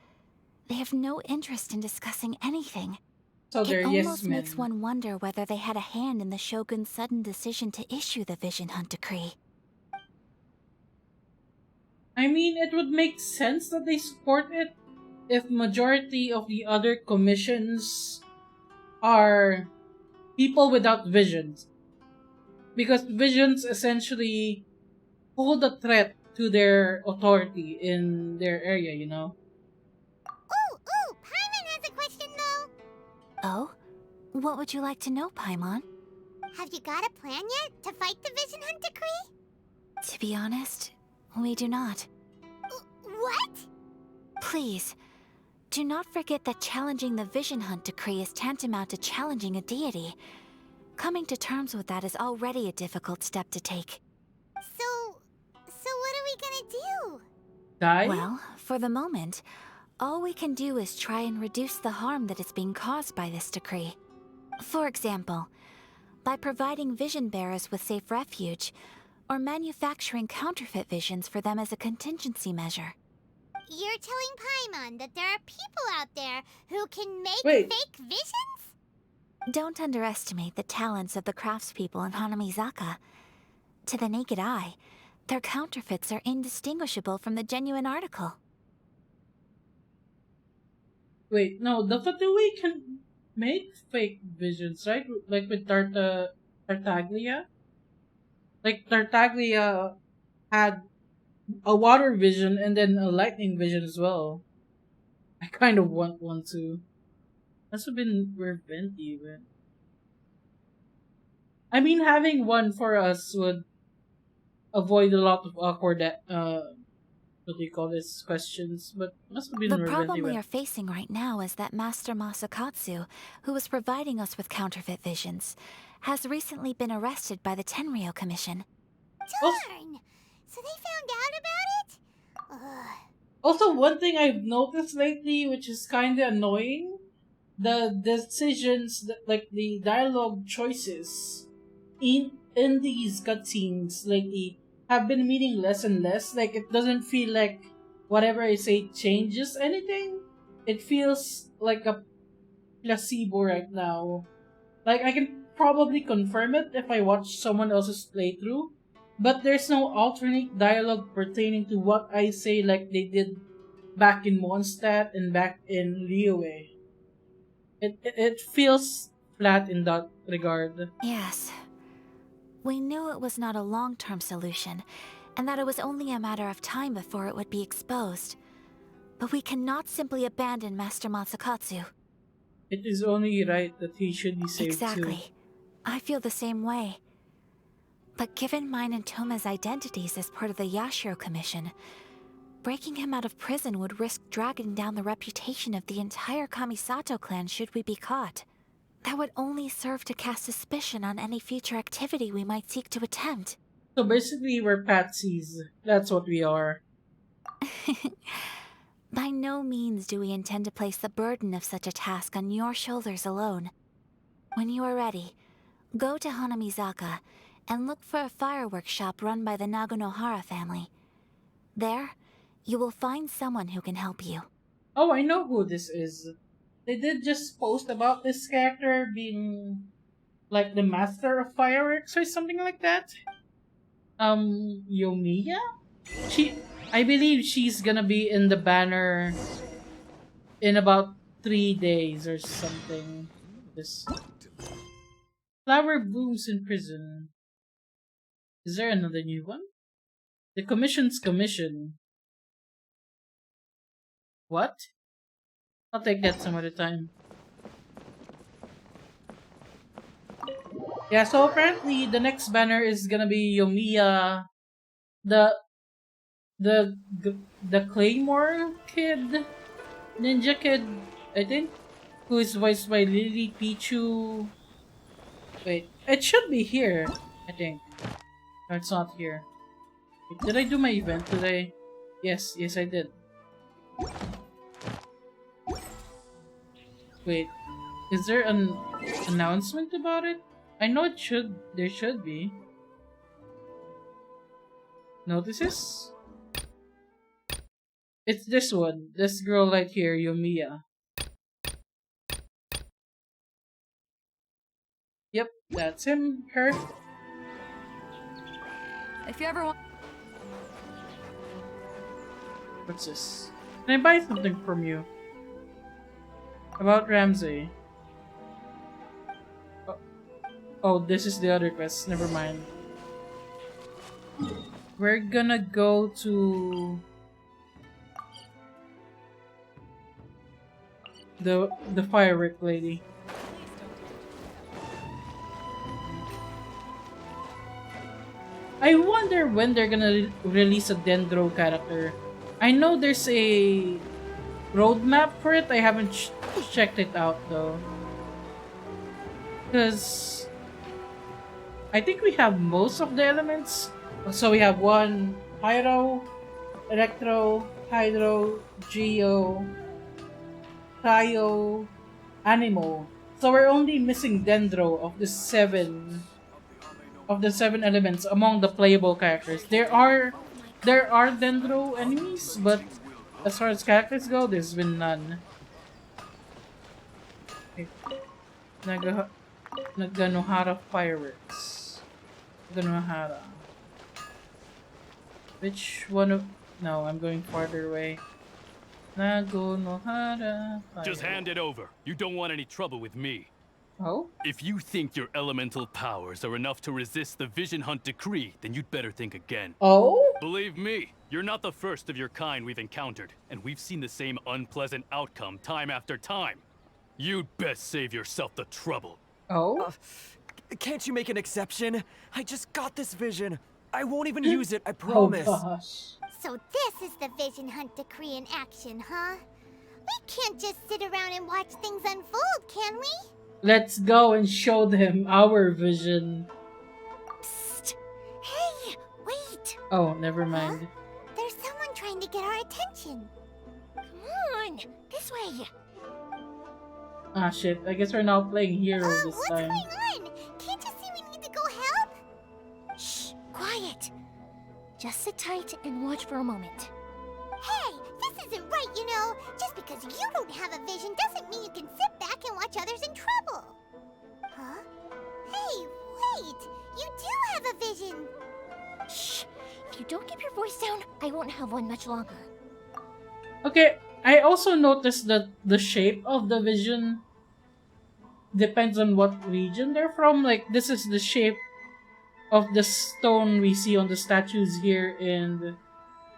They have no interest in discussing anything. So they're It yes almost men. makes one wonder whether they had a hand in the Shogun's sudden decision to issue the Vision Hunt Decree. I mean, it would make sense that they support it if majority of the other commissions are people without visions. Because visions essentially hold a threat to their authority in their area, you know? Ooh, Paimon has a question though. Oh? What would you like to know, Paimon? Have you got a plan yet to fight the Vision Hunt Decree? To be honest, we do not. What? Please, do not forget that challenging the Vision Hunt Decree is tantamount to challenging a deity. Coming to terms with that is already a difficult step to take. So what are we gonna do? Die? Well, for the moment, all we can do is try and reduce the harm that is being caused by this decree. For example, by providing vision bearers with safe refuge, or manufacturing counterfeit visions for them as a contingency measure. You're telling Paimon that there are people out there who can make Wait. fake visions? Don't underestimate the talents of the craftspeople in Hanamizaka. To the naked eye, their counterfeits are indistinguishable from the genuine article. Wait, no, the Fatui can make fake visions, right? Like with Tartaglia? Like Tartaglia had a water vision and then a lightning vision as well. I kind of want one too. Must have been Revent even. I mean, having one for us would avoid a lot of awkward, what do you call this, questions, but must have been The Revent problem we event. are facing right now is that Master Masakatsu, who was providing us with counterfeit visions, has recently been arrested by the Tenryou Commission. Darn! So they found out about it? Ugh. Also, one thing I've noticed lately, which is kind of annoying, the decisions, like the dialogue choices in these cutscenes lately have been meaning less and less. Like, it doesn't feel like whatever I say changes anything. It feels like a placebo right now. Like, I can probably confirm it if I watch someone else's playthrough, but there's no alternate dialogue pertaining to what I say like they did back in Mondstadt and back in Liyue. It feels flat in that regard. Yes. We knew it was not a long-term solution, and that it was only a matter of time before it would be exposed. But we cannot simply abandon Master Masakatsu. It is only right that he should be saved Exactly. too. I feel the same way. But given mine and Toma's identities as part of the Yashiro Commission, breaking him out of prison would risk dragging down the reputation of the entire Kamisato clan should we be caught. That would only serve to cast suspicion on any future activity we might seek to attempt. So basically, we're patsies. That's what we are. By no means do we intend to place the burden of such a task on your shoulders alone. When you are ready, go to Hanamizaka and look for a fireworks shop run by the Nagonohara family. There, you will find someone who can help you. Oh, I know who this is. They did just post about this character being like the master of fireworks or something like that. Yomiya? I believe she's gonna be in the banner in about 3 days or something. This flower blooms in prison. Is there another new one? The commission's commission. What? I'll take that some other time. Yeah, so apparently the next banner is gonna be Yomiya, the Claymore kid, ninja kid, I think, who is voiced by Lily Pichu. Wait, it should be here, I think. No, it's not here. Wait, did I do my event today? Yes, I did. Wait, is there an announcement about it? I know there should be. Notices? It's this one. This girl right here, Yomiya. Yep, that's her. If you ever want... What's this? Can I buy something from you? About Ramsey. Oh, this is the other quest. Never mind. We're gonna go to the firework lady. I wonder when they're gonna release a Dendro character. I know there's a roadmap for it. I haven't checked it out though. Because I think we have most of the elements. So we have one Pyro, Electro, Hydro, Geo, Cryo, Animo. So we're only missing Dendro of the seven elements among the playable characters. There are Dendro enemies, but as far as characters go, there's been none. Okay. Naganohara fireworks. Naganohara. Which one of... No, I'm going farther away. Naganohara fireworks. Just hand it over. You don't want any trouble with me. Oh? If you think your elemental powers are enough to resist the Vision Hunt decree, then you'd better think again. Oh? Believe me, you're not the first of your kind we've encountered, and we've seen the same unpleasant outcome time after time. You'd best save yourself the trouble. Oh? Can't you make an exception? I just got this vision. I won't even use it, I promise. Oh gosh. So this is the Vision Hunt decree in action, huh? We can't just sit around and watch things unfold, can we? Let's go and show them our vision. Psst! Hey, wait! Oh, never mind. Huh? There's someone trying to get our attention. Come on, this way. Ah shit, I guess we're now playing hero this what's time. going on? Can't you see we need to go help? Shh, quiet. Just sit tight and watch for a moment. Hey, this isn't right, you know. Just because you don't have a vision doesn't mean you can sit back and watch others in trouble. Huh? Hey, wait! You do have a vision! Shh! If you don't keep your voice down, I won't have one much longer. Okay, I also noticed that the shape of the vision depends on what region they're from. Like, this is the shape of the stone we see on the statues here in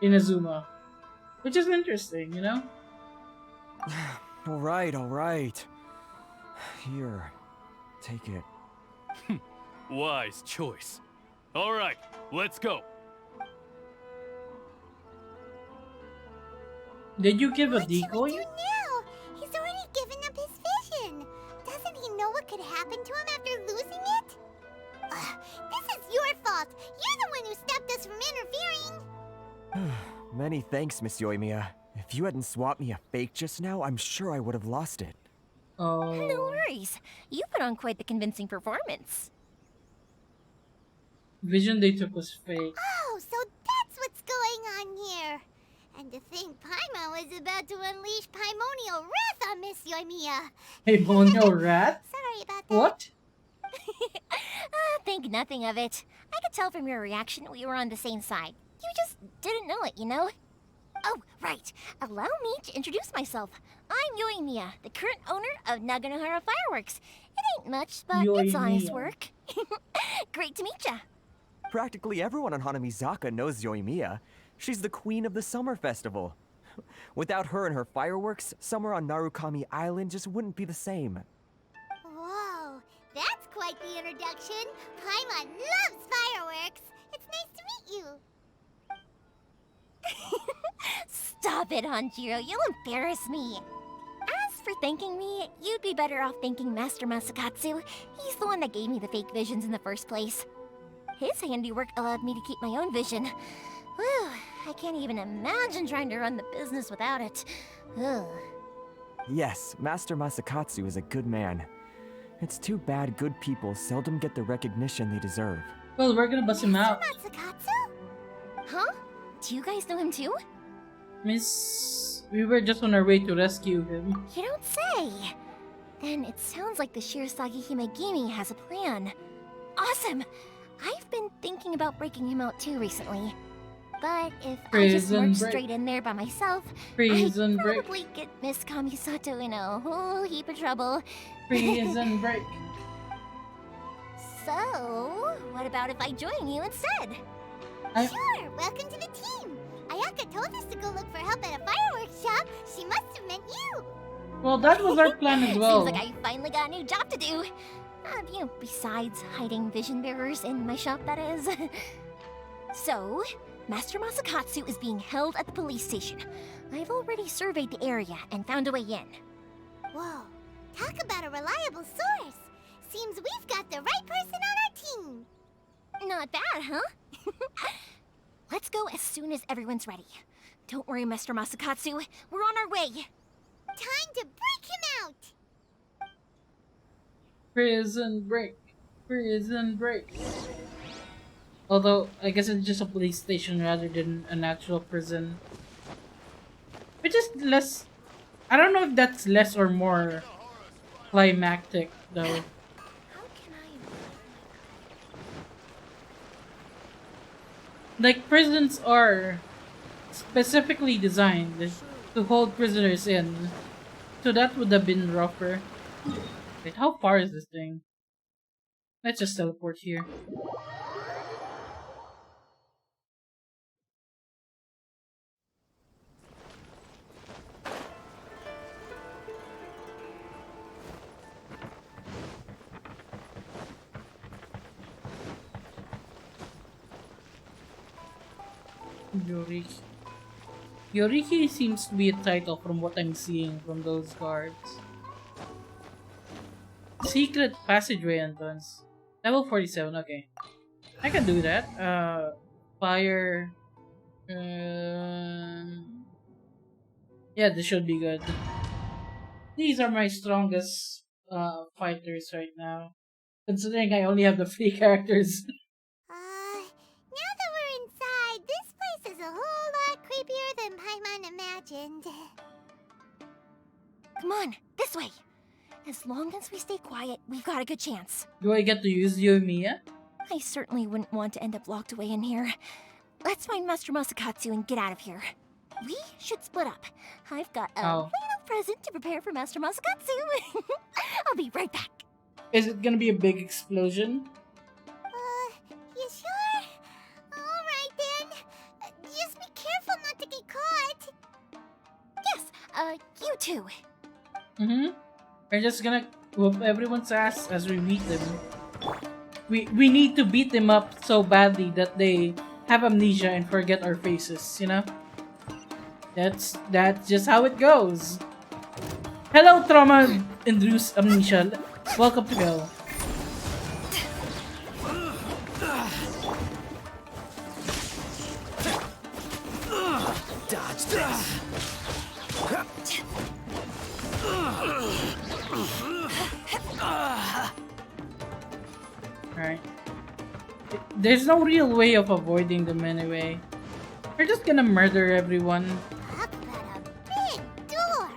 Inazuma. Which is interesting, you know? Alright. Here, take it. Wise choice. Alright, let's go. Did you give a What should we decoy? do now? He's already given up his vision. Doesn't he know what could happen to him after losing it? This is your fault. You're the one who stopped us from interfering. Many thanks, Miss Yoimiya. If you hadn't swapped me a fake just now, I'm sure I would have lost it. Oh. No worries. You put on quite the convincing performance. Vision they took was fake. Oh, so that's what's going on here. And to think Paimon was about to unleash Paimonial wrath on Miss Yoimiya. Paimonial wrath? Sorry about that. What? Think nothing of it. I could tell from your reaction we were on the same side. You just didn't know it, you know? Oh, right. Allow me to introduce myself. I'm Yoimiya, the current owner of Naganohara Fireworks. It ain't much, but it's honest Yoimiya. work. Great to meet ya. Practically everyone on Hanamizaka knows Yoimiya. She's the queen of the summer festival. Without her and her fireworks, summer on Narukami Island just wouldn't be the same. Whoa, that's quite the introduction. Paimon loves fireworks. It's nice to meet you. Stop it, Hanjiro. You'll embarrass me. As for thanking me, you'd be better off thanking Master Masakatsu. He's the one that gave me the fake visions in the first place. His handiwork allowed me to keep my own vision. Whew, I can't even imagine trying to run the business without it. Ugh. Yes, Master Masakatsu is a good man. It's too bad good people seldom get the recognition they deserve. Well, we're gonna bust him out. Masakatsu? Huh? Do you guys know him too? Miss... We were just on our way to rescue him. You don't say. Then it sounds like the Shirasagi Himegimi has a plan. Awesome! I've been thinking about breaking him out too recently. But if I just Prison march break. straight in there by myself, Prison I'd break. probably get Miss Kamisato in a whole heap of trouble. Prison break. So, what about if I join you instead? Sure, welcome to the team. Ayaka told us to go look for help at a fireworks shop. She must have meant you. Well, that was our plan as well. Seems like I finally got a new job to do. Besides hiding vision bearers in my shop, that is. So, Master Masakatsu is being held at the police station. I've already surveyed the area and found a way in. Whoa, talk about a reliable source. Seems we've got the right person on our team. Not bad, huh? Let's go as soon as everyone's ready. Don't worry, Mr. Masakatsu. We're on our way. Time to break him out! Prison break. Prison break. Although, I guess it's just a police station rather than an actual prison. Which is less... I don't know if that's less or more climactic, though. Like, prisons are specifically designed to hold prisoners in. So that would have been rougher. Wait, how far is this thing? Let's just teleport here. Yoriki. Yoriki seems to be a title from what I'm seeing from those cards. Secret Passageway entrance. Level 47, okay. I can do that. Fire. Yeah, this should be good. These are my strongest fighters right now. Considering I only have the 3 characters. Now that we're inside, this place is a whole lot creepier than Paimon imagined. Come on, this way. As long as we stay quiet, we've got a good chance. Do I get to use Yoimiya? I certainly wouldn't want to end up locked away in here. Let's find Master Masakatsu and get out of here. We should split up. I've got a little present to prepare for Master Masakatsu. I'll be right back. Is it gonna be a big explosion? You sure? Alright then. Just be careful not to get caught. Yes, you too. Mm-hmm. We're just gonna whoop everyone's ass as we meet them. We need to beat them up so badly that they have amnesia and forget our faces, you know? That's just how it goes. Hello, trauma-induced amnesia. Welcome to go. Dodge this. Alright. There's no real way of avoiding them anyway. We're just gonna murder everyone. Talk about a big door.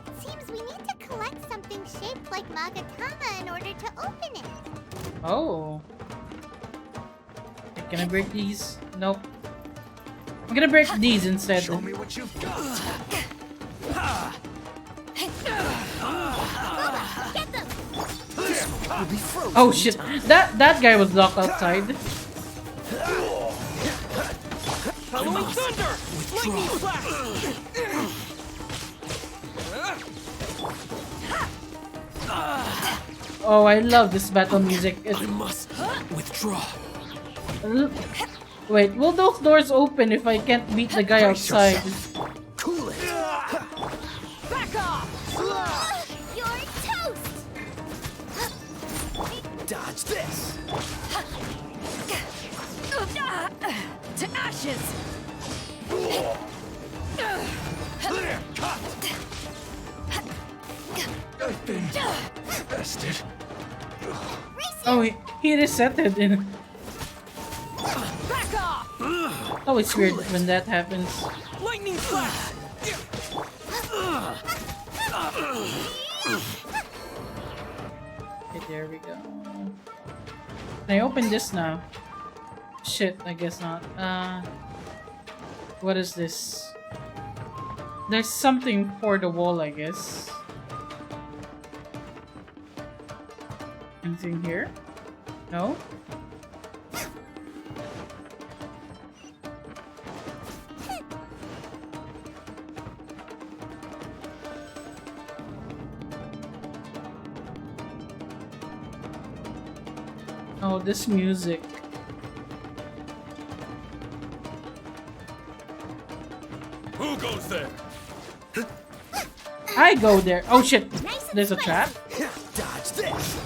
It seems we need to collect something shaped like Magatama in order to open it. Oh. Can I break these? Nope. I'm gonna break these instead. Show me what you've got. Get them! Oh shit! That guy was locked outside. Following thunder! Lightning flash! Oh, I love this battle music. I must withdraw. Wait, will those doors open if I can't beat the guy outside? Cool it. Back off! You're toast! Dodge this. To ashes! Cut! I've been bested. Oh, he resetted in. Back off! Oh, it's weird when that happens. Lightning flash! Okay, there we go. Can I open this now? Shit, I guess not. What is this? There's something for the wall, I guess. Anything here? No? Oh, this music. there. I go there. Oh shit! There's a trap. Dodge this.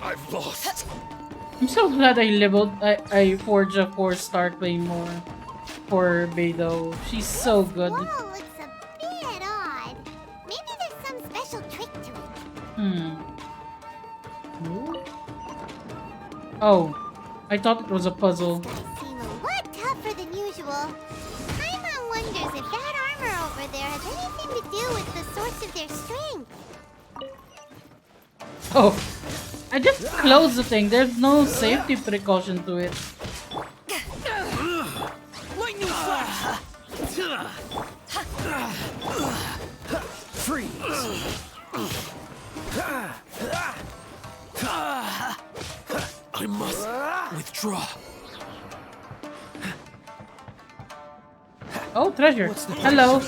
I've lost. I'm so glad I forged a 4-star claymore for Beidou. She's so good. Wall looks a bit odd. Maybe there's some special trick to it. Oh, I thought it was a puzzle. Seem a lot tougher than usual. Paimon wonders if that armor over there has anything to do with the source of their strength. Oh, I just closed the thing. There's no safety precaution to it. Lightning flash. Freeze. I must withdraw. Oh, treasure. Hello.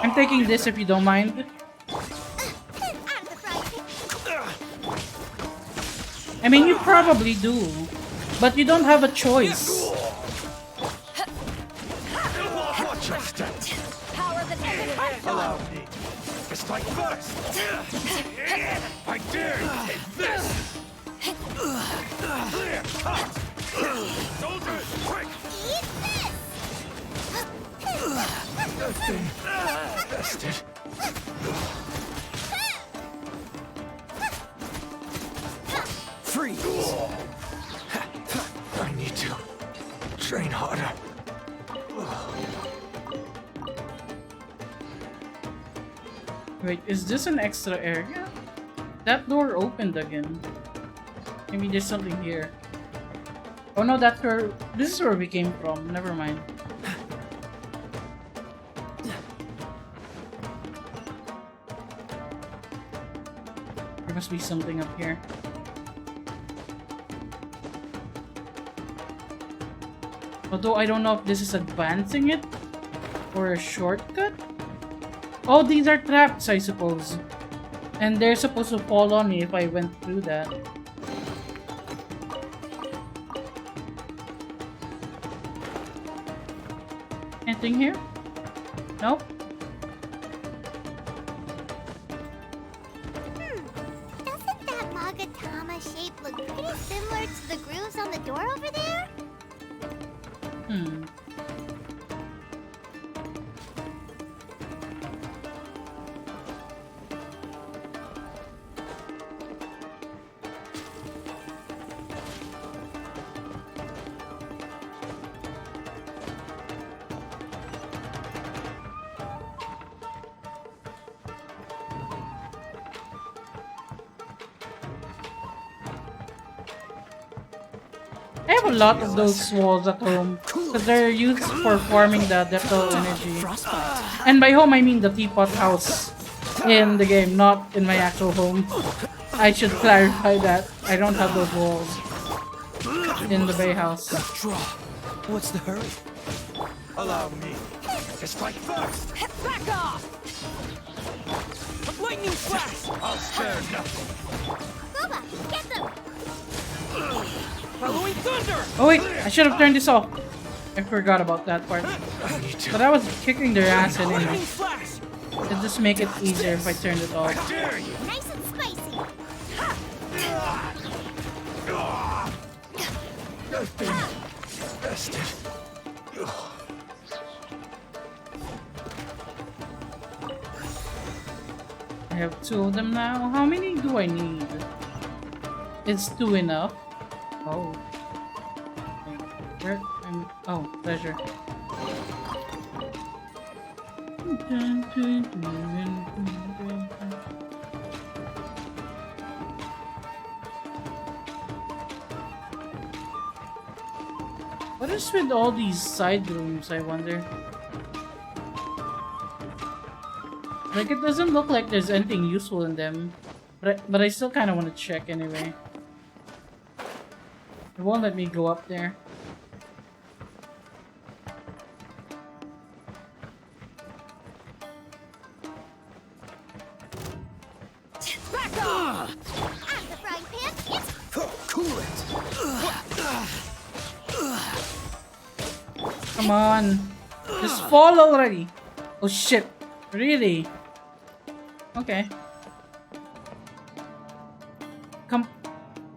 I'm taking this if you don't mind. I mean, you probably do, but you don't have a choice. Watch your step. Allow me to strike first. I dare you to take this. Clear cut. Soldiers, quick. Bested. Freeze. I need to train harder. Wait, is this an extra area? That door opened again. Maybe there's something here. Oh no, that's where... This is where we came from. Never mind. There must be something up here. Although I don't know if this is advancing it or a shortcut. Oh, these are traps, I suppose. And they're supposed to fall on me if I went through that. Anything here? Nope. Doesn't that Magatama shape look pretty similar to the grooves on the door over there? I have a lot of those walls at home because they're used for farming the Adeptal energy. And by home I mean the teapot house in the game, not in my actual home. I should clarify that. I don't have those walls in the Bay house. What's the hurry? Allow me to strike first. Back off! Lightning flash! I'll spare nothing. Boba, get them! Following thunder! Oh wait, I should have turned this off. I forgot about that part. But I was kicking their ass anyway. It'll just make it easier if I turn it off. Nice and spicy. Bested. I have 2 of them now. How many do I need? Is 2 enough? Oh. Where? Oh, pleasure. What is with all these side rooms, I wonder? Like, it doesn't look like there's anything useful in them. But I still kind of want to check anyway. It won't let me go up there. Back off! I'm the frying pan. It's Cool Come on. Just fall already. Oh shit. Really? Okay.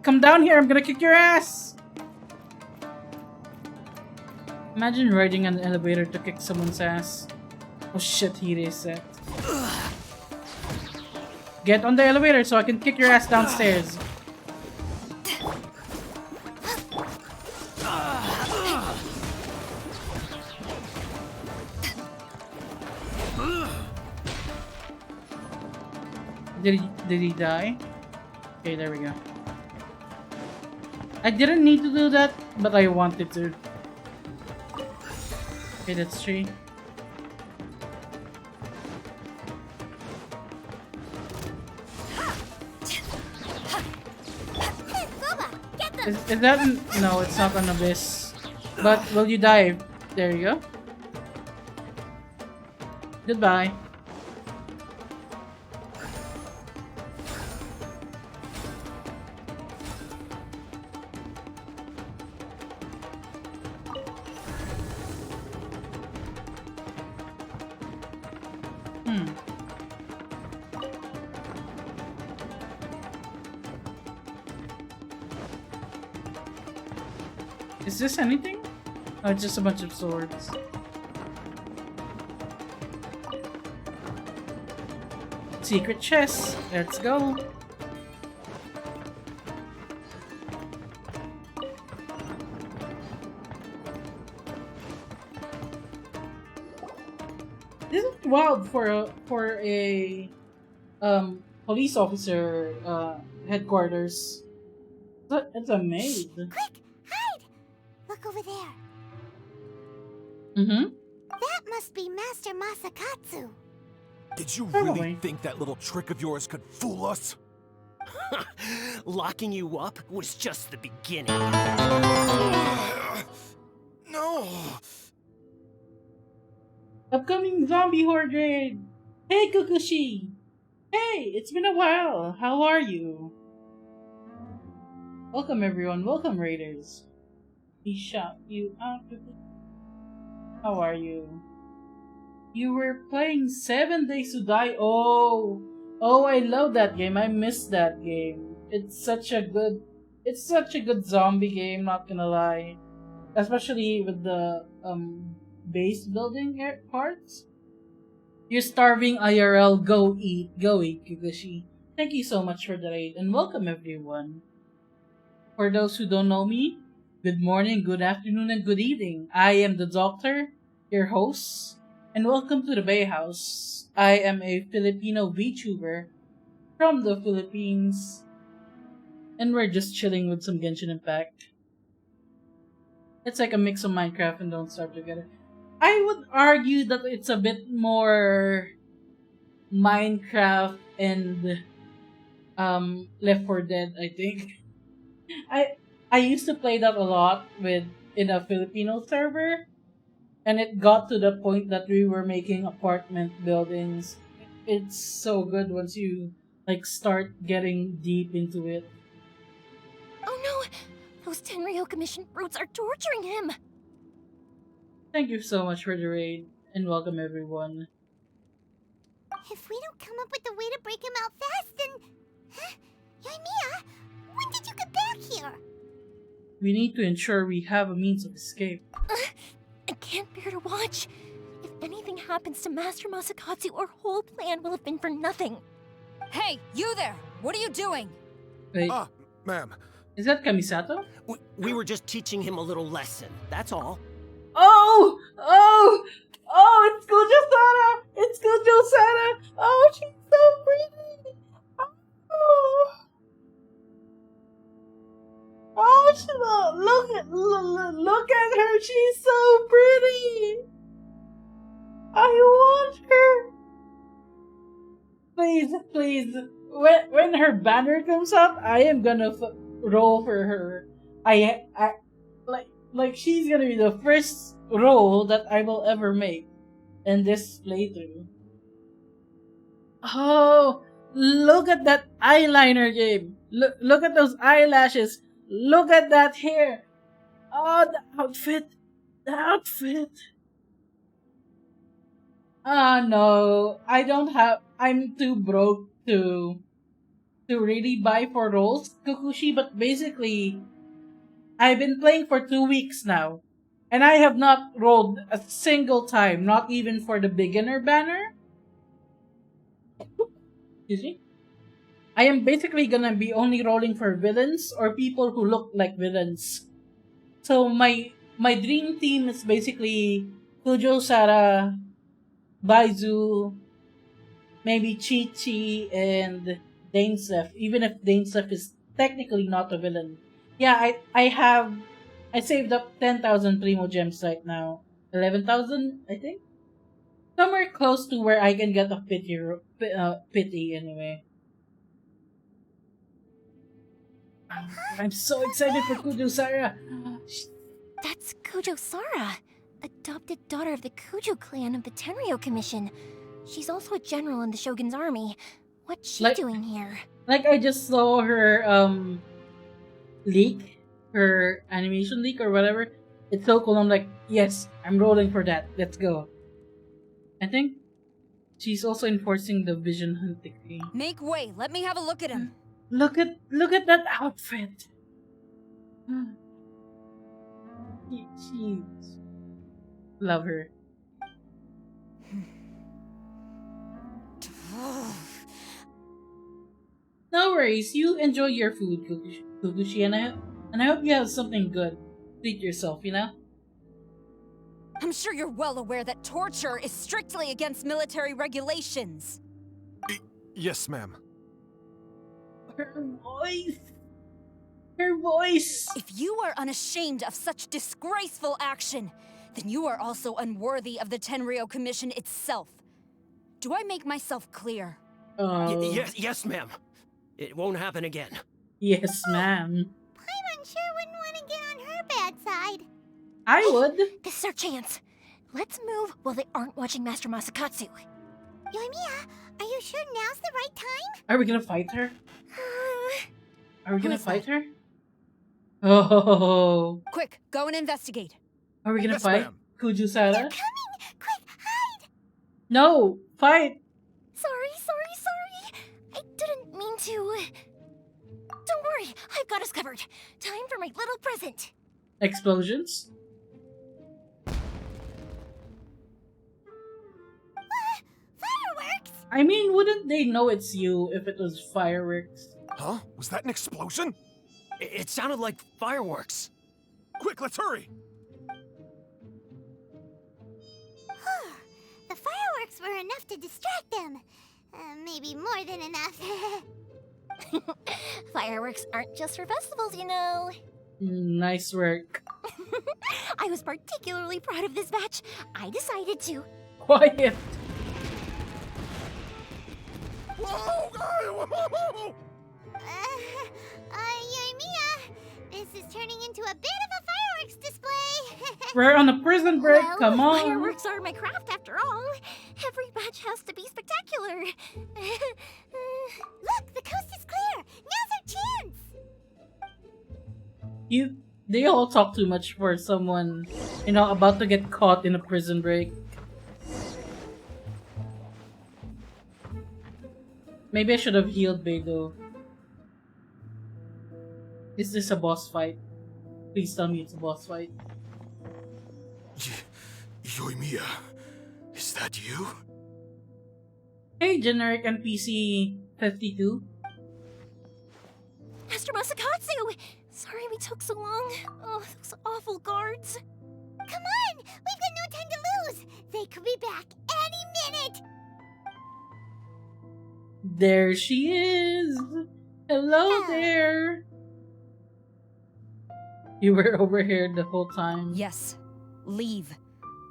Come down here. I'm gonna kick your ass. Imagine riding an elevator to kick someone's ass. Oh shit, he reset. Get on the elevator so I can kick your ass downstairs. Did he die? Okay, there we go. I didn't need to do that, but I wanted to. Okay, that's 3. Is that... No, it's not an abyss. But will you dive? There you go. Goodbye. Is this anything? Oh, it's just a bunch of swords. Secret chest. Let's go. This is wild for a police officer headquarters. It's a maid. Quick, hide! Look over there. Mm-hmm. That must be Master Masakatsu. Did you really think that little trick of yours could fool us? Locking you up was just the beginning. No. Upcoming zombie horde raid. Hey, Kukushi. Hey, it's been a while. How are you? Welcome, everyone. Welcome, raiders. He shot you out. How are you? You were playing 7 Days to Die. Oh, I love that game. I missed that game. It's such a good zombie game. Not gonna lie, especially with the base building parts. You're starving IRL. Go eat, Kukushi. Thank you so much for the raid and welcome everyone. For those who don't know me, good morning, good afternoon, and good evening. I am the Doctor, your host, and welcome to the Bay House. I am a Filipino VTuber from the Philippines, and we're just chilling with some Genshin Impact. It's like a mix of Minecraft and Don't Starve Together. I would argue that it's a bit more Minecraft and Left 4 Dead, I think. I used to play that a lot in a Filipino server, and it got to the point that we were making apartment buildings. It's so good once you start getting deep into it. Oh no! Those Tenryou Commission brutes are torturing him! Thank you so much for the raid, and welcome everyone. If we don't come up with a way to break him out fast, then... Huh? Yoimiya, when did you get back here? We need to ensure we have a means of escape. I can't bear to watch. If anything happens to Master Masakatsu, our whole plan will have been for nothing. Hey, you there! What are you doing? Wait. Ma'am. Is that Kamisato? We were just teaching him a little lesson, that's all. Oh, it's Kujou Sara! It's Kujou Sara! Oh, she's so pretty! Look at her! She's so pretty! I want her! Please. When her banner comes up, I am gonna roll for her. Like she's gonna be the first roll that I will ever make in this playthrough. Oh, look at that eyeliner game. Look at those eyelashes. Look at that hair. Oh, the outfit. The outfit. No. I don't have. I'm too broke to really buy for roles, Kukushi, but basically, I've been playing for 2 weeks now. And I have not rolled a single time, not even for the beginner banner. Excuse me? I am basically gonna be only rolling for villains or people who look like villains. So my dream team is basically Kujou Sara, Baizhu, maybe Chi-Chi, and Dainsef, even if Dainsef is technically not a villain. Yeah, I saved up 10,000 Primo Gems right now. 11,000, I think? Somewhere close to where I can get a pity anyway. I'm so excited for Kujou Sara! That's Kujou Sara, adopted daughter of the Kujou clan of the Tenryou Commission. She's also a general in the Shogun's army. What's she doing here? Like, I just saw her, leak. Her animation leak or whatever. It's so cool. I'm like, yes, I'm rolling for that. Let's go. I think she's also enforcing the vision hunt decree. Make way. Let me have a look at him. Look at that outfit. She's love her. No worries. You enjoy your food, Kukushi, and I hope you have something good. Treat yourself, you know? I'm sure you're well aware that torture is strictly against military regulations. Yes, ma'am. Her voice. Her voice. If you are unashamed of such disgraceful action, then you are also unworthy of the Tenryou Commission itself. Do I make myself clear? Yes, ma'am. It won't happen again. Yes, ma'am. Paimon sure wouldn't want to get on her bad side. I would. This is our chance. Let's move while they aren't watching Master Masakatsu. Yoimiya, are you sure now's the right time? Are we gonna fight her? Are we gonna fight her? Oh. Quick, go and investigate. Are we gonna fight Kujou Sara? They're coming! Quick, hide! No! Fight! Sorry. I didn't mean to. Don't worry, I've got us covered. Time for my little present. Explosions? Fireworks! I mean, wouldn't they know it's you if it was fireworks? Huh? Was that an explosion? It sounded like fireworks. Quick, let's hurry! The fireworks were enough to distract them. Maybe more than enough. Fireworks aren't just for festivals, you know. Nice work. I was particularly proud of this batch. I decided to. Quiet! Whoa! Yoimiya, this is turning into a bit of a fireworks display. We're on a prison break, Well, come on! Fireworks are my craft after all. Every batch has to be spectacular. Look, the coast is clear. Now's our chance. They all talk too much for someone, about to get caught in a prison break. Maybe I should have healed Beidou. Is this a boss fight? Please tell me it's a boss fight. Yoimiya, is that you? Hey, generic NPC 52. Master Masakatsu! Sorry we took so long. Oh, those awful guards. Come on! We've got no time to lose! They could be back any minute! There she is! Hello there! You were over here the whole time. Yes. Leave.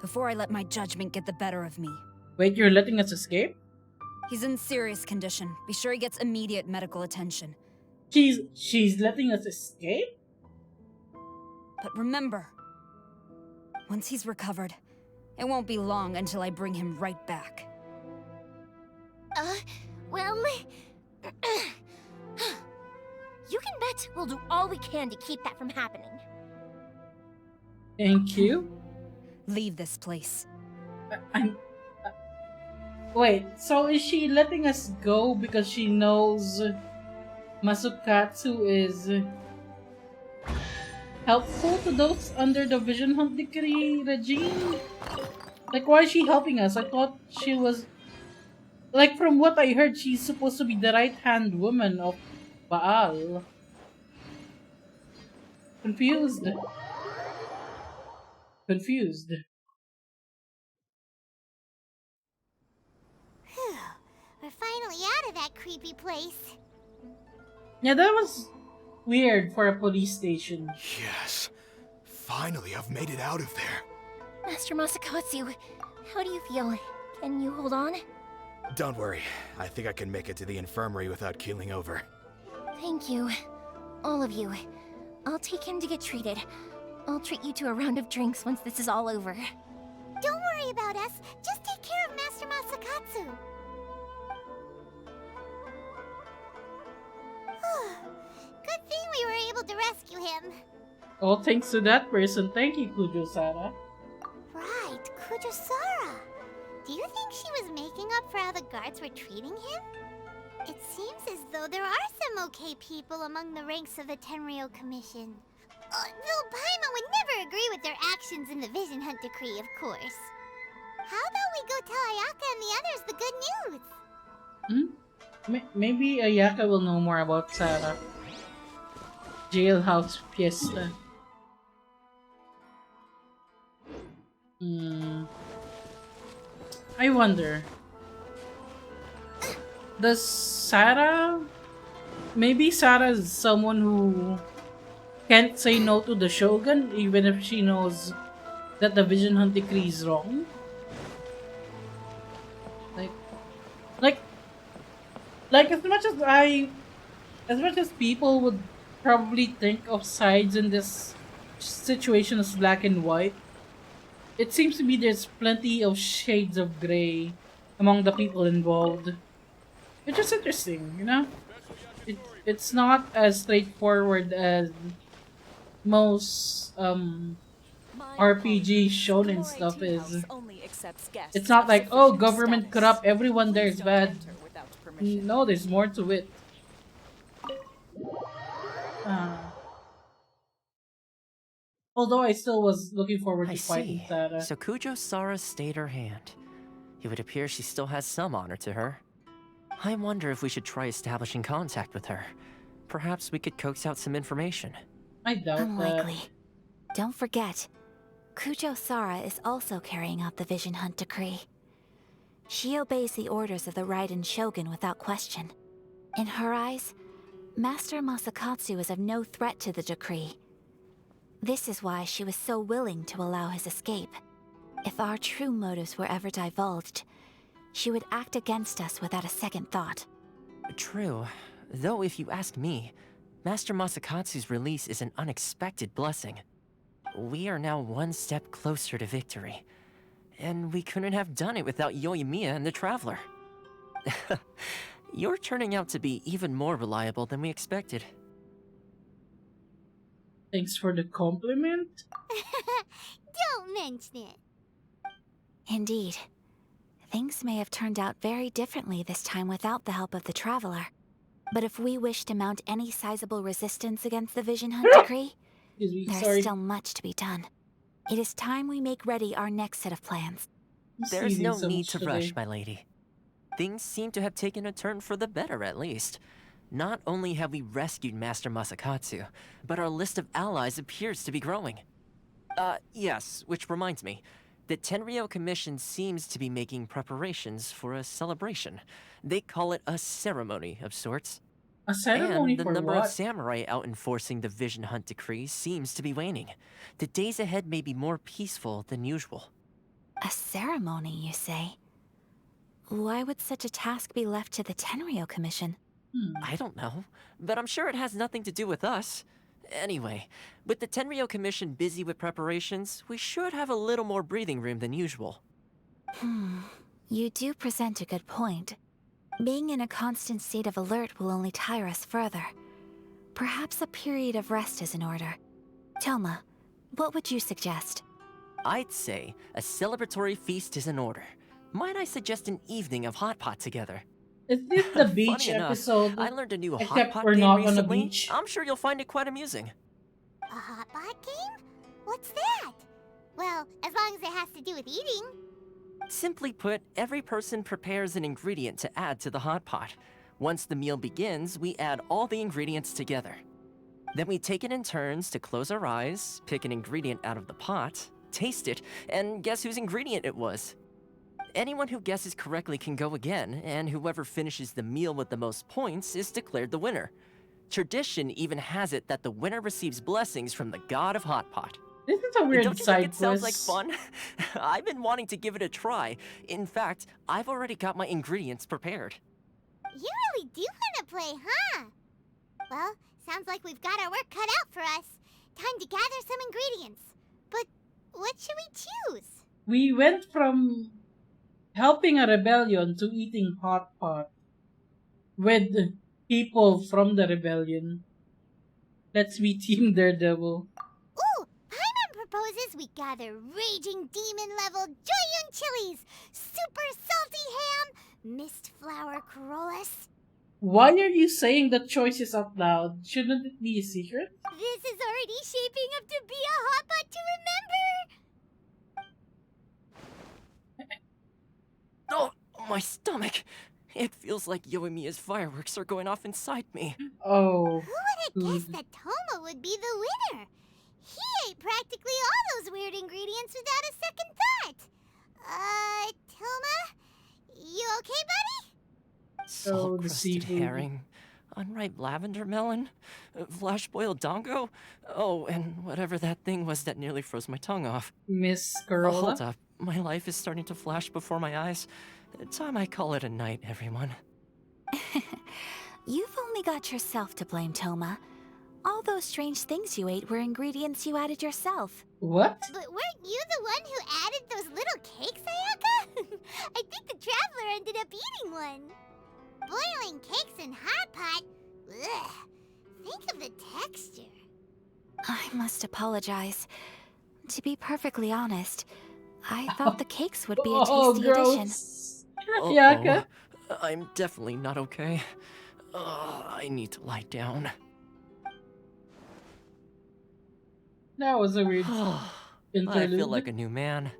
Before I let my judgment get the better of me. Wait, you're letting us escape? He's in serious condition. Be sure he gets immediate medical attention. She's letting us escape? But remember, once he's recovered, it won't be long until I bring him right back. Well... You can bet we'll do all we can to keep that from happening. Thank you. Leave this place. Wait, so is she letting us go because she knows Masukatsu is helpful to those under the Vision Hunt Decree regime? Like, why is she helping us? I thought she was... Like, from what I heard, she's supposed to be the right-hand woman of Baal. Confused. Confused. Phew, we're finally out of that creepy place. Yeah, that was weird for a police station. Yes. Finally, I've made it out of there. Master Masakatsu, how do you feel? Can you hold on? Don't worry. I think I can make it to the infirmary without keeling over. Thank you. All of you. I'll take him to get treated. I'll treat you to a round of drinks once this is all over. Don't worry about us. Just take care of Master Masakatsu. Good thing we were able to rescue him. All thanks to that person. Thank you, Kujou Sara. Right, Kujou Sara. Do you think she was making up for how the guards were treating him? It seems as though there are some okay people among the ranks of the Tenryou Commission. Though Paimon would never agree with their actions in the Vision Hunt Decree, of course. How about we go tell Ayaka and the others the good news? Maybe Ayaka will know more about Sara. Jailhouse Fiesta. I wonder. Does Sara... Maybe Sara is someone who can't say no to the Shogun even if she knows that the Vision Hunt Decree is wrong? Like as much as people would probably think of sides in this situation as black and white, it seems to me there's plenty of shades of gray among the people involved. Which is interesting, you know? It's not as straightforward as most RPG shonen stuff is. It's not like, oh, government corrupt, everyone there is bad. No, there's more to it. Although I still was looking forward to fighting Sara. So Kujou Sara stayed her hand. It would appear she still has some honor to her. I wonder if we should try establishing contact with her. Perhaps we could coax out some information. I doubt Unlikely. Don't forget, Kujou Sara is also carrying out the Vision Hunt Decree. She obeys the orders of the Raiden Shogun without question. In her eyes, Master Masakatsu is of no threat to the decree. This is why she was so willing to allow his escape. If our true motives were ever divulged, she would act against us without a second thought. True. Though if you ask me, Master Masakatsu's release is an unexpected blessing. We are now one step closer to victory. And we couldn't have done it without Yoimiya and the Traveler. You're turning out to be even more reliable than we expected. Thanks for the compliment. Don't mention it. Indeed. Things may have turned out very differently this time without the help of the Traveler. But if we wish to mount any sizable resistance against the Vision Hunt Decree, there's still much to be done. It is time we make ready our next set of plans. There's no need to rush, my lady. Things seem to have taken a turn for the better, at least. Not only have we rescued Master Masakatsu, but our list of allies appears to be growing. Yes, which reminds me. The Tenryou Commission seems to be making preparations for a celebration. They call it a ceremony of sorts. A ceremony and the for number what? of samurai out enforcing the Vision Hunt Decree seems to be waning. The days ahead may be more peaceful than usual. A ceremony, you say? Why would such a task be left to the Tenryou Commission? I don't know, but I'm sure it has nothing to do with us. Anyway, with the Tenryou Commission busy with preparations, we should have a little more breathing room than usual. You do present a good point. Being in a constant state of alert will only tire us further. Perhaps a period of rest is in order. Toma, what would you suggest? I'd say a celebratory feast is in order. Might I suggest an evening of hot pot together? Is this the beach Funny enough, episode? I learned a new hot Except pot we're game not on a recently. beach. I'm sure you'll find it quite amusing. A hot pot game? What's that? Well, as long as it has to do with eating. Simply put, every person prepares an ingredient to add to the hot pot. Once the meal begins, we add all the ingredients together. Then we take it in turns to close our eyes, pick an ingredient out of the pot, taste it, and guess whose ingredient it was. Anyone who guesses correctly can go again, and whoever finishes the meal with the most points is declared the winner. Tradition even has it that the winner receives blessings from the god of hot pot. This is a weird Don't you side think it sounds like quest. fun? I've been wanting to give it a try. In fact, I've already got my ingredients prepared. You really do want to play, huh? Well, sounds like we've got our work cut out for us. Time to gather some ingredients. But what should we choose? We went from helping a rebellion to eating hot pot with people from the rebellion. Let's be Team Daredevil. Ooh! Paimon proposes we gather raging demon-level Joyun chilies, super salty ham, mist flower corollas. Why are you saying the choices out loud? Shouldn't it be a secret? This is already shaping up to be a hot pot to remember! Oh, my stomach! It feels like Yoimiya's fireworks are going off inside me. Oh. Who would have guessed that Toma would be the winner? He ate practically all those weird ingredients without a second thought. Toma? You okay, buddy? Salt-crusted herring, unripe lavender melon, flash-boiled dongo, oh, and whatever that thing was that nearly froze my tongue off. Miss Oh, Corolla? hold up, my life is starting to flash before my eyes. Time I call it a night, everyone. You've only got yourself to blame, Toma. All those strange things you ate were ingredients you added yourself. What? But weren't you the one who added those little cakes, Ayaka? I think the traveler ended up eating one. Boiling cakes in hot pot? Ugh. Think of the texture. I must apologize. To be perfectly honest, I thought the cakes would be a tasty addition. Yaka? I'm definitely not okay. I need to lie down. That was a weird I interlude. feel like a new man.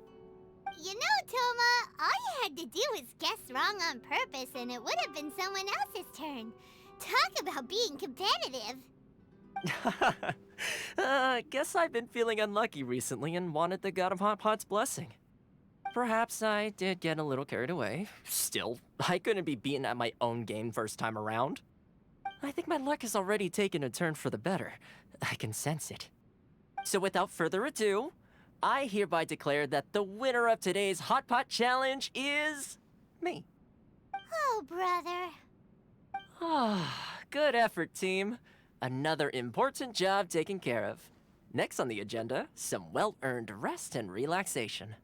You know, Toma, all you had to do was guess wrong on purpose and it would have been someone else's turn. Talk about being competitive. Guess I've been feeling unlucky recently and wanted the god of hot pot's blessing. Perhaps I did get a little carried away. Still, I couldn't be beaten at my own game first time around. I think my luck has already taken a turn for the better. I can sense it. So without further ado, I hereby declare that the winner of today's Hot Pot Challenge is me. Oh, brother. Good effort, team. Another important job taken care of. Next on the agenda, some well-earned rest and relaxation.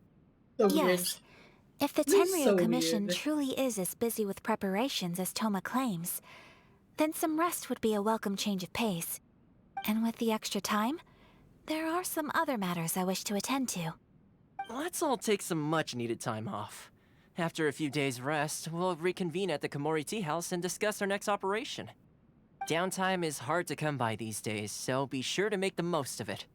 Yes. If the This is Tenryo so Commission weird. truly is as busy with preparations as Toma claims, then some rest would be a welcome change of pace. And with the extra time, there are some other matters I wish to attend to. Let's all take some much-needed time off. After a few days' rest, we'll reconvene at the Komori Tea House and discuss our next operation. Downtime is hard to come by these days, so be sure to make the most of it.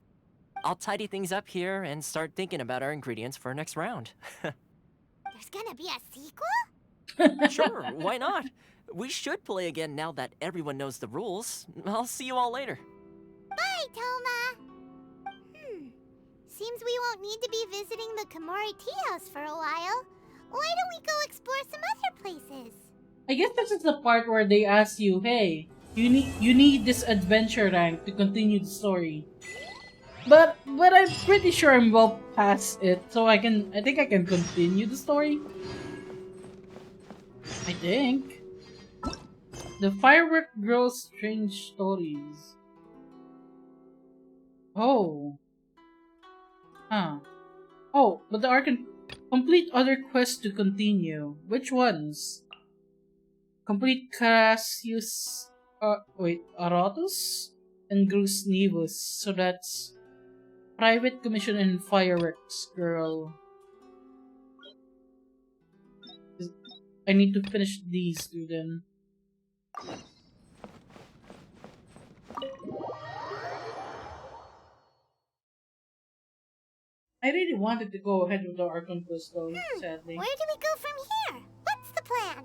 I'll tidy things up here and start thinking about our ingredients for our next round. There's gonna be a sequel? Sure, why not? We should play again now that everyone knows the rules. I'll see you all later. Bye, Toma. Seems we won't need to be visiting the Komori Tea House for a while. Why don't we go explore some other places? I guess this is the part where they ask you, hey, you need this adventure rank to continue the story. But I'm pretty sure I'm well past it, so I think I can continue the story. I think. The firework grows strange stories. Oh. Huh. Oh, but there are complete other quests to continue. Which ones? Complete Cassius, Aratus and Grus Nivus. So that's Private commission and fireworks girl. I need to finish these two then. I really wanted to go ahead with the Archon Quest though, sadly. Where do we go from here? What's the plan?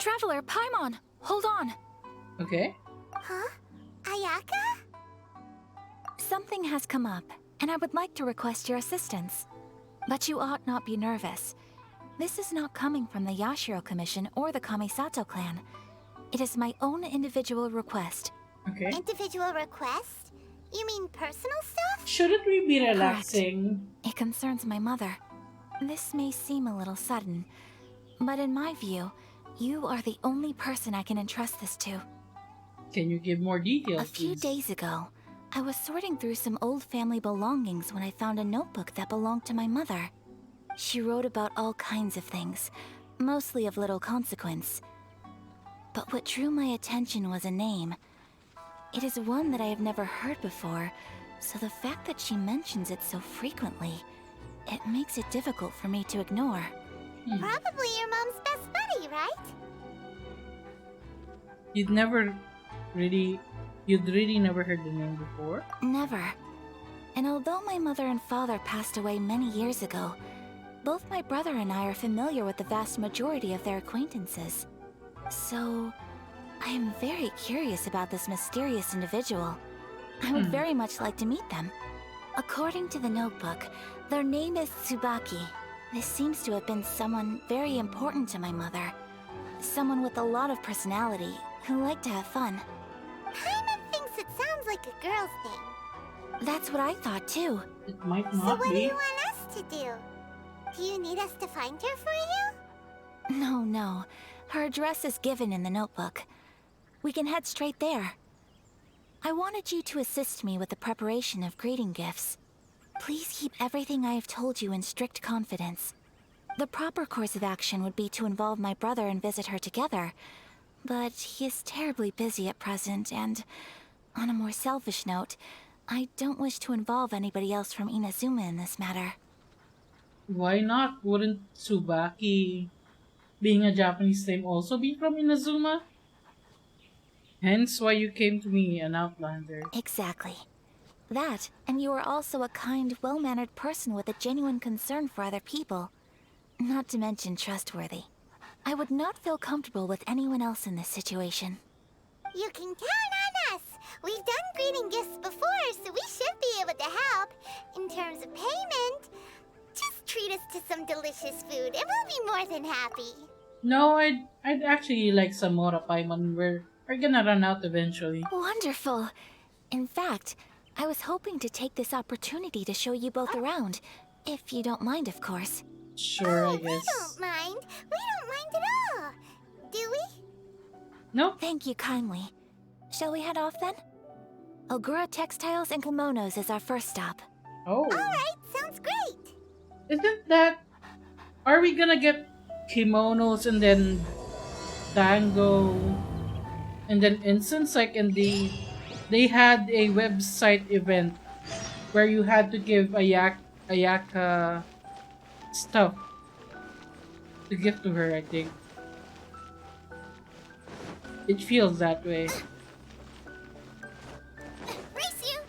Traveler, Paimon, hold on. Okay. Huh? Ayaka? Something has come up, and I would like to request your assistance. But you ought not be nervous. This is not coming from the Yashiro Commission or the Kamisato clan. It is my own individual request. Okay. Individual request? You mean personal stuff? Shouldn't we be relaxing? Correct. It concerns my mother. This may seem a little sudden, but in my view, you are the only person I can entrust this to. Can you give more details, A few please? days ago, I was sorting through some old family belongings when I found a notebook that belonged to my mother. She wrote about all kinds of things, mostly of little consequence. But what drew my attention was a name. It is one that I have never heard before, so the fact that she mentions it so frequently, it makes it difficult for me to ignore. Probably your mom's best buddy, right? You'd really never heard the name before? Never. And although my mother and father passed away many years ago, both my brother and I are familiar with the vast majority of their acquaintances. So, I am very curious about this mysterious individual. I would very much like to meet them. According to the notebook, their name is Tsubaki. This seems to have been someone very important to my mother. Someone with a lot of personality, who liked to have fun. Paimon thinks it sounds like a girl's thing. That's what I thought too. It might So not what do be. you want us to do? Do you need us to find her for you? No. Her address is given in the notebook. We can head straight there. I wanted you to assist me with the preparation of greeting gifts. Please keep everything I have told you in strict confidence. The proper course of action would be to involve my brother and visit her together, but he is terribly busy at present, and on a more selfish note, I don't wish to involve anybody else from Inazuma in this matter. Why not? Wouldn't Tsubaki, being a Japanese name, also be from Inazuma? Hence why you came to me, an outlander. Exactly. That, and you are also a kind, well-mannered person with a genuine concern for other people. Not to mention trustworthy. I would not feel comfortable with anyone else in this situation. You can count on us. We've done greeting gifts before, so we should be able to help. In terms of payment, just treat us to some delicious food and we'll be more than happy. No, I'd actually like some more Paimon. We're gonna run out eventually. Wonderful. In fact, I was hoping to take this opportunity to show you both around, if you don't mind, of course. Sure, I guess. We don't mind. We don't mind at all. Do we? No. Thank you kindly. Shall we head off then? Ogura Textiles and Kimonos is our first stop. Oh. Alright, sounds great. Isn't that... Are we gonna get kimonos and then dango and then incense? Like in they had a website event where you had to give Ayaka stuff to give to her, I think. It feels that way. Race you!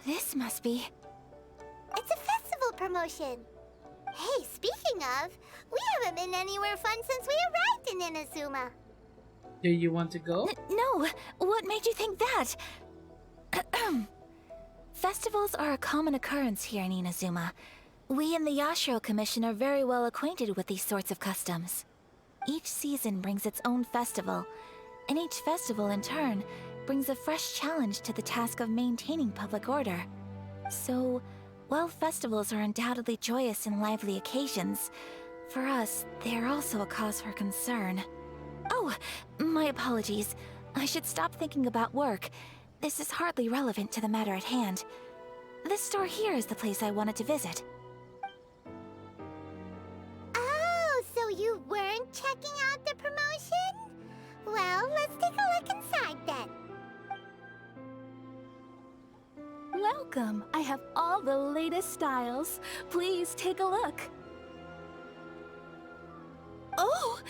This must be... It's a festival promotion. Hey, speaking of, we haven't been anywhere fun since we arrived in Inazuma. Do you want to go? No! What made you think that? Festivals are a common occurrence here in Inazuma. We in the Yashiro Commission are very well acquainted with these sorts of customs. Each season brings its own festival, and each festival in turn brings a fresh challenge to the task of maintaining public order. So, while festivals are undoubtedly joyous and lively occasions, for us, they are also a cause for concern. Oh, my apologies. I should stop thinking about work. This is hardly relevant to the matter at hand. This store here is the place I wanted to visit. Oh, so you weren't checking out the promotion? Well, let's take a look inside then. Welcome. I have all the latest styles. Please take a look. Oh,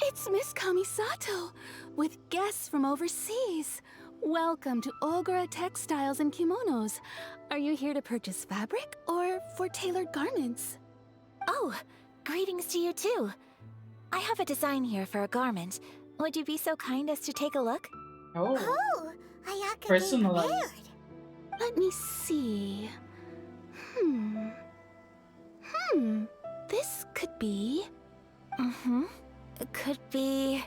it's Miss Kamisato with guests from overseas. Welcome to Ogura Textiles and Kimonos. Are you here to purchase fabric or for tailored garments? Oh, greetings to you too. I have a design here for a garment. Would you be so kind as to take a look? Oh, Ayaka Personalized. came prepared. Let me see. This could be... It could be...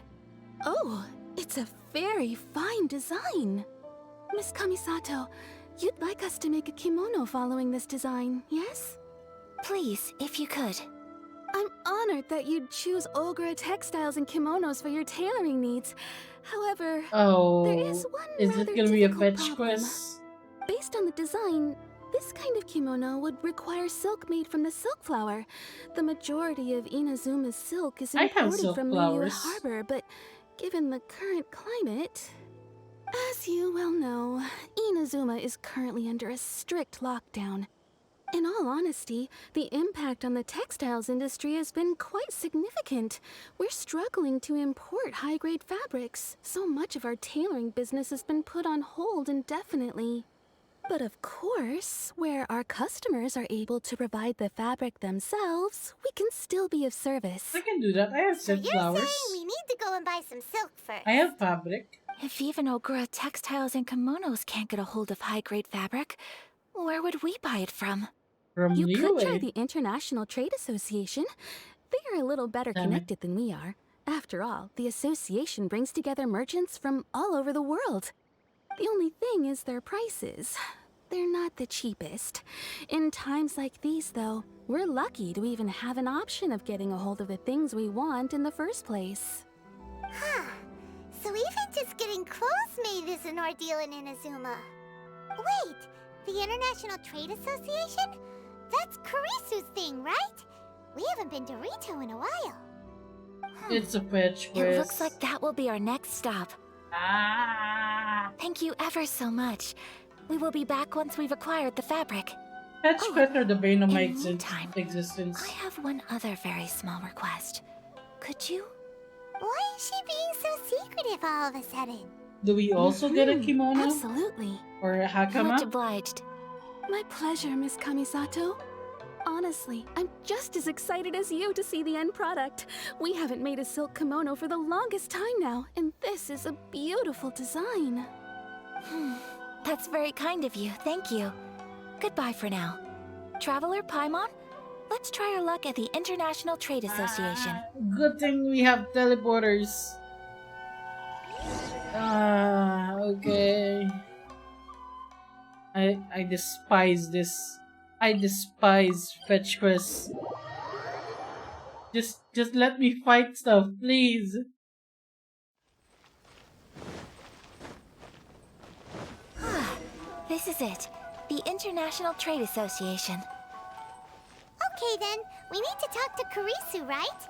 Oh, it's a very fine design. Miss Kamisato, you'd like us to make a kimono following this design, yes? Please, if you could. I'm honored that you'd choose Ogura Textiles and Kimonos for your tailoring needs. However, there is one is rather it gonna be a difficult fetch problem. quest? Based on the design, this kind of kimono would require silk made from the silk flower. The majority of Inazuma's silk is I have imported silk from flowers. Liyue Harbor, but given the current climate... As you well know, Inazuma is currently under a strict lockdown. In all honesty, the impact on the textiles industry has been quite significant. We're struggling to import high-grade fabrics. So much of our tailoring business has been put on hold indefinitely. But of course, where our customers are able to provide the fabric themselves, we can still be of service. I can do that. I have So silk you're flowers. saying we need to go and buy some silk first? I have fabric. If even Ogura Textiles and Kimonos can't get a hold of high-grade fabric, where would we buy it from? From You could try Liyue. the International Trade Association. They are a little better Damn it. connected than we are. After all, the association brings together merchants from all over the world. The only thing is their prices. They're not the cheapest. In times like these, though, we're lucky to even have an option of getting a hold of the things we want in the first place. Huh. So even just getting clothes made is an ordeal in Inazuma. Wait, the International Trade Association? That's Kurisu's thing, right? We haven't been to Rito in a while. It's a fetch quest. It looks like that will be our next stop. Ah. Thank you ever so much. We will be back once we've acquired the fabric. Fetch quest are the bane of my in the meantime, existence. I have one other very small request. Could you? Why is she being so secretive all of a sudden? Do we also get a kimono? Absolutely. Or a hakama? Much obliged. My pleasure, Miss Kamisato. Honestly, I'm just as excited as you to see the end product. We haven't made a silk kimono for the longest time now, and this is a beautiful design. That's very kind of you, thank you. Goodbye for now. Traveler Paimon, let's try our luck at the International Trade Association. Good thing we have teleporters. Okay. I despise this. I despise fetch quests. Just let me fight stuff, please. This is it. The International Trade Association. Okay then, we need to talk to Kurisu, right?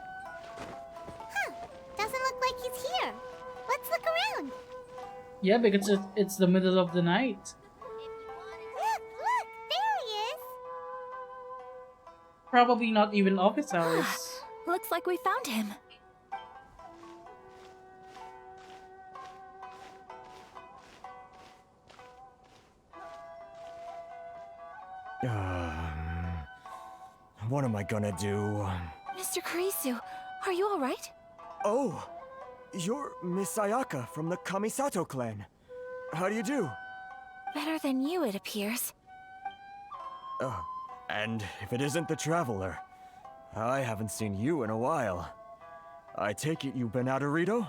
Huh, doesn't look like he's here. Let's look around. Yeah, because it's the middle of the night. Look, there he is. Probably not even office hours. Looks like we found him. What am I gonna do? Mr. Kurisu, are you alright? Oh, you're Miss Ayaka from the Kamisato clan. How do you do? Better than you, it appears. Oh, and if it isn't the Traveler, I haven't seen you in a while. I take it you've been out of Rito?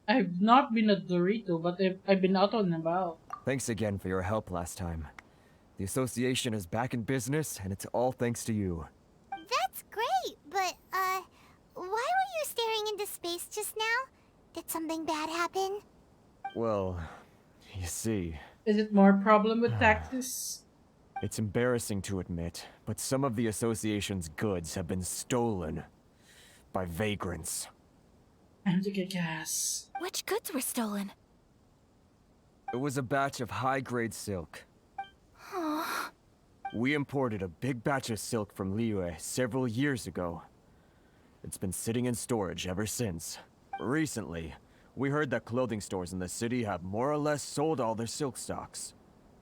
I've not been at Dorito, but I've been out and about. Thanks again for your help last time. The association is back in business, and it's all thanks to you. That's great, but, why were you staring into space just now? Did something bad happen? Well, you see... Is it more problem with taxes? It's embarrassing to admit, but some of the association's goods have been stolen by vagrants. Time to get gas. Which goods were stolen? It was a batch of high-grade silk. Aww. We imported a big batch of silk from Liyue several years ago. It's been sitting in storage ever since. Recently, we heard that clothing stores in the city have more or less sold all their silk stocks.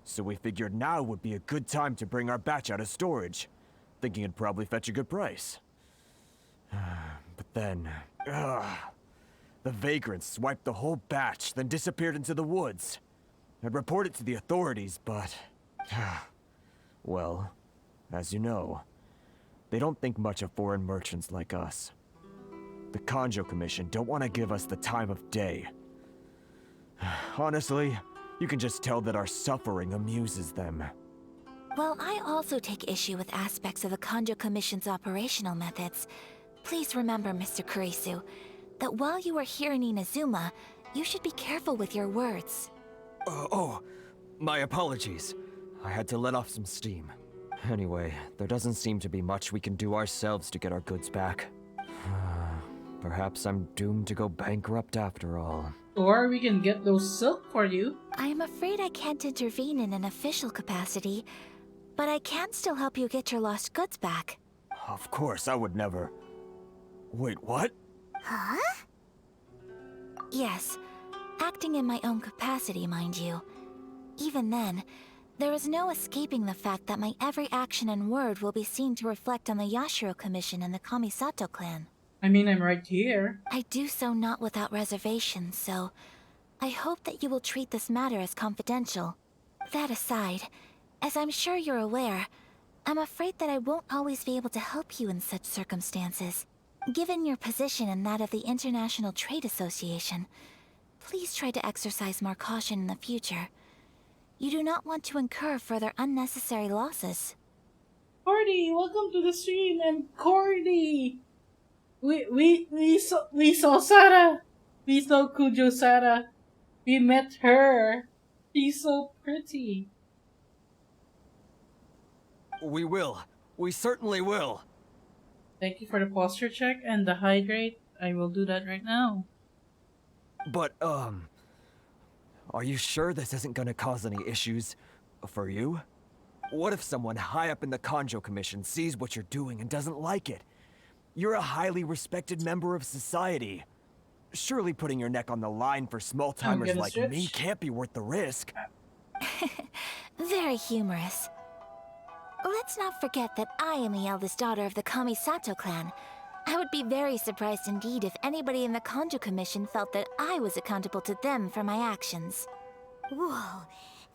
So we figured now would be a good time to bring our batch out of storage, thinking it'd probably fetch a good price. But then, the vagrants swiped the whole batch, then disappeared into the woods. I'd report it to the authorities, but... well, as you know, they don't think much of foreign merchants like us. The Kujou Commission don't want to give us the time of day. Honestly, you can just tell that our suffering amuses them. Well, I also take issue with aspects of the Kujou Commission's operational methods. Please remember, Mr. Kurisu, that while you are here in Inazuma, you should be careful with your words. My apologies. I had to let off some steam. Anyway, there doesn't seem to be much we can do ourselves to get our goods back. Perhaps I'm doomed to go bankrupt after all. Or we can get those silk for you. I am afraid I can't intervene in an official capacity, but I can still help you get your lost goods back. Of course, I would never... Wait, what? Huh? Yes, acting in my own capacity, mind you. Even then, there is no escaping the fact that my every action and word will be seen to reflect on the Yashiro Commission and the Kamisato clan. I mean, I'm right here. I do so not without reservation, so I hope that you will treat this matter as confidential. That aside, as I'm sure you're aware, I'm afraid that I won't always be able to help you in such circumstances. Given your position and that of the International Trade Association, please try to exercise more caution in the future. You do not want to incur further unnecessary losses. Cordy, welcome to the stream, and Cordy! We saw Sara! We saw Kujou Sara! We met her! She's so pretty! We will. We certainly will. Thank you for the posture check and the hydrate. I will do that right now. But, are you sure this isn't gonna cause any issues for you? What if someone high up in the Kujou Commission sees what you're doing and doesn't like it? You're a highly respected member of society. Surely putting your neck on the line for small-timers like me can't be worth the risk. Very humorous. Let's not forget that I am the eldest daughter of the Kamisato clan. I would be very surprised indeed if anybody in the Kujou Commission felt that I was accountable to them for my actions. Whoa,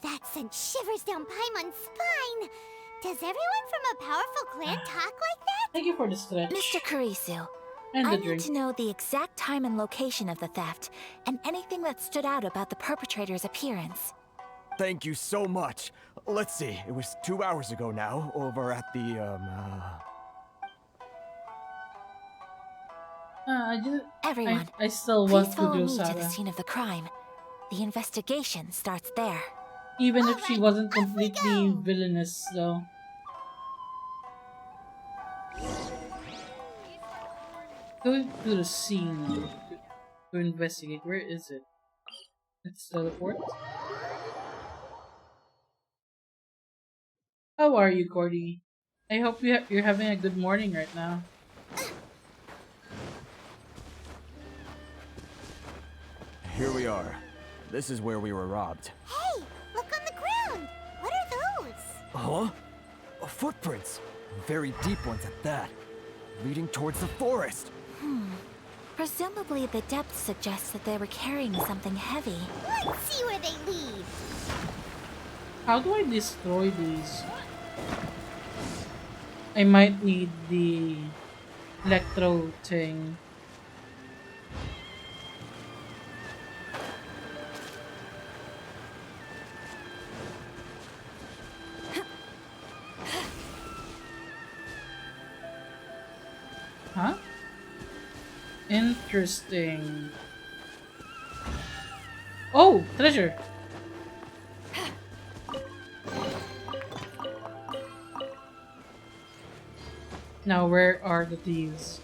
that sent shivers down Paimon's spine. Does everyone from a powerful clan talk like that? Thank you for the stretch. Mr. Kurisu, and I the need to know the exact time and location of the theft, and anything that stood out about the perpetrator's appearance. Thank you so much. Let's see, it was 2 hours ago now, over at the, Everyone, I still want please follow Kujou me to Sara. the scene of the crime. The investigation starts there. Even if she wasn't completely villainous, though. Go to the scene to investigate. Where is it? Let's teleport. How are you, Cordy? I hope you're having a good morning right now. Here we are. This is where we were robbed. Hey, look on the ground. What are those? Huh? Footprints. Very deep ones at that. Leading towards the forest. Presumably the depth suggests that they were carrying something heavy. Let's see where they lead. How do I destroy these? I might need the electro thing. Huh? Interesting. Oh, treasure. Now, where are the thieves?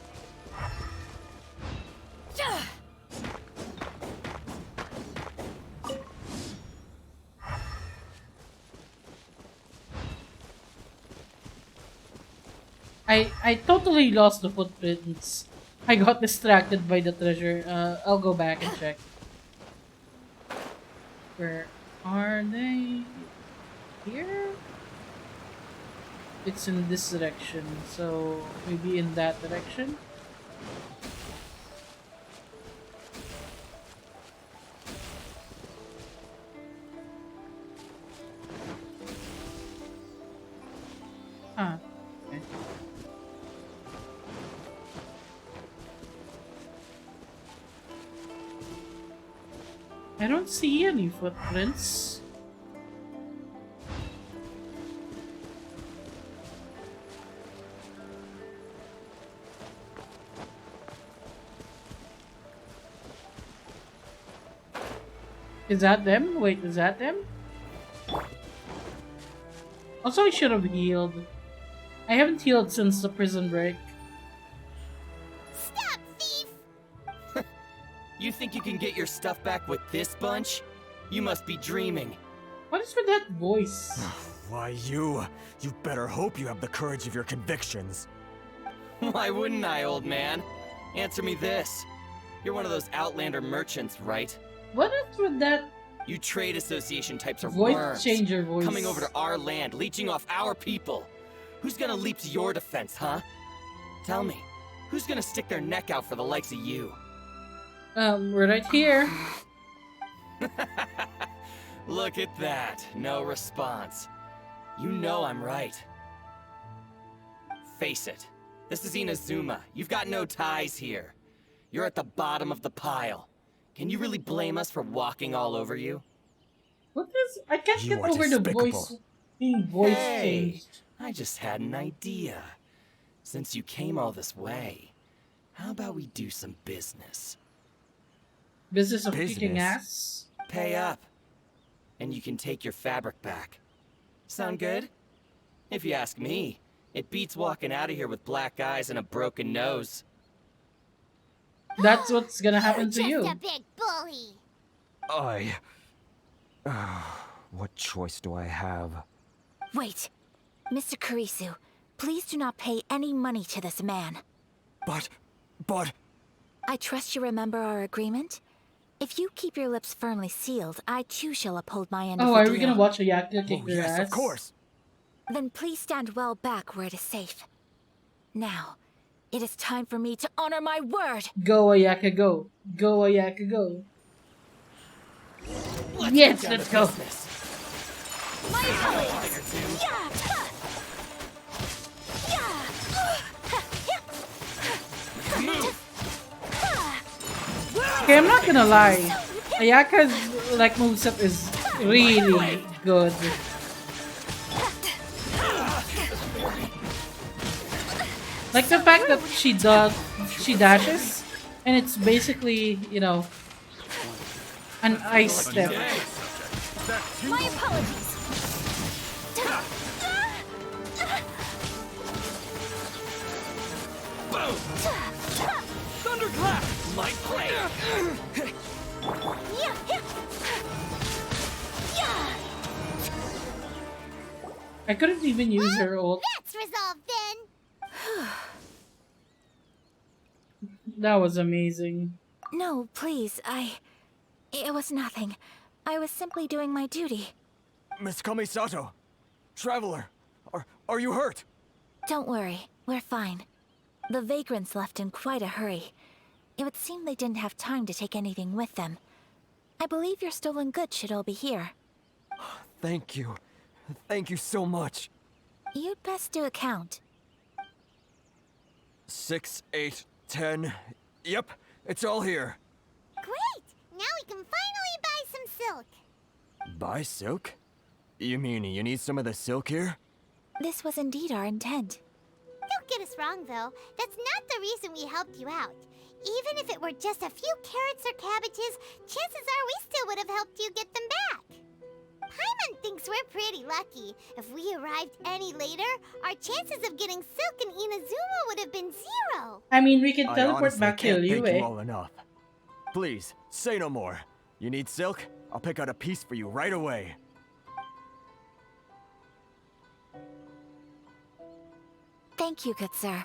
I totally lost the footprints. I got distracted by the treasure. I'll go back and check. Where are they? Here? It's in this direction, so maybe in that direction? Huh. Okay. I don't see any footprints. Is that them? Wait, is that them? Also, I should have healed. I haven't healed since the prison break. Stop, thief! You think you can get your stuff back with this bunch? You must be dreaming. What is with that voice? Why, you better hope you have the courage of your convictions. Why wouldn't I, old man? Answer me this. You're one of those Outlander merchants, right? What is with that? You trade association types are Voice worms. changer voice. Coming over to our land, leeching off our people. Who's gonna leap to your defense, huh? Tell me, who's gonna stick their neck out for the likes of you? We're right here. Look at that. No response. You know I'm right. Face it. This is Inazuma. You've got no ties here. You're at the bottom of the pile. Can you really blame us for walking all over you? What is? I can't get over the voice being voice changed. I just had an idea. Since you came all this way, how about we do some business? Business of kicking ass? Pay up. And you can take your fabric back. Sound good? If you ask me, it beats walking out of here with black eyes and a broken nose. That's what's gonna happen to Just you. a big bully. What choice do I have? Wait. Mr. Kurisu, please do not pay any money to this man. But... I trust you remember our agreement? If you keep your lips firmly sealed, I too shall uphold my end of the Oh, are deal. we gonna watch a Yakuza kick their ass? Of course. Then please stand well back where it is safe. Now, it is time for me to honor my word! Go, Ayaka, go. Go, Ayaka, go. Yes, let's go. My apologies. Yeah. Okay, I'm not gonna lie. Ayaka's like moveset is really good. Like the fact that she dashes, and it's basically, you know, an ice step. My apologies. Thunderclap! My play! I couldn't even use her ult. That's resolved then. That was amazing. No, please, It was nothing. I was simply doing my duty. Miss Kamisato, Traveler, are you hurt? Don't worry, we're fine. The vagrants left in quite a hurry. It would seem they didn't have time to take anything with them. I believe your stolen goods should all be here. Thank you. Thank you so much. You'd best do a count. 6, 8, 10. Yep, it's all here. Great! Now we can finally buy some silk. Buy silk? You mean you need some of the silk here? This was indeed our intent. Don't get us wrong, though. That's not the reason we helped you out. Even if it were just a few carrots or cabbages, chances are we still would have helped you get them back. Paimon thinks we're pretty lucky. If we arrived any later, our chances of getting Silk and Inazuma would have been 0. I mean, we can I teleport honestly back to can't thank you Liyue. all enough. Please, say no more. You need silk? I'll pick out a piece for you right away. Thank you, good sir.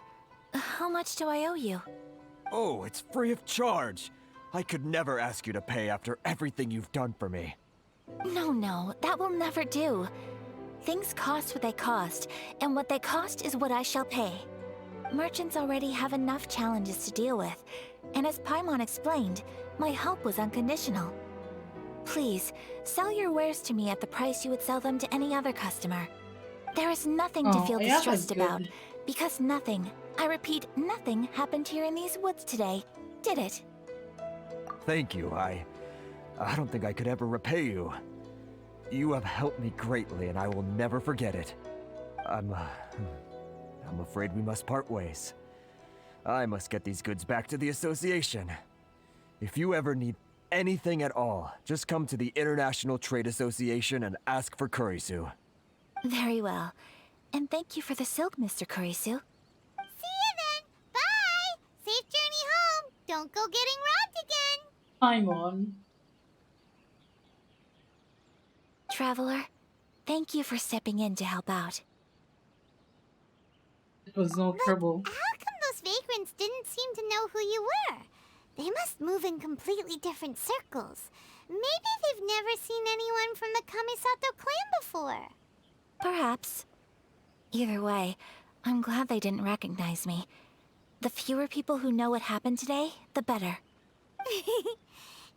How much do I owe you? Oh, it's free of charge. I could never ask you to pay after everything you've done for me. No, that will never do. Things cost what they cost, and what they cost is what I shall pay. Merchants already have enough challenges to deal with, and as Paimon explained, my help was unconditional. Please, sell your wares to me at the price you would sell them to any other customer. There is nothing to feel distressed about, because nothing, I repeat, nothing happened here in these woods today, did it? Thank you. I don't think I could ever repay you. You have helped me greatly, and I will never forget it. I'm afraid we must part ways. I must get these goods back to the association. If you ever need anything at all, just come to the International Trade Association and ask for Kurisu. Very well. And thank you for the silk, Mr. Kurisu. See you then. Bye. Safe journey home. Don't go getting robbed again. Paimon. Traveler, thank you for stepping in to help out. It was no trouble. How come those vagrants didn't seem to know who you were? They must move in completely different circles. Maybe they've never seen anyone from the Kamisato clan before. Perhaps. Either way, I'm glad they didn't recognize me. The fewer people who know what happened today, the better.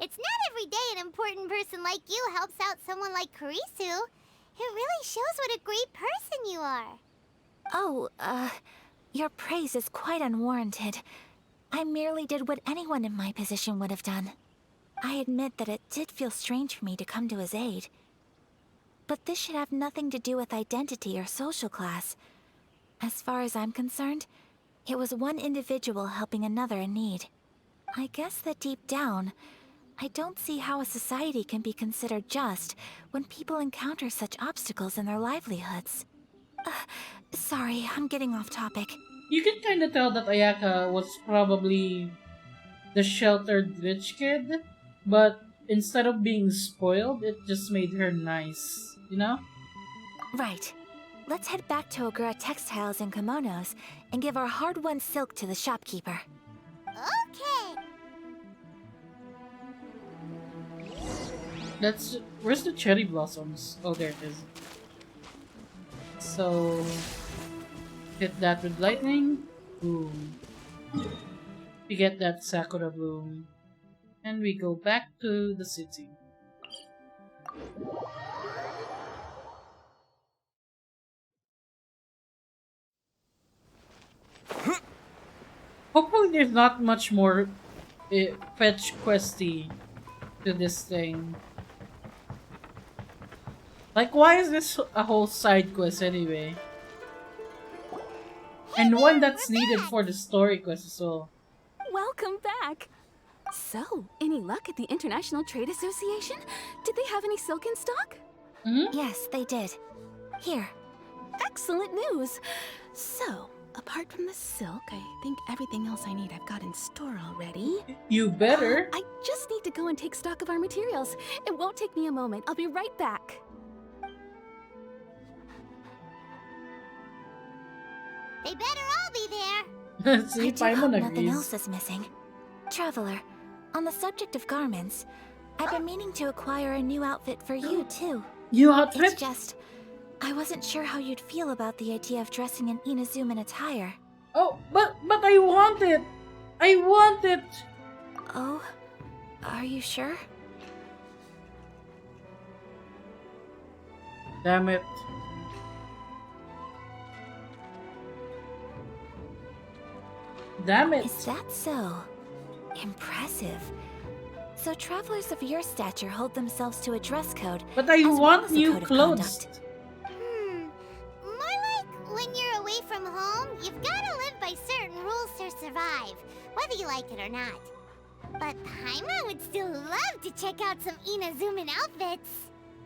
It's not every day an important person like you helps out someone like Kurisu. It really shows what a great person you are. Oh, your praise is quite unwarranted. I merely did what anyone in my position would have done. I admit that it did feel strange for me to come to his aid. But this should have nothing to do with identity or social class. As far as I'm concerned, it was one individual helping another in need. I guess that deep down, I don't see how a society can be considered just when people encounter such obstacles in their livelihoods. Sorry, I'm getting off topic. You can kind of tell that Ayaka was probably the sheltered rich kid, but instead of being spoiled, it just made her nice, you know? Right. Let's head back to Ogura Textiles and Kimonos and give our hard-won silk to the shopkeeper. Okay. Where's the cherry blossoms? Oh, there it is. So, hit that with lightning. Boom. We get that Sakura bloom. And we go back to the city. Hopefully there's not much more fetch questy to this thing. Like, why is this a whole side quest anyway? And one that's needed for the story quest as well. Welcome back! So, any luck at the International Trade Association? Did they have any silk in stock? Yes, they did. Here. Excellent news! So, apart from the silk, I think everything else I need I've got in store already. You better! I just need to go and take stock of our materials. It won't take me a moment. I'll be right back. They better all be there. See, I do hope Paimon nothing agrees. else is missing. Traveler, on the subject of garments, I've been meaning to acquire a new outfit for you, too. New outfit? It's just, I wasn't sure how you'd feel about the idea of dressing in Inazuman attire. Oh, but I want it! I want it! Oh? Are you sure? Damn it. Damn it. Is that so? Impressive. So travelers of your stature hold themselves to a dress code. But I want new clothes. More like when you're away from home, you've gotta live by certain rules to survive, whether you like it or not. But Paimon would still love to check out some Inazuman outfits.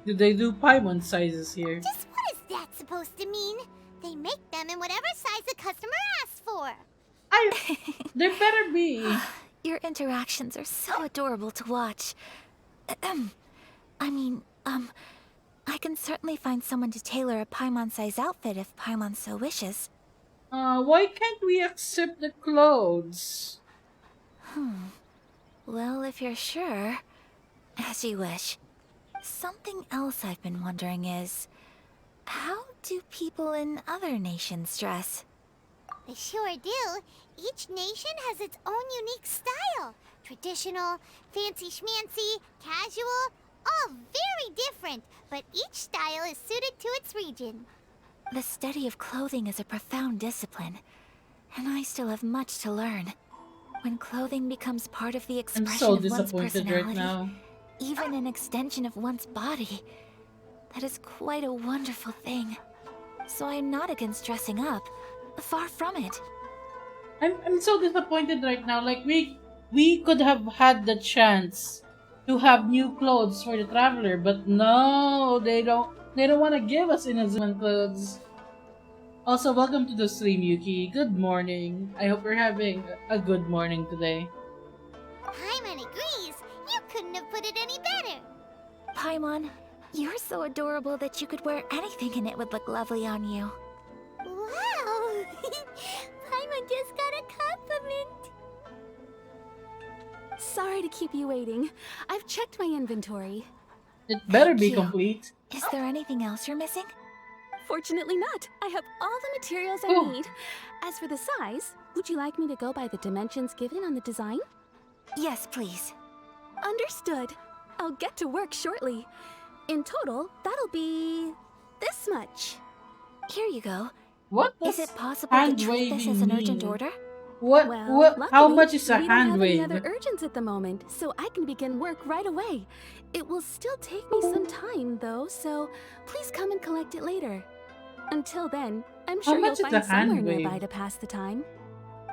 Do they do Paimon sizes here? Just what is that supposed to mean? They make them in whatever size the customer asks for. There better be. Your interactions are so adorable to watch. I can certainly find someone to tailor a Paimon-size outfit if Paimon so wishes. Why can't we accept the clothes? Well, if you're sure, as you wish. Something else I've been wondering is, how do people in other nations dress? They sure do. Each nation has its own unique style. Traditional, fancy schmancy, casual, all very different, but each style is suited to its region. The study of clothing is a profound discipline, and I still have much to learn. When clothing becomes part of the expression I'm so of one's disappointed personality, right now. even an extension of one's body, that is quite a wonderful thing. So I'm not against dressing up. Far from it. I'm so disappointed right now. Like we could have had the chance to have new clothes for the traveler, but no, they don't want to give us Inazuman clothes. Also, welcome to the stream, Yuki. Good morning. I hope you're having a good morning today. Paimon agrees. You couldn't have put it any better. Paimon, you're so adorable that you could wear anything and it would look lovely on you. Wow! Paimon just got a compliment. Sorry to keep you waiting. I've checked my inventory. It better Thank be you. complete. Is there anything else you're missing? Fortunately not. I have all the materials I Oh. need. As for the size, would you like me to go by the dimensions given on the design? Yes, please. Understood. I'll get to work shortly. In total, that'll be this much. Here you go. What Is does it possible to hand treat this waving as an urgent mean? order? What? Well, How luckily, much is a we don't hand have wave? any other urgents at the moment, so I can begin work right away. It will still take me some time, though, so please come and collect it later. Until then, I'm How sure you'll much is find a hand somewhere wave? nearby to pass the time.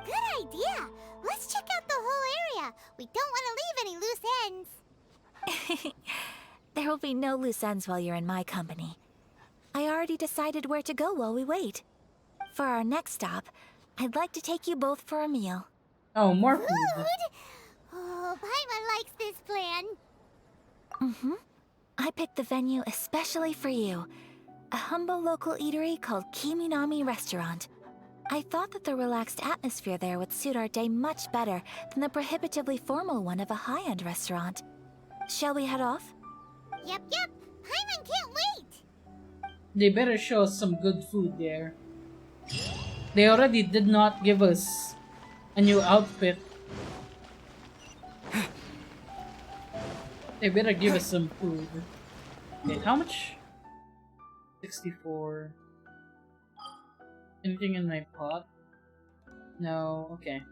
Good idea. Let's check out the whole area. We don't want to leave any loose ends. There will be no loose ends while you're in my company. I already decided where to go while we wait. For our next stop, I'd like to take you both for a meal. Oh, more food. Oh, Paimon likes this plan. Mm-hmm. I picked the venue especially for you. A humble local eatery called Kiminami Restaurant. I thought that the relaxed atmosphere there would suit our day much better than the prohibitively formal one of a high-end restaurant. Shall we head off? Yep. Paimon can't wait. They better show us some good food there. They already did not give us a new outfit. They better give us some food. Wait, how much? 64. Anything in my pot? No, okay.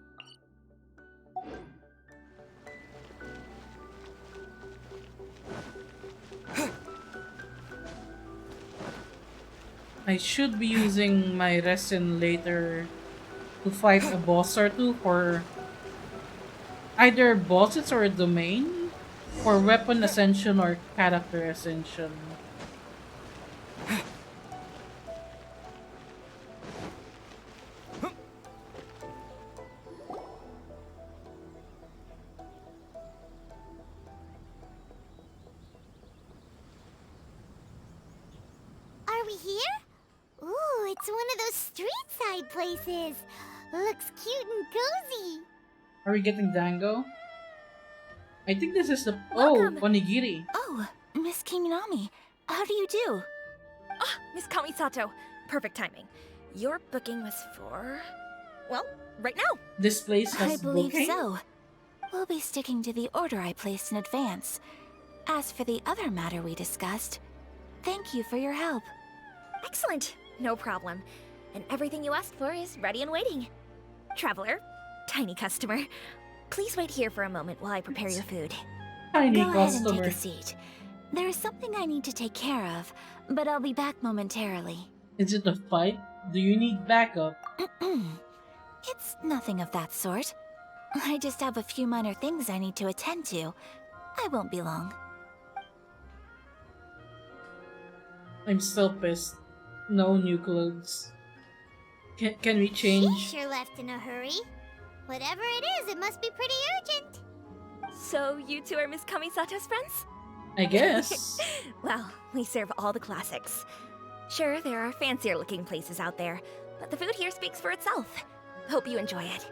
I should be using my resin later to fight a boss or two for either bosses or a domain, or weapon ascension or character ascension. Are we here? Ooh, it's one of those street side places. Looks cute and cozy. Are we getting Dango? I think this is the oh onigiri. Oh, Miss Kiminami, how do you do? Ah, Miss Kamisato. Perfect timing. Your booking was for... well, right now. This place has I believe booking? so. We'll be sticking to the order I placed in advance. As for the other matter we discussed, thank you for your help. Excellent. No problem. And everything you asked for is ready and waiting. Traveler, tiny customer, please wait here for a moment while I prepare your food. Tiny Go ahead and customer. take a seat. There is something I need to take care of, but I'll be back momentarily. Is it a fight? Do you need backup? It's nothing of that sort. I just have a few minor things I need to attend to. I won't be long. I'm still pissed. No new clothes. Can we change? She sure left in a hurry. Whatever it is, it must be pretty urgent. So you two are Miss Kamisato's friends? I guess. Well, we serve all the classics. Sure, there are fancier looking places out there, but the food here speaks for itself. Hope you enjoy it.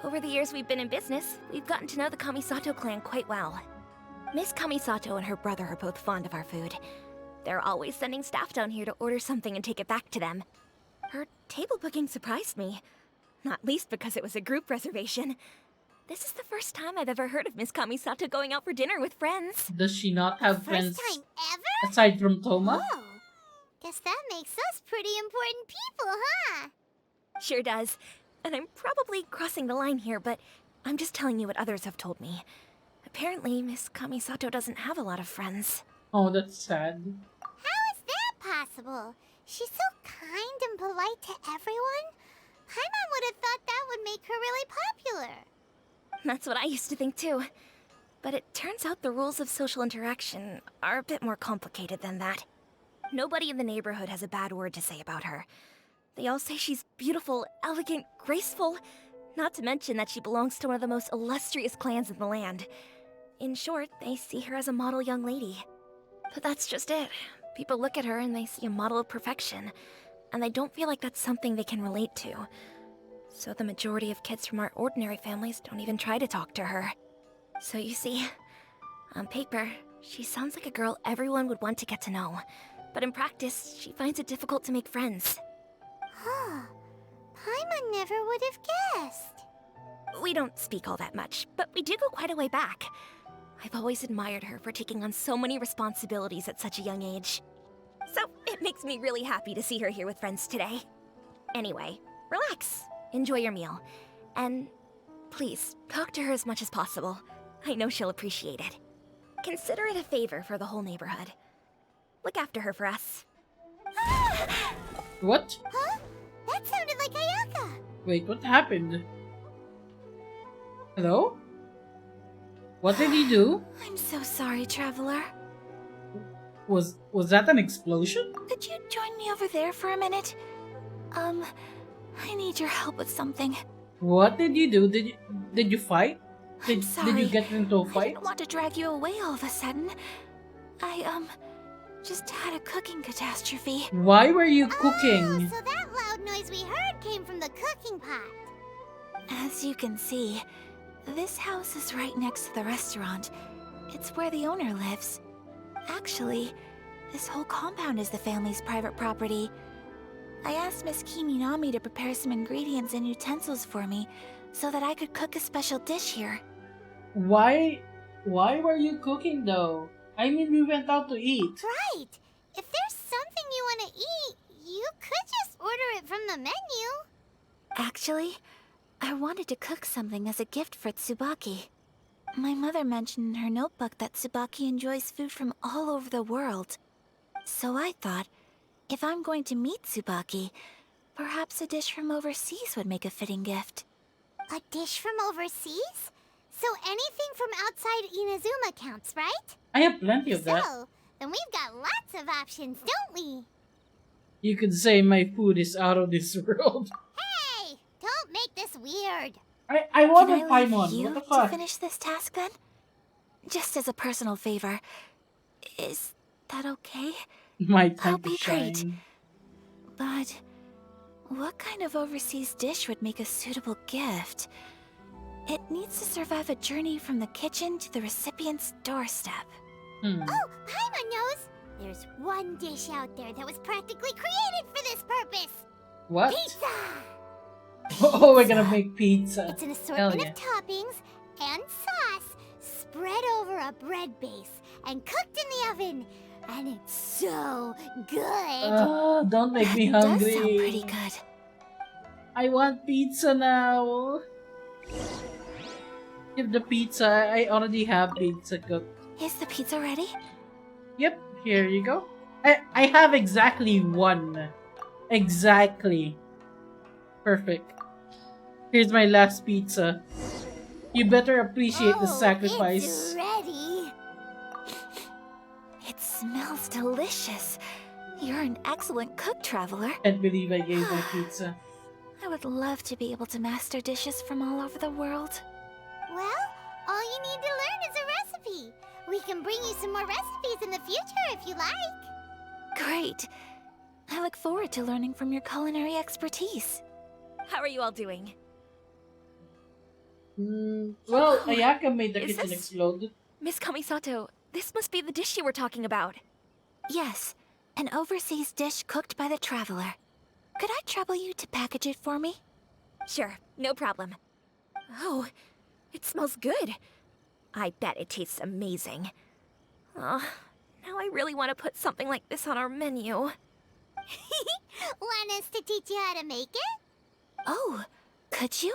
Over the years we've been in business, we've gotten to know the Kamisato clan quite well. Miss Kamisato and her brother are both fond of our food. They're always sending staff down here to order something and take it back to them. Her table booking surprised me, not least because it was a group reservation. This is the first time I've ever heard of Miss Kamisato going out for dinner with friends. Does she not have friends First time ever? aside from Toma? Oh, guess that makes us pretty important people, huh? Sure does. And I'm probably crossing the line here, but I'm just telling you what others have told me. Apparently, Miss Kamisato doesn't have a lot of friends. Oh, that's sad. How is that possible? She's so kind and polite to everyone. Paimon would have thought that would make her really popular. That's what I used to think too. But it turns out the rules of social interaction are a bit more complicated than that. Nobody in the neighborhood has a bad word to say about her. They all say she's beautiful, elegant, graceful, not to mention that she belongs to one of the most illustrious clans in the land. In short, they see her as a model young lady. But that's just it. People look at her and they see a model of perfection, and they don't feel like that's something they can relate to. So the majority of kids from our ordinary families don't even try to talk to her. So you see, on paper, she sounds like a girl everyone would want to get to know. But in practice, she finds it difficult to make friends. Huh. Paimon never would have guessed. We don't speak all that much, but we do go quite a way back. I've always admired her for taking on so many responsibilities at such a young age. So it makes me really happy to see her here with friends today. Anyway, relax. Enjoy your meal. And please, talk to her as much as possible. I know she'll appreciate it. Consider it a favor for the whole neighborhood. Look after her for us. What? Huh? That sounded like Ayaka. Wait, what happened? Hello? What did he do? I'm so sorry, Traveler. Was that an explosion? Could you join me over there for a minute? I need your help with something. What did you do? Did you fight? I'm Did sorry. you get into a I fight? didn't want to drag you away all of a sudden. I, just had a cooking catastrophe. Why were you cooking? So that loud noise we heard came from the cooking pot. As you can see, this house is right next to the restaurant. It's where the owner lives. Actually, this whole compound is the family's private property. I asked Miss Kiminami to prepare some ingredients and utensils for me so that I could cook a special dish here. Why were you cooking though? I mean, we went out to eat. Right. If there's something you want to eat, you could just order it from the menu. Actually, I wanted to cook something as a gift for Tsubaki. My mother mentioned in her notebook that Tsubaki enjoys food from all over the world. So I thought, if I'm going to meet Tsubaki, perhaps a dish from overseas would make a fitting gift. A dish from overseas? So anything from outside Inazuma counts, right? I have plenty of that. So, then we've got lots of options, don't we? You could say my food is out of this world. Hey! Don't make this weird. I want a Can I leave Paimon. you What the to fuck? finish this task then? Just as a personal favor. Is that okay? My time I'll to be great. shine. But what kind of overseas dish would make a suitable gift? It needs to survive a journey from the kitchen to the recipient's doorstep. Oh, Paimon knows! There's one dish out there that was practically created for this purpose! What? Pizza! Oh, we're gonna make pizza. It's an Hell assortment yeah. of toppings and sauce spread over a bread base and cooked in the oven. And it's so good! Don't make me That does hungry. sound pretty good. I want pizza now. Give the pizza. I already have pizza cooked. Is the pizza ready? Yep, here you go. I have exactly one. Exactly. Perfect. Here's my last pizza. You better appreciate the sacrifice. It's ready! It smells delicious. You're an excellent cook, Traveler. Can't believe I gave my pizza. I would love to be able to master dishes from all over the world. Well, all you need to learn is a recipe. We can bring you some more recipes in the future if you like. Great. I look forward to learning from your culinary expertise. How are you all doing? Well, Ayaka made the kitchen explode. Miss Kamisato, this must be the dish you were talking about. Yes, an overseas dish cooked by the Traveler. Could I trouble you to package it for me? Sure, no problem. Oh, it smells good. I bet it tastes amazing. Oh, now I really want to put something like this on our menu. Want us to teach you how to make it? Oh, could you?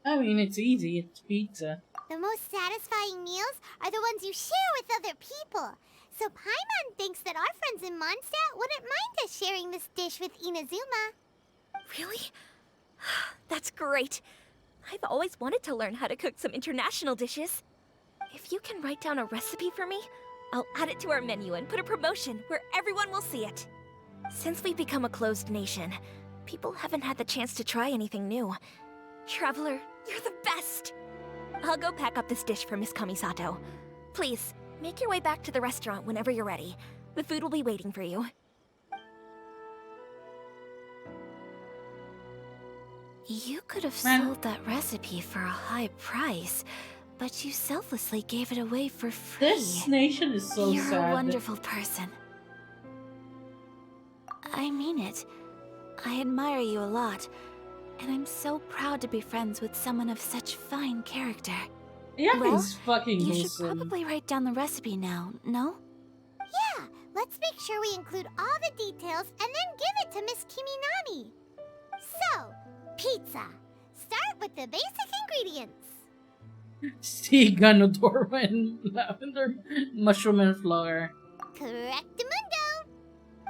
I mean, it's easy. It's pizza. The most satisfying meals are the ones you share with other people. So Paimon thinks that our friends in Mondstadt wouldn't mind us sharing this dish with Inazuma. Really? That's great. I've always wanted to learn how to cook some international dishes. If you can write down a recipe for me, I'll add it to our menu and put a promotion where everyone will see it. Since we've become a closed nation, people haven't had the chance to try anything new. Traveler, you're the best! I'll go pack up this dish for Miss Kamisato. Please, make your way back to the restaurant whenever you're ready. The food will be waiting for you. You could have sold that recipe for a high price, but you selflessly gave it away for free. This nation is so You're sad. a wonderful person. I mean it. I admire you a lot, and I'm so proud to be friends with someone of such fine character. Yeah, well, he's fucking you should wholesome. probably write down the recipe now, no? Yeah, let's make sure we include all the details and then give it to Miss Kiminami. So, pizza. Start with the basic ingredients. See Ganodorma and lavender, mushroom and flour. Correctamundo.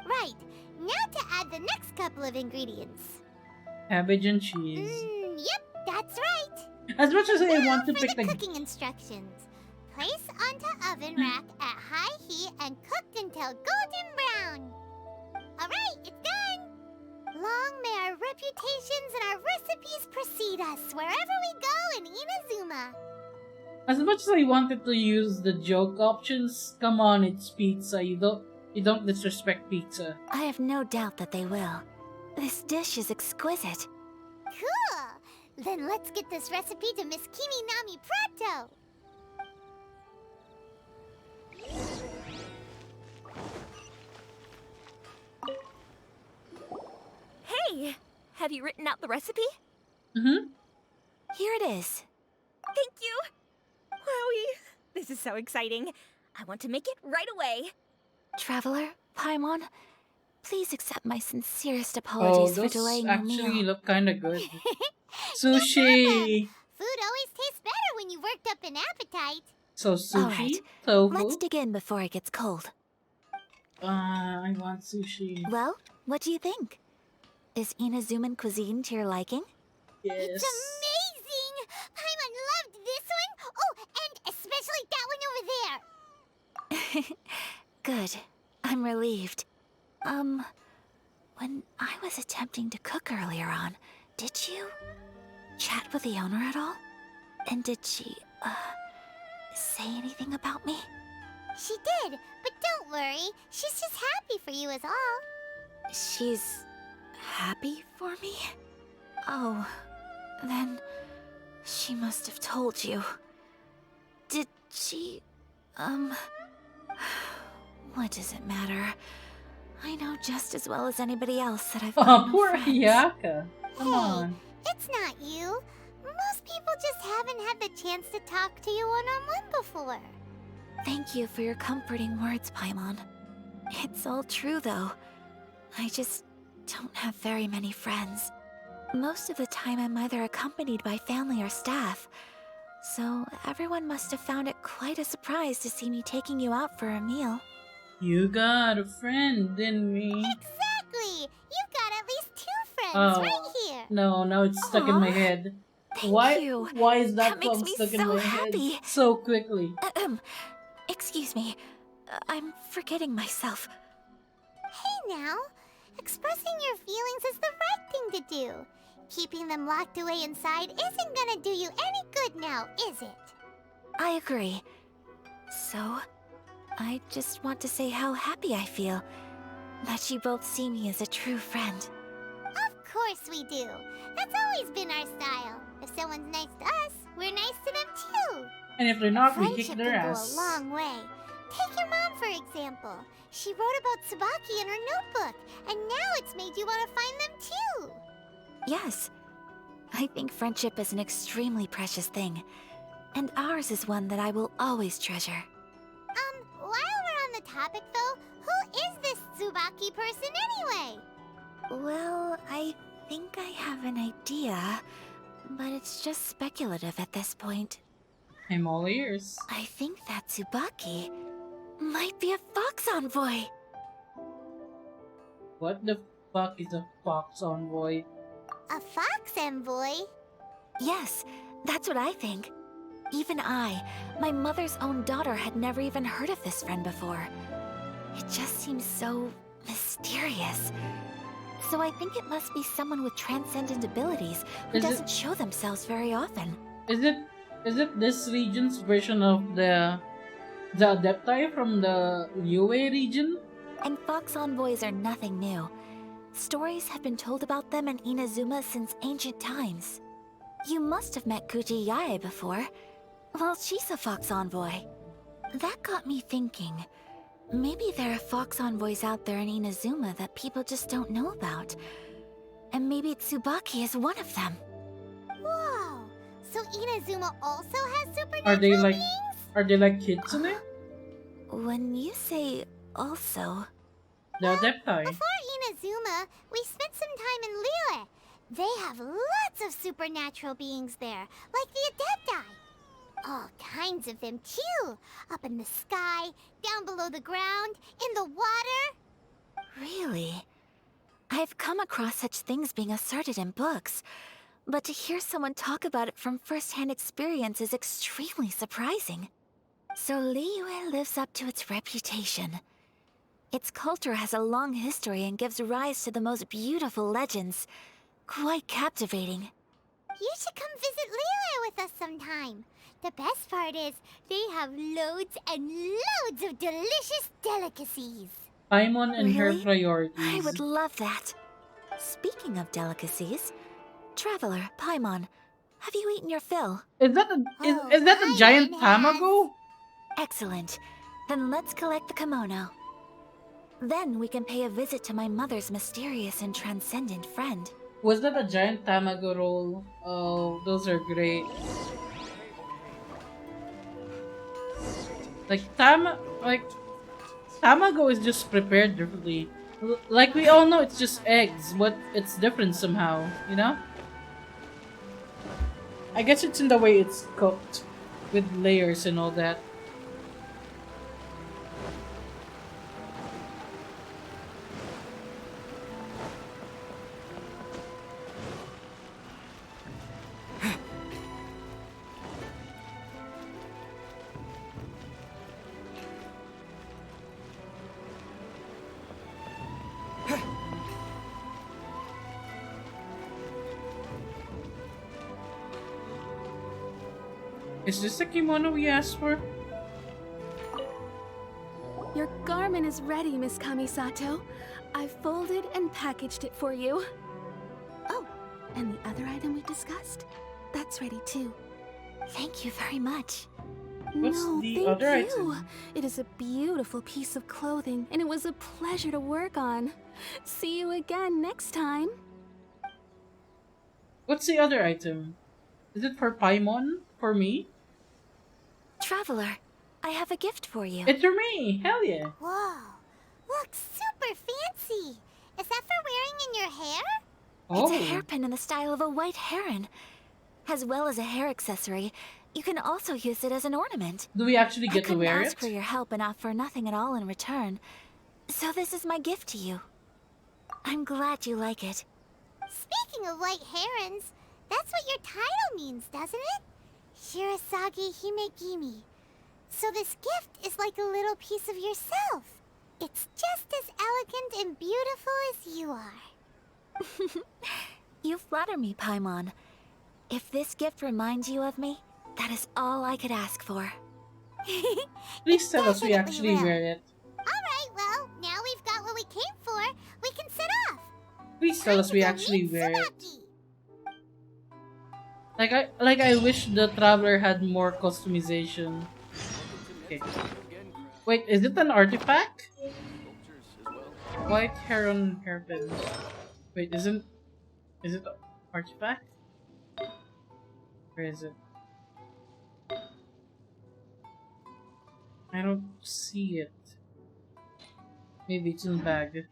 Right, now to add the next couple of ingredients. Cabbage and cheese. Yep, that's right. As much as I Now want to for pick the the cooking instructions. Place onto oven rack at high heat and cook until golden brown. Alright, it's done. Long may our reputations and our recipes precede us wherever we go in Inazuma. As much as I wanted to use the joke options, come on, it's pizza. You don't disrespect pizza. I have no doubt that they will. This dish is exquisite. Cool! Then let's get this recipe to Miss Kiminami pronto. Hey! Have you written out the recipe? Mm-hmm. Here it is. Thank you! Wowie! This is so exciting. I want to make it right away. Traveler, Paimon, please accept my sincerest apologies for those delaying your actually meal. look kind of good. Sushi! Food always tastes better when you worked up an appetite. So sushi, All right, tofu. let's dig in before it gets cold. I want sushi. Well, what do you think? Is Inazuman cuisine to your liking? Yes. It's amazing! Paimon loved this one! Oh, and especially that one over there! Good. I'm relieved. When I was attempting to cook earlier on, did you chat with the owner at all? And did she, say anything about me? She did, but don't worry. She's just happy for you is all. She's happy for me? Oh, then she must have told you. Did she, what does it matter? I know just as well as anybody else that I've got Oh, no poor friends. Ayaka. Come Hey, on. it's not you. Most people just haven't had the chance to talk to you one-on-one before. Thank you for your comforting words, Paimon. It's all true, though. I just don't have very many friends. Most of the time, I'm either accompanied by family or staff. So everyone must have found it quite a surprise to see me taking you out for a meal. You got a friend, didn't we? Exactly! You've got at least 2 friends Oh. right here. No, now it's stuck in my head. Thank you. Why is that That makes song me stuck in so my happy. head so quickly? Excuse me. I'm forgetting myself. now. Expressing your feelings is the right thing to do. Keeping them locked away inside isn't gonna do you any good now, is it? I agree. So, I just want to say how happy I feel that you both see me as a true friend. Of course we do. That's always been our style. If someone's nice to us, we're nice to them too. And if they're not, we Friendship kick their can ass. go a long way. Take your mom, for example. She wrote about Tsubaki in her notebook, and now it's made you want to find them too. Yes. I think friendship is an extremely precious thing, and ours is one that I will always treasure. While we're on the topic though, who is this Tsubaki person anyway? Well, I think I have an idea, but it's just speculative at this point. I'm all ears. I think that Tsubaki might be a fox envoy. What the fuck is a fox envoy? A fox envoy? Yes, that's what I think. Even I, my mother's own daughter, had never even heard of this friend before. It just seems so mysterious. So I think it must be someone with transcendent abilities who doesn't show themselves very often. Is it this region's version of the Adepti from the Liyue region? And fox envoys are nothing new. Stories have been told about them in Inazuma since ancient times. You must have met Kuji Yae before. Well, she's a fox envoy. That got me thinking. Maybe there are fox envoys out there in Inazuma that people just don't know about. And maybe Tsubaki is one of them. Whoa! So Inazuma also has supernatural beings? Are they like kitsune? When you say also... The Adepti. Before Inazuma, we spent some time in Liyue. They have lots of supernatural beings there, like the Adepti. All kinds of them too. Up in the sky, down below the ground, in the water. Really? I've come across such things being asserted in books, but to hear someone talk about it from first-hand experience is extremely surprising. So Liyue lives up to its reputation. Its culture has a long history and gives rise to the most beautiful legends. Quite captivating. You should come visit Liyue with us sometime. The best part is, they have loads and loads of delicious delicacies. Paimon and her Really? priorities. I would love that. Speaking of delicacies, Traveler, Paimon, have you eaten your fill? Is that a giant tamago? Excellent. Then let's collect the kimono. Then we can pay a visit to my mother's mysterious and transcendent friend. Was that a giant tamago roll? Oh, those are great. Tamago is just prepared differently. Like we all know, it's just eggs, but it's different somehow, you know? I guess it's in the way it's cooked, with layers and all that. Is this the kimono we asked for? Your garment is ready, Miss Kamisato. I've folded and packaged it for you. Oh, and the other item we discussed? That's ready too. Thank you very much. What's No, the thank other you. item? It is a beautiful piece of clothing, and it was a pleasure to work on. See you again next time. What's the other item? Is it for Paimon? For me? Traveler, I have a gift for you. It's for me! Hell yeah! Whoa, looks super fancy. Is that for wearing in your hair? It's a Oh. hairpin in the style of a white heron. As well as a hair accessory, you can also use it as an ornament. Do we actually get I to wear couldn't it? ask for your help and offer nothing at all in return. So this is my gift to you. I'm glad you like it. Speaking of white herons, that's what your title means, doesn't it? Shirasagi Himegimi. So this gift is like a little piece of yourself. It's just as elegant and beautiful as you are. You flatter me, Paimon. If this gift reminds you of me, that is all I could ask for. Please tell us we actually wear it. Alright, well, now we've got what we came for. We can set off. Please tell us we actually wear it. Like I wish the Traveler had more customization. Okay. Wait, is it an artifact? White heron hairpin. Wait, is it an artifact? Where is it? I don't see it. Maybe it's in the bag.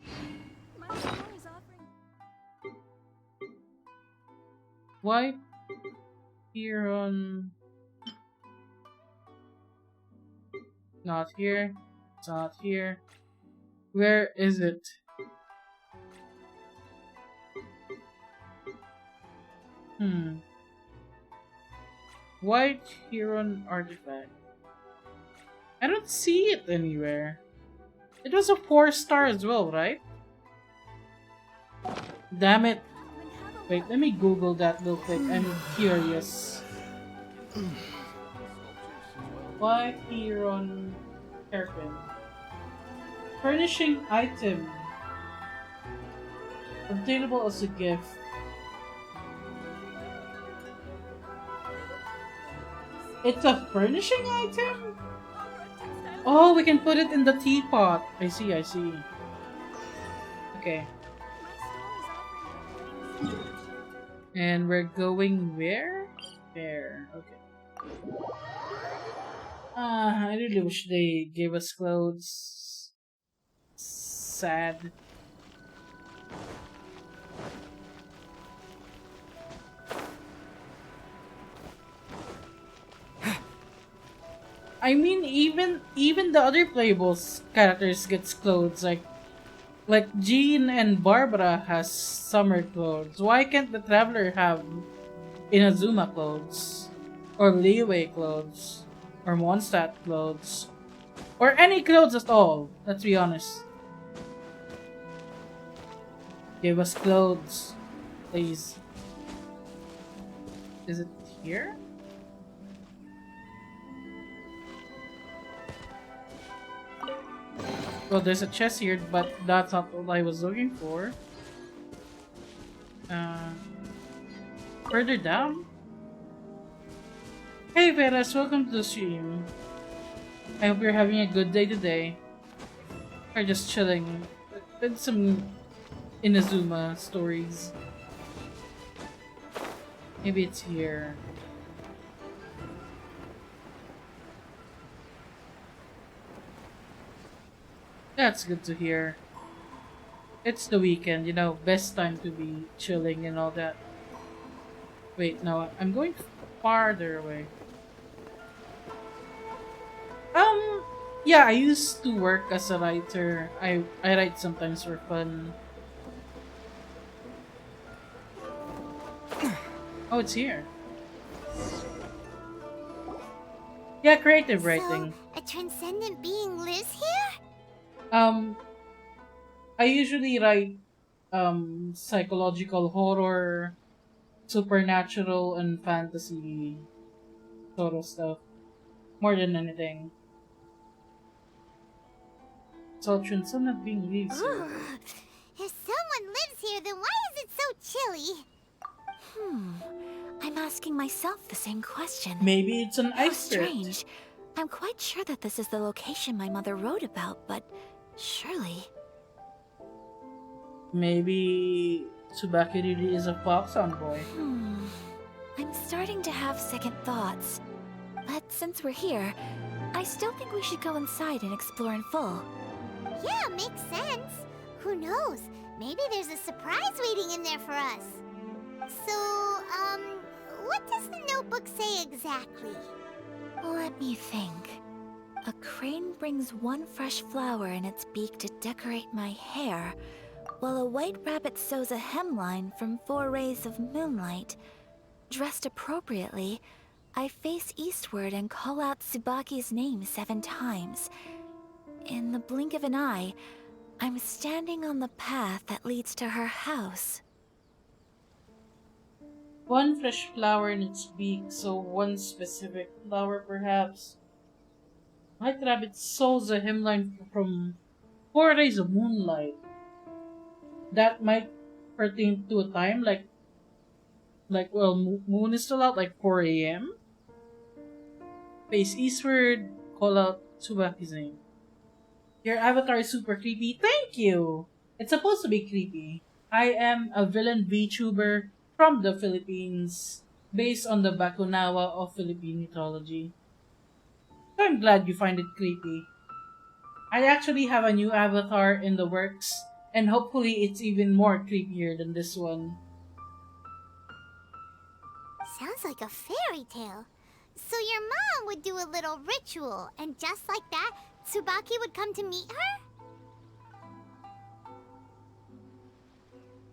White heron. Not here. It's not here. Where is it? White heron artifact. I don't see it anywhere. It was a 4-star as well, right? Damn it. Wait, let me Google that real quick. I'm curious. White heron hairpin. Furnishing item. Obtainable as a gift. It's a furnishing item? Oh, we can put it in the teapot. I see, I see. Okay. And we're going where? There. Okay. I really wish they gave us clothes. Sad. I mean, even the other playables characters gets clothes. Like Jean and Barbara has summer clothes. Why can't the Traveler have Inazuma clothes? Or Liyue clothes? Or Mondstadt clothes? Or any clothes at all, let's be honest. Give us clothes, please. Is it here? Well, there's a chest here, but that's not what I was looking for. Further down? Hey Veras, welcome to the stream. I hope you're having a good day today. Or just chilling with some Inazuma stories. Maybe it's here. That's good to hear. It's the weekend, you know, best time to be chilling and all that. Wait, no, I'm going farther away. Yeah, I used to work as a writer. I write sometimes for fun. Oh, it's here. Yeah, creative writing. So, a transcendent being lives here? I usually write psychological horror, supernatural, and fantasy sort of stuff. More than anything. So transcendent being lives here. If someone lives here, then why is it so chilly? I'm asking myself the same question. Maybe it's an How ice spirit. strange. I'm quite sure that this is the location my mother wrote about, but surely... Maybe Tsubaki really is a fox envoy. I'm starting to have second thoughts. But since we're here, I still think we should go inside and explore in full. Yeah, makes sense. Who knows? Maybe there's a surprise waiting in there for us. So, what does the notebook say exactly? Let me think. A crane brings one fresh flower in its beak to decorate my hair, while a white rabbit sews a hemline from 4 rays of moonlight. Dressed appropriately, I face eastward and call out Tsubaki's name 7 times. in the blink of an eye, I'm standing on the path that leads to her house. One fresh flower in its beak, so one specific flower perhaps. White rabbit saws a hemline from 4 days of moonlight. That might pertain to a time moon is still out, like 4 a.m. Face eastward, call out Tsubaki's name. Your avatar is super creepy. Thank you! It's supposed to be creepy. I am a villain VTuber from the Philippines, based on the Bakunawa of Philippine Mythology. So I'm glad you find it creepy. I actually have a new avatar in the works, and hopefully it's even more creepier than this one. Sounds like a fairy tale. So your mom would do a little ritual, and just like that, Tsubaki would come to meet her?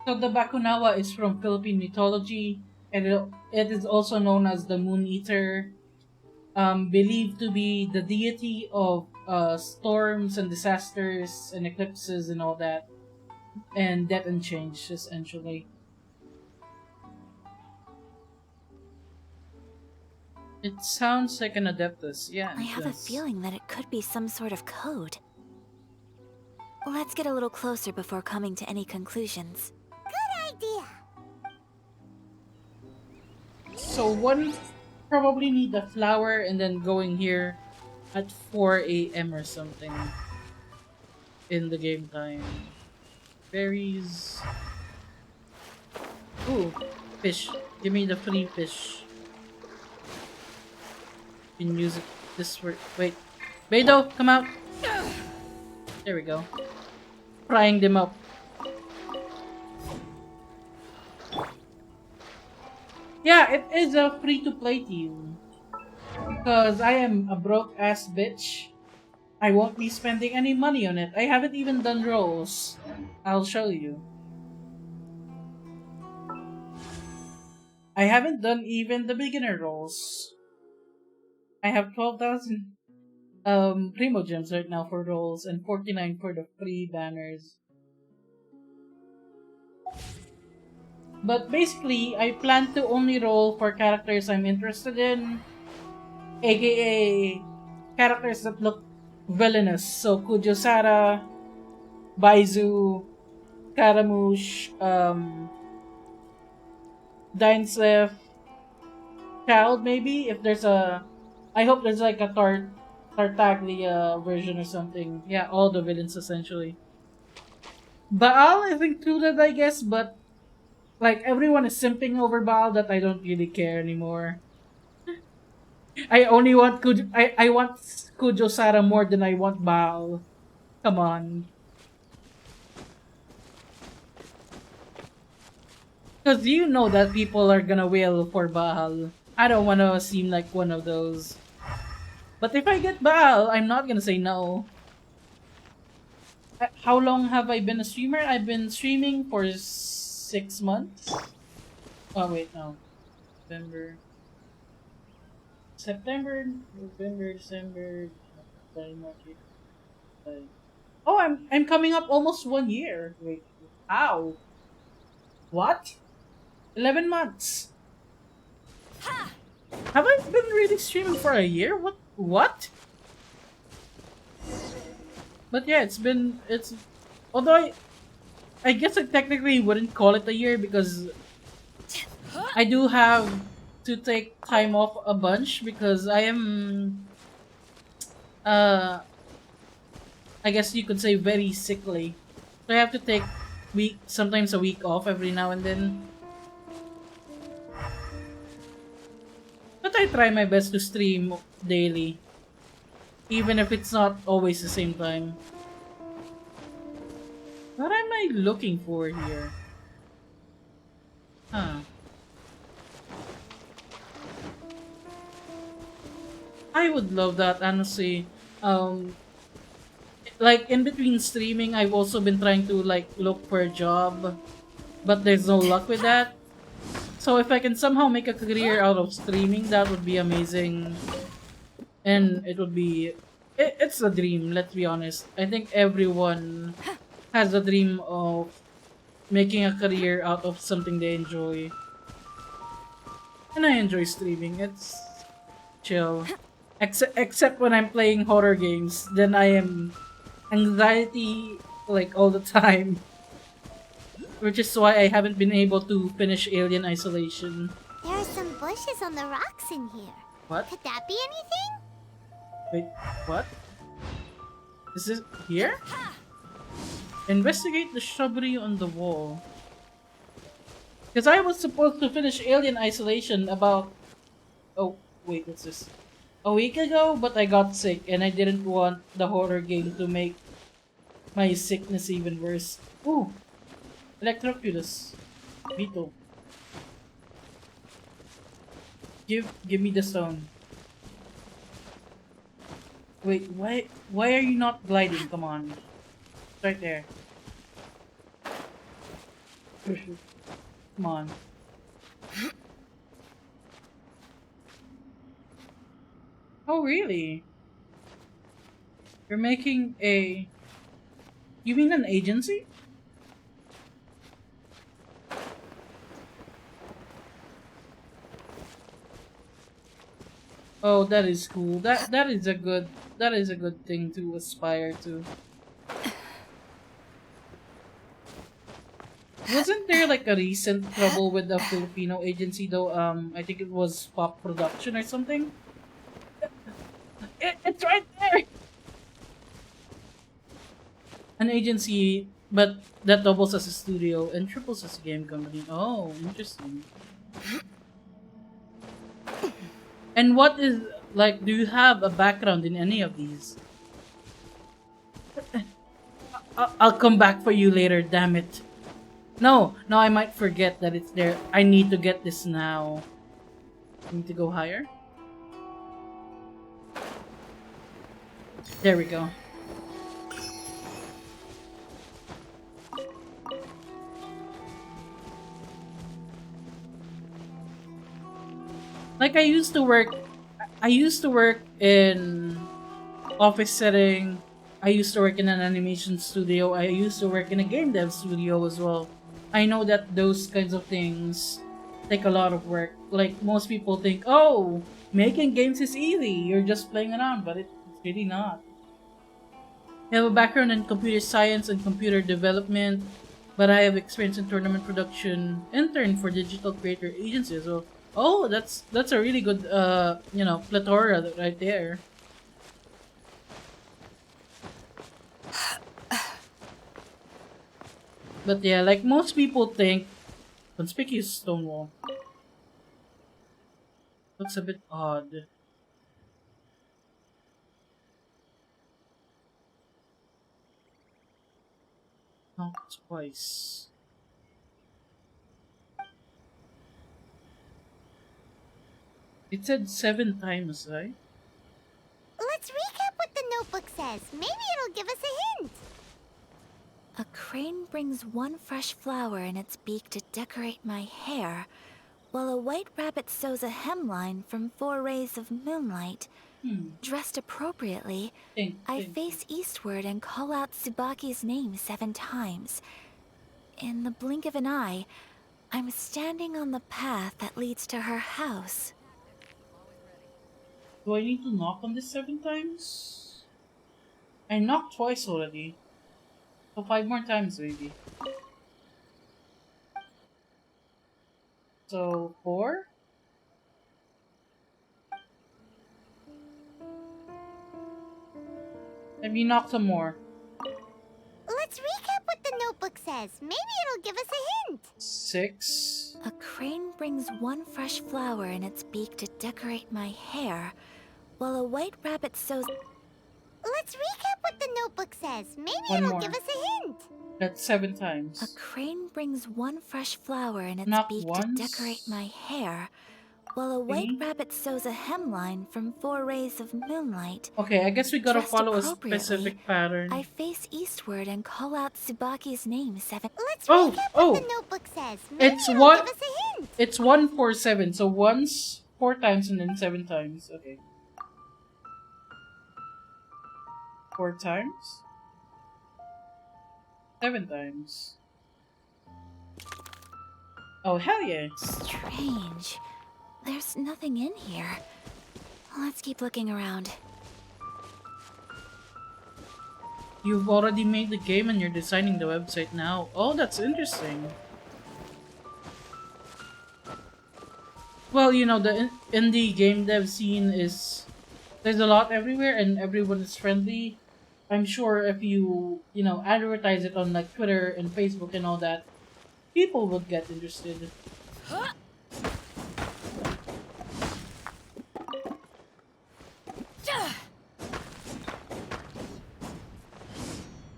So the Bakunawa is from Philippine mythology, and it is also known as the Moon Eater, believed to be the deity of storms and disasters and eclipses and all that, and death and change, essentially. It sounds like an Adeptus, yeah. I have a feeling that it could be some sort of code. Let's get a little closer before coming to any conclusions. Good idea! So one probably need a flower and then going here at 4 a.m. or something in the game time. Berries. Ooh, fish. Give me the free fish. You can use it this way. Wait. Beidou, come out! There we go. Frying them up. Yeah, it is a free-to-play team. Because I am a broke-ass bitch. I won't be spending any money on it. I haven't even done rolls. I'll show you. I haven't done even the beginner rolls. I have 12,000 Primo Gems right now for rolls and 49 for the free banners. But basically, I plan to only roll for characters I'm interested in, aka characters that look villainous. So Kujou Sara, Baizhu, Scaramouche, Dinesef, Child maybe, if there's a... I hope there's like a Tartaglia version or something. Yeah, all the villains essentially. Baal is included, I guess, but like everyone is simping over Baal that I don't really care anymore. I only want I want Kujou Sara more than I want Baal. Come on. Because you know that people are gonna wail for Baal. I don't want to seem like one of those. But if I get Baal, I'm not gonna say no. How long have I been a streamer? I've been streaming for 6 months. Oh wait, no. September, November, December, oh, I'm coming up almost 1 year. Wait, how? What? 11 months. Have I been really streaming for a year? What? But yeah, although I guess I technically wouldn't call it a year because I do have to take time off a bunch because I am I guess you could say very sickly. So I have to take sometimes a week off every now and then. But I try my best to stream daily. Even if it's not always the same time. What am I looking for here? Huh. I would love that, honestly. Like, in between streaming, I've also been trying to, like, look for a job. But there's no luck with that. So if I can somehow make a career out of streaming, that would be amazing. And it would be It's a dream, let's be honest. I think everyone has a dream of making a career out of something they enjoy. And I enjoy streaming. It's chill. Except when I'm playing horror games, then I am anxiety like all the time. Which is why I haven't been able to finish Alien Isolation. There are some bushes on the rocks in here. What? Could that be anything? Wait, what? Is this here? Investigate the shrubbery on the wall. Because I was supposed to finish Alien Isolation about... Oh, wait, what's this? A week ago, but I got sick and I didn't want the horror game to make my sickness even worse. Ooh! Electrocutus. Vito. Give me the stone. Wait, why are you not gliding? Come on. It's right there. Come on. Oh really? You're making a... You mean an agency? Oh, that is cool. That is a good thing to aspire to. Wasn't there like a recent trouble with the Filipino agency though? I think it was Pop Production or something. It's right there. An agency, but that doubles as a studio and triples as a game company. Oh, interesting. And what is, like, do you have a background in any of these? I'll come back for you later, damn it. No, I might forget that it's there. I need to get this now. I need to go higher. There we go. Like I used to work in office setting. I used to work in an animation studio. I used to work in a game dev studio as well. I know that those kinds of things take a lot of work. Like most people think, oh, making games is easy. You're just playing around, but it's really not. I have a background in computer science and computer development, but I have experience in tournament production, intern for digital creator agency as well. Oh, that's a really good, plethora right there. But yeah, like most people think, conspicuous stone wall. Looks a bit odd. Not twice. It said 7 times, right? Let's recap what the notebook says. Maybe it'll give us a hint. A crane brings one fresh flower in its beak to decorate my hair, while a white rabbit sews a hemline from 4 rays of moonlight. Dressed appropriately, I face eastward and call out Tsubaki's name 7 times. In the blink of an eye, I'm standing on the path that leads to her house. Do I need to knock on this 7 times? I knocked twice already. So 5 more times maybe. So 4? Maybe knock some more. Let's recap what the notebook says. Maybe it'll give us a hint. 6. A crane brings one fresh flower in its beak to decorate my hair, while a white rabbit sews... Let's recap what the notebook says. Maybe 1 it'll more. give us a hint. That's 7 times. A crane brings one fresh flower in its Not beak once. to decorate my hair, while a white rabbit sews a hemline from 4 rays of moonlight. Okay, I guess we gotta Dressed follow a appropriately, specific pattern. I face eastward and call out Tsubaki's name 7. Let's recap what the notebook says. Maybe It's it'll one. give us a hint. It's 1, 4, 7. So once 4 times and then 7 times. Okay. 4 times? 7 times. Oh, hell yeah. Strange. There's nothing in here. Let's keep looking around. You've already made the game and you're designing the website now. Oh, that's interesting. Well, you know, the indie game dev scene is... There's a lot everywhere and everyone is friendly. I'm sure if you know, advertise it on like Twitter and Facebook and all that, people would get interested.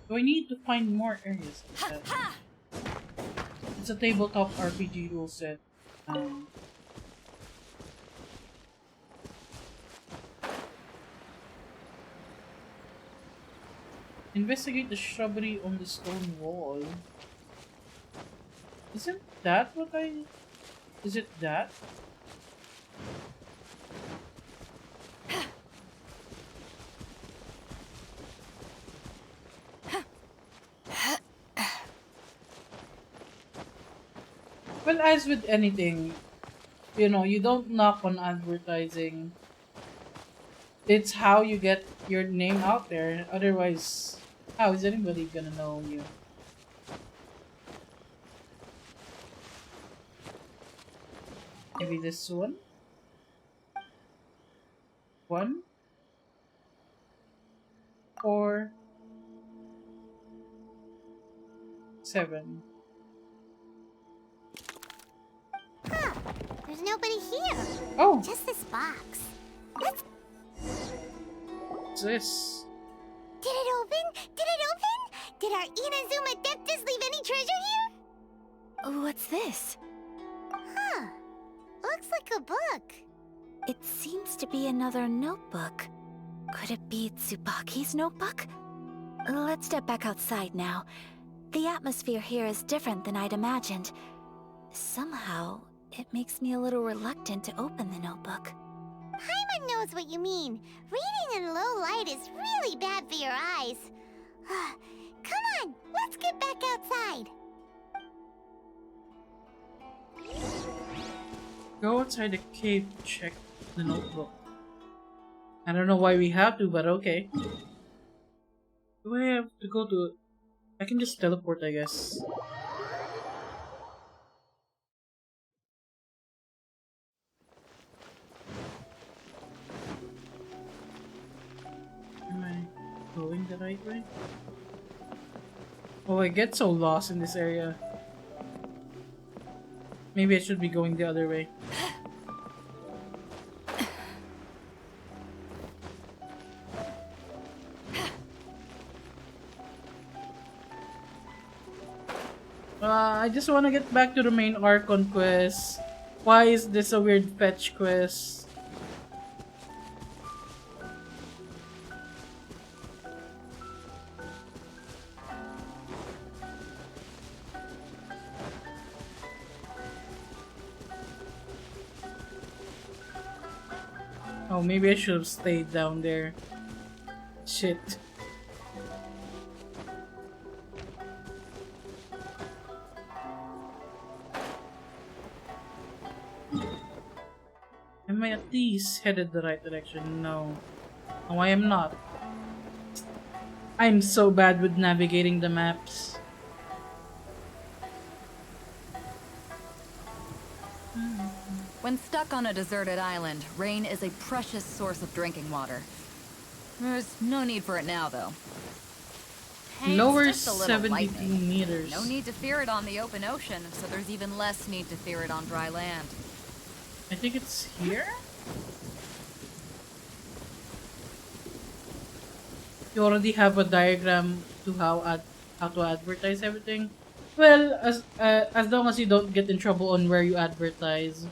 Do I need to find more areas like that? It's a tabletop RPG rule set. Investigate the shrubbery on the stone wall. Isn't that what I... Is it that? Well, as with anything, you know, you don't knock on advertising. It's how you get your name out there. Otherwise, how is anybody gonna know you? Maybe this one? 1? 4? 7. Huh. There's nobody here. Oh. Just this box. Let's... What's this? Did it open? Did it open? Did our Inazuma Adeptus leave any treasure here? What's this? Huh. Looks like a book. It seems to be another notebook. Could it be Tsubaki's notebook? Let's step back outside now. The atmosphere here is different than I'd imagined. Somehow, it makes me a little reluctant to open the notebook. Paimon knows what you mean. Reading in low light is really bad for your eyes. Come on, let's get back outside. Go outside the cave to check the notebook. I don't know why we have to, but okay. Do I have to go to... I can just teleport, I guess. Am I going the right way? Oh, I get so lost in this area. Maybe I should be going the other way. I just want to get back to the main Archon quest. Why is this a weird fetch quest? Oh, maybe I should have stayed down there. Shit. Am I at least headed the right direction? No. No, I am not. I'm so bad with navigating the maps. When stuck on a deserted island, rain is a precious source of drinking water. There's no need for it now, though. Hey, Lower it's just a little 72 lightning. meters. No need to fear it on the open ocean, so there's even less need to fear it on dry land. I think it's here? You already have a diagram to how to advertise everything? Well, as long as you don't get in trouble on where you advertise.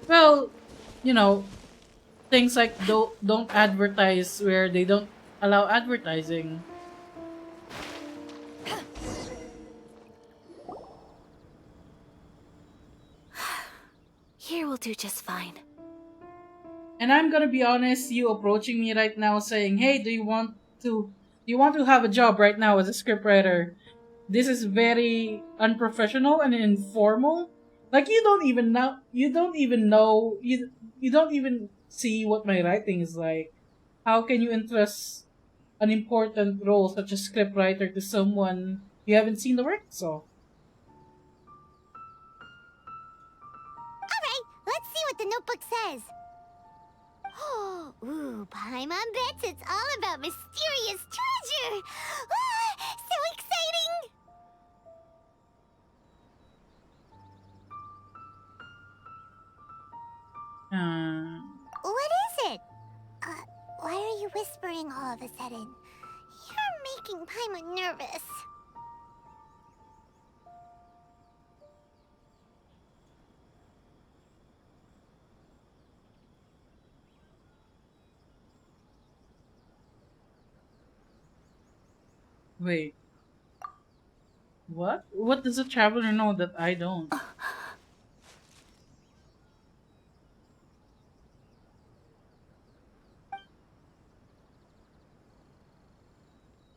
Well, you know, things like don't advertise where they don't allow advertising. do just fine. And I'm gonna be honest, you approaching me right now saying, "Hey, do you want to have a job right now as a scriptwriter?" This is very unprofessional and informal. Like you don't even see what my writing is like. How can you entrust an important role such as scriptwriter to someone you haven't seen the work? So Alright, let's see what the notebook says. Ooh, Paimon bets it's all about mysterious treasure! Ah, so exciting! What is it? Why are you whispering all of a sudden? You're making Paimon nervous. wait, what? What does a traveler know that I don't?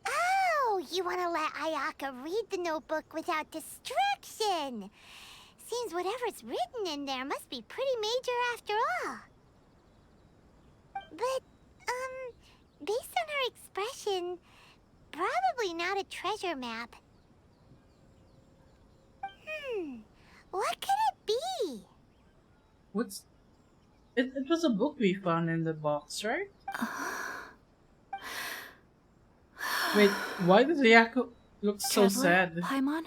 Oh, you want to let Ayaka read the notebook without distraction. Seems whatever's written in there must be pretty major after all. But, based on her expression, probably not a treasure map. What could it be? What's it? It was a book we found in the box, right? Wait, why does Ayako look so Traveler, sad? Paimon,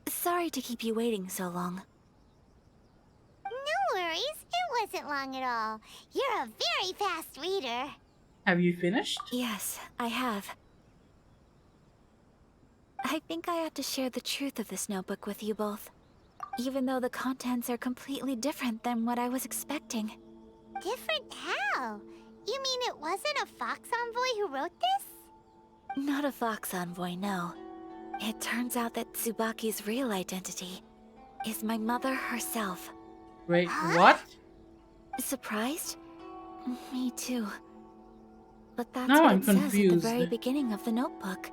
sorry to keep you waiting so long. No worries, it wasn't long at all. You're a very fast reader. Have you finished? Yes, I have. I think I have to share the truth of this notebook with you both, even though the contents are completely different than what I was expecting. Different how? You mean it wasn't a Fox Envoy who wrote this? Not a Fox Envoy, no. It turns out that Tsubaki's real identity is my mother herself. Wait, what? Surprised? Me too. But that's Now what I'm it says at the confused. very beginning of the notebook.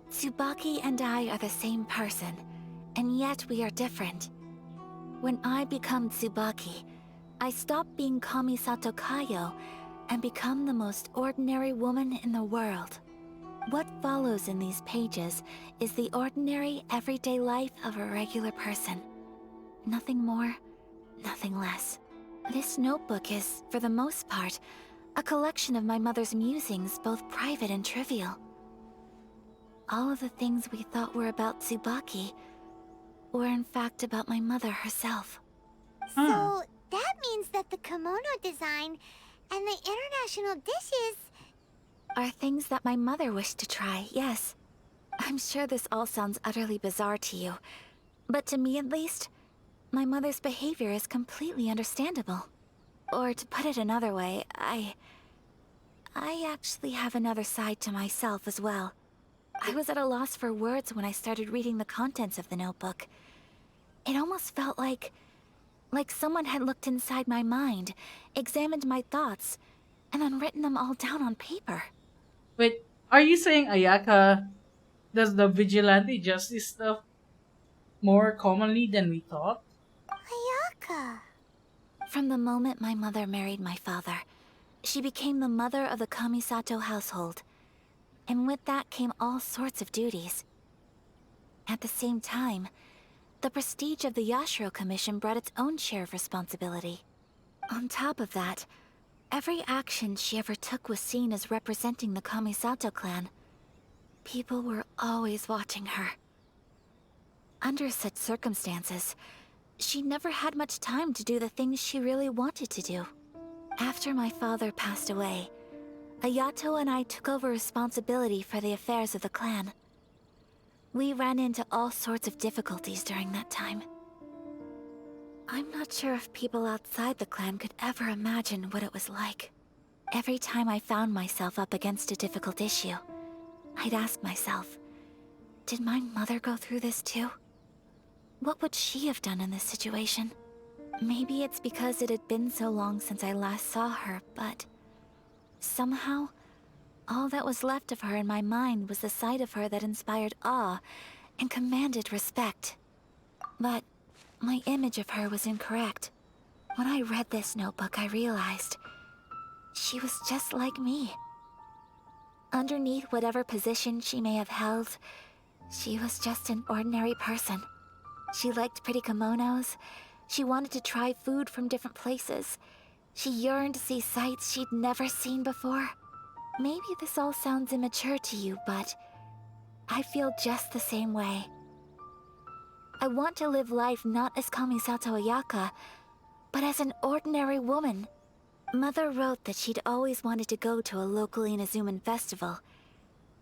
Tsubaki and I are the same person, and yet we are different. When I become Tsubaki, I stop being Kamisato Kayo and become the most ordinary woman in the world. What follows in these pages is the ordinary, everyday life of a regular person. Nothing more, nothing less. This notebook is, for the most part, a collection of my mother's musings, both private and trivial. All of the things we thought were about Tsubaki were in fact about my mother herself. So, that means that the kimono design and the international dishes Are things that my mother wished to try, yes. I'm sure this all sounds utterly bizarre to you, but to me at least, my mother's behavior is completely understandable. Or to put it another way, I actually have another side to myself as well. I was at a loss for words when I started reading the contents of the notebook. It almost felt like someone had looked inside my mind, examined my thoughts, and then written them all down on paper. Wait, are you saying Ayaka does the vigilante justice stuff more commonly than we thought? Ayaka. From the moment my mother married my father, she became the mother of the Kamisato household. And with that came all sorts of duties. At the same time, the prestige of the Yashiro Commission brought its own share of responsibility. On top of that, every action she ever took was seen as representing the Kamisato clan. People were always watching her. Under such circumstances, she never had much time to do the things she really wanted to do. After my father passed away, Ayato and I took over responsibility for the affairs of the clan. We ran into all sorts of difficulties during that time. I'm not sure if people outside the clan could ever imagine what it was like. Every time I found myself up against a difficult issue, I'd ask myself, did my mother go through this too? What would she have done in this situation? Maybe it's because it had been so long since I last saw her, but somehow, all that was left of her in my mind was the sight of her that inspired awe and commanded respect. But my image of her was incorrect. When I read this notebook, I realized she was just like me. Underneath whatever position she may have held, she was just an ordinary person. She liked pretty kimonos. She wanted to try food from different places. She yearned to see sights she'd never seen before. Maybe this all sounds immature to you, but I feel just the same way. I want to live life not as Kamisato Ayaka, but as an ordinary woman. Mother wrote that she'd always wanted to go to a local Inazuman festival.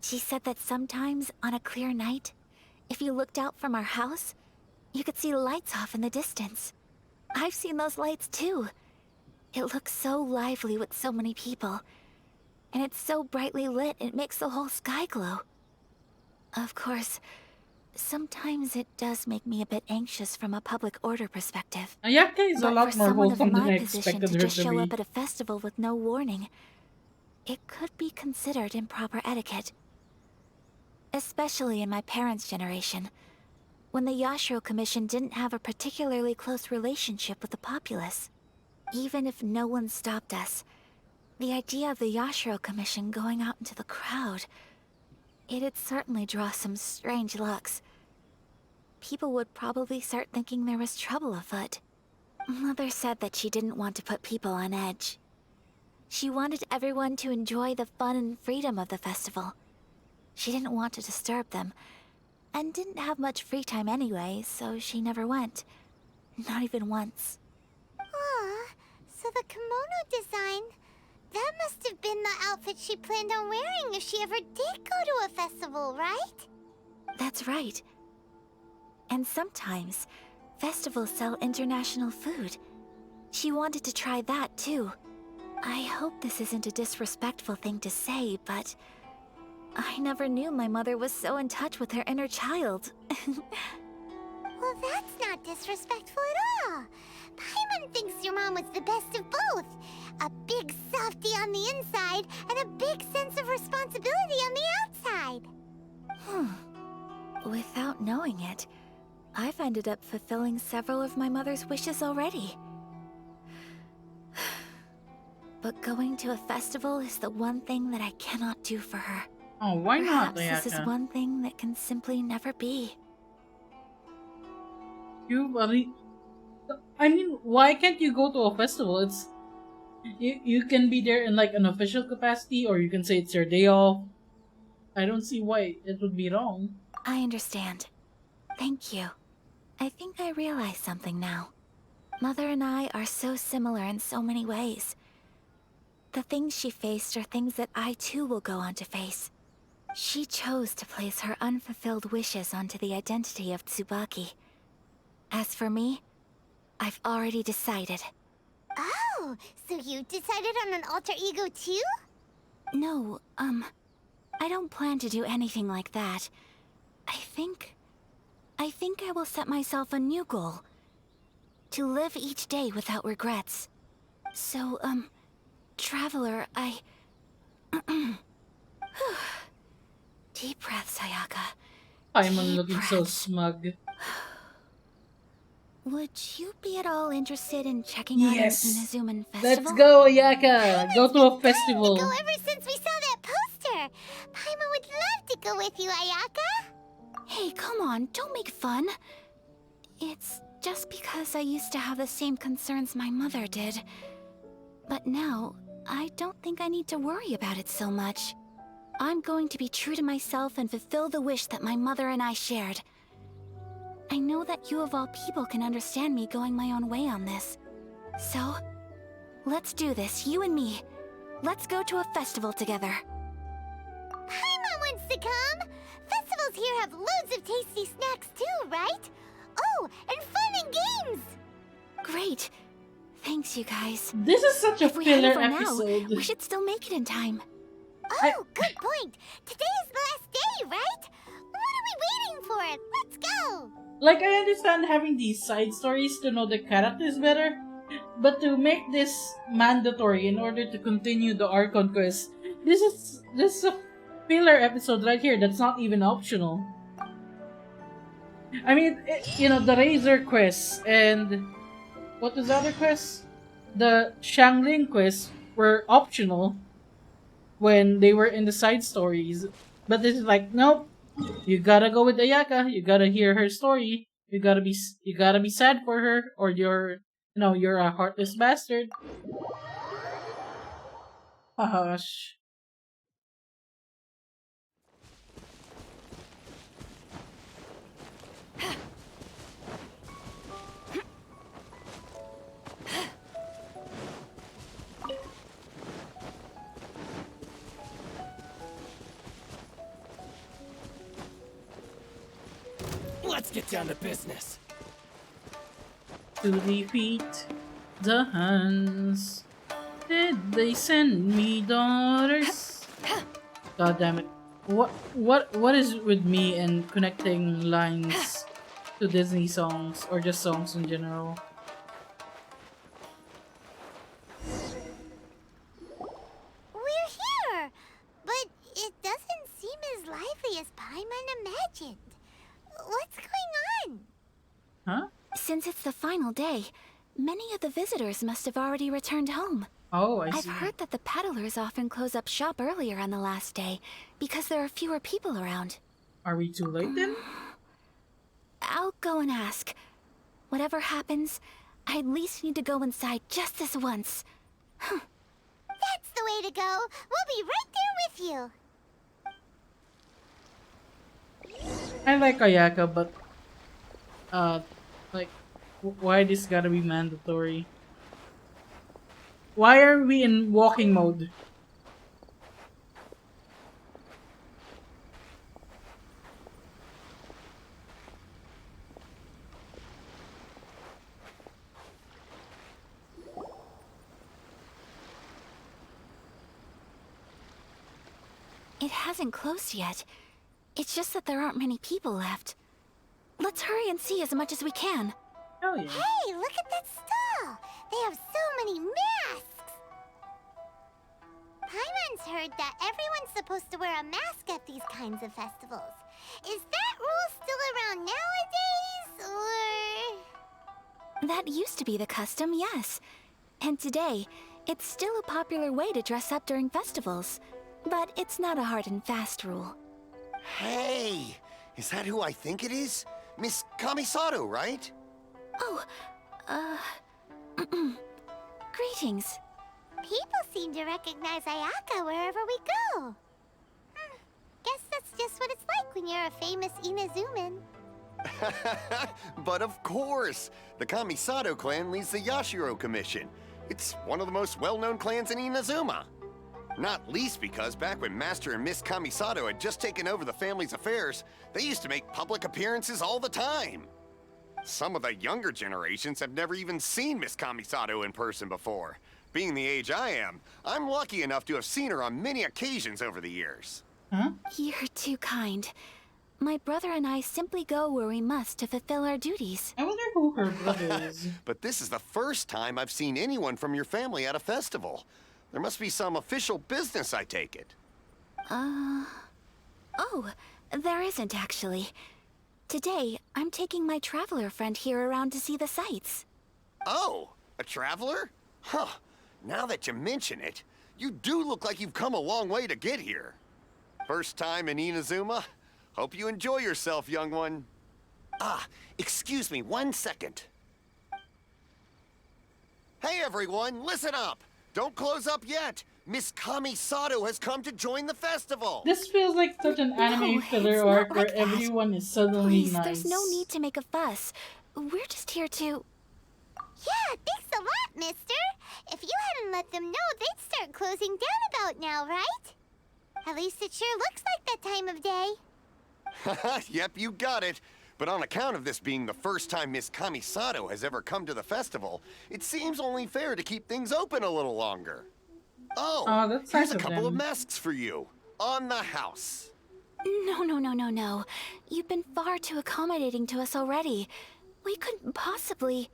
She said that sometimes, on a clear night, if you looked out from our house, you could see lights off in the distance. I've seen those lights too. It looks so lively with so many people. And it's so brightly lit, it makes the whole sky glow. Of course, sometimes it does make me a bit anxious from a public order perspective. Ayaka is a lot more wholesome than I Position expected to her just to show be. up at a festival with no warning, it could be considered improper etiquette. Especially in my parents' generation, when the Yashiro Commission didn't have a particularly close relationship with the populace. Even if no one stopped us, the idea of the Yashiro Commission going out into the crowd, it'd certainly draw some strange looks. People would probably start thinking there was trouble afoot. Mother said that she didn't want to put people on edge. She wanted everyone to enjoy the fun and freedom of the festival. She didn't want to disturb them, and didn't have much free time anyway, so she never went. Not even once. Aw, so the kimono design, that must have been the outfit she planned on wearing if she ever did go to a festival, right? That's right. And sometimes, festivals sell international food. She wanted to try that too. I hope this isn't a disrespectful thing to say, but I never knew my mother was so in touch with her inner child. Well, that's not disrespectful at all. Paimon thinks your mom was the best of both. A big softie on the inside, and a big sense of responsibility on the outside. Without knowing it, I've ended up fulfilling several of my mother's wishes already. But going to a festival is the one thing that I cannot do for her. Oh, why not, Perhaps this is Ayaka? one thing that can simply never be. I mean, why can't you go to a festival? It's you can be there in like an official capacity, or you can say it's your day off. I don't see why it would be wrong. I understand. Thank you. I think I realize something now. Mother and I are so similar in so many ways. The things she faced are things that I too will go on to face. She chose to place her unfulfilled wishes onto the identity of Tsubaki. As for me, I've already decided. Oh, so you decided on an alter ego too? No, I don't plan to do anything like that. I think I will set myself a new goal. To live each day without regrets. So, Traveler, Deep breaths, Ayaka. Paimon looking so smug. Would you be at all interested in checking out an Inazuman festival? Let's go, Ayaka! Go to a festival! Go ever since we saw that poster! Paimon would love to go with you, Ayaka! Hey, come on, don't make fun. It's just because I used to have the same concerns my mother did. But now, I don't think I need to worry about it so much. I'm going to be true to myself and fulfill the wish that my mother and I shared. I know that you of all people can understand me going my own way on this. So, let's do this, you and me. Let's go to a festival together. Paimon wants to come! Festivals here have loads of tasty snacks too, right? Oh, and fun and games! Great. Thanks, you guys. This is such a if we head filler for episode. Now, we should still make it in time. Oh, good point. Today is the last day, right? What are we waiting for? Let's go! Like, I understand having these side stories to know the characters better, but to make this mandatory in order to continue the Archon quest, this is a filler episode right here that's not even optional. I mean, you know, the Razor quest and what was the other quest? The Shangling quest were optional when they were in the side stories, but this is like, nope. You gotta go with Ayaka. You gotta hear her story. You gotta be sad for her, or you're a heartless bastard. Hush. Let's get down to business. To defeat the Huns, did they send me daughters? God damn it! What is with me and connecting lines to Disney songs or just songs in general? We're here, but it doesn't seem as lively as Paimon imagined. What's going on? Huh? Since it's the final day, many of the visitors must have already returned home. Oh, I see. I've heard that the peddlers often close up shop earlier on the last day because there are fewer people around. Are we too late then? I'll go and ask. Whatever happens, I at least need to go inside just this once. That's the way to go. We'll be right there with you. I like Ayaka, but like, why this gotta be mandatory? Why are we in walking mode? It hasn't closed yet. It's just that there aren't many people left. Let's hurry and see as much as we can. Oh yeah. Hey, look at that stall! They have so many masks! Paimon's heard that everyone's supposed to wear a mask at these kinds of festivals. Is that rule still around nowadays, or...? That used to be the custom, yes. And today, it's still a popular way to dress up during festivals. But it's not a hard and fast rule. Hey! Is that who I think it is? Miss Kamisato, right? Oh, greetings. People seem to recognize Ayaka wherever we go. Guess that's just what it's like when you're a famous Inazuman. But of course! The Kamisato clan leads the Yashiro Commission. It's one of the most well-known clans in Inazuma. Not least because back when Master and Miss Kamisato had just taken over the family's affairs, they used to make public appearances all the time. Some of the younger generations have never even seen Miss Kamisato in person before. Being the age I am, I'm lucky enough to have seen her on many occasions over the years. Huh? You're too kind. My brother and I simply go where we must to fulfill our duties. I wonder who her brother is. But this is the first time I've seen anyone from your family at a festival. There must be some official business, I take it. Oh, there isn't actually. Today, I'm taking my traveler friend here around to see the sights. Oh, a traveler? Huh. Now that you mention it, you do look like you've come a long way to get here. First time in Inazuma? Hope you enjoy yourself, young one. Ah, excuse me 1 second. Hey everyone, listen up! Don't close up yet! Miss Kamisato has come to join the festival! This feels like such an anime filler it's arc not where like that. everyone is suddenly Please, nice. there's no need to make a fuss. We're just here to... Yeah, thanks a lot, mister. If you hadn't let them know, they'd start closing down about now, right? At least it sure looks like that time of day. Yep, you got it. But on account of this being the first time Miss Kamisato has ever come to the festival, it seems only fair to keep things open a little longer. Oh, that's here's nice a of couple of them. masks for you. On the house. No. You've been far too accommodating to us already. We couldn't possibly...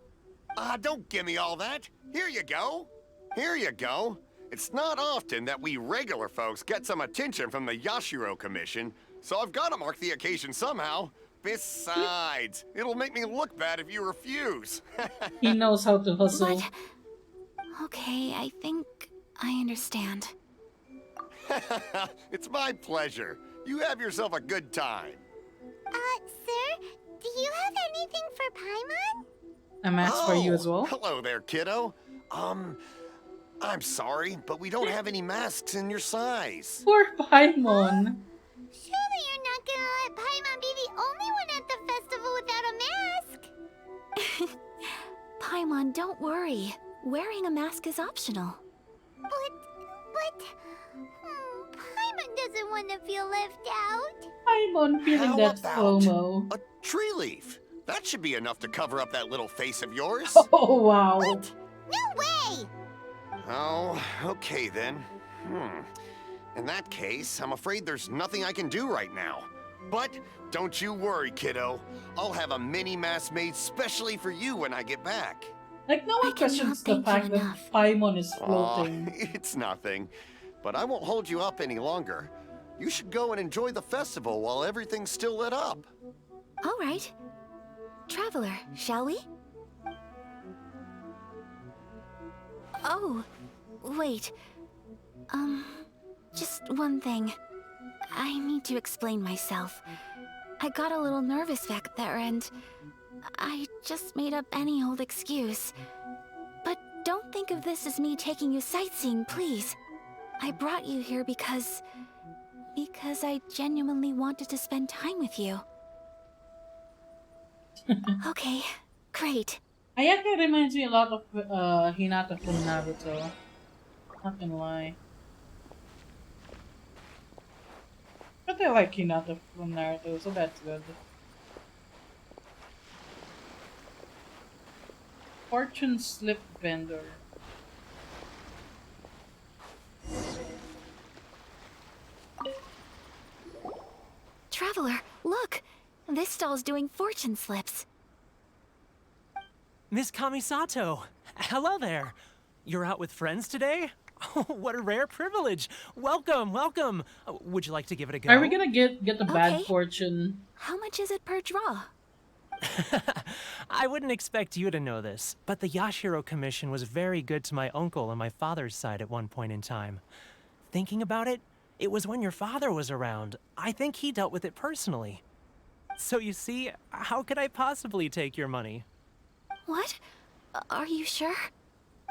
Don't give me all that. Here you go. Here you go. It's not often that we regular folks get some attention from the Yashiro Commission, so I've got to mark the occasion somehow. Besides, it'll make me look bad if you refuse. He knows how to hustle. But... Okay, I think I understand. It's my pleasure. You have yourself a good time. Sir, do you have anything for Paimon? A mask for you as well? Hello there, kiddo. I'm sorry, but we don't have any masks in your size. Poor Paimon. Surely you're not gonna let Paimon be the only one at the festival without a mask? Paimon, don't worry. Wearing a mask is optional. But... Paimon doesn't want to feel left out. Paimon feeling that FOMO. A tree leaf. That should be enough to cover up that little face of yours. Oh, wow. What? No way! Oh, okay then. In that case, I'm afraid there's nothing I can do right now. But don't you worry, kiddo. I'll have a mini mask made specially for you when I get back. Like, no one questions the fact that Paimon is floating. It's nothing. But I won't hold you up any longer. You should go and enjoy the festival while everything's still lit up. All right. Traveler, shall we? Oh, wait. Just one thing. I need to explain myself. I got a little nervous back there and I just made up any old excuse. But don't think of this as me taking you sightseeing, please. I brought you here because I genuinely wanted to spend time with you. Okay, great. Ayaka reminds me a lot of Hinata from Naruto. Not gonna lie. But I like Hinata from Naruto, so that's good. Fortune Slip Vendor. Traveler, look! This stall's doing fortune slips. Miss Kamisato! Hello there! You're out with friends today? Oh, what a rare privilege! Welcome, welcome! Would you like to give it a go? Are we gonna get the bad fortune? How much is it per draw? I wouldn't expect you to know this, but the Yashiro Commission was very good to my uncle on my father's side at one point in time. Thinking about it, it was when your father was around. I think he dealt with it personally. So you see, how could I possibly take your money? What? Are you sure?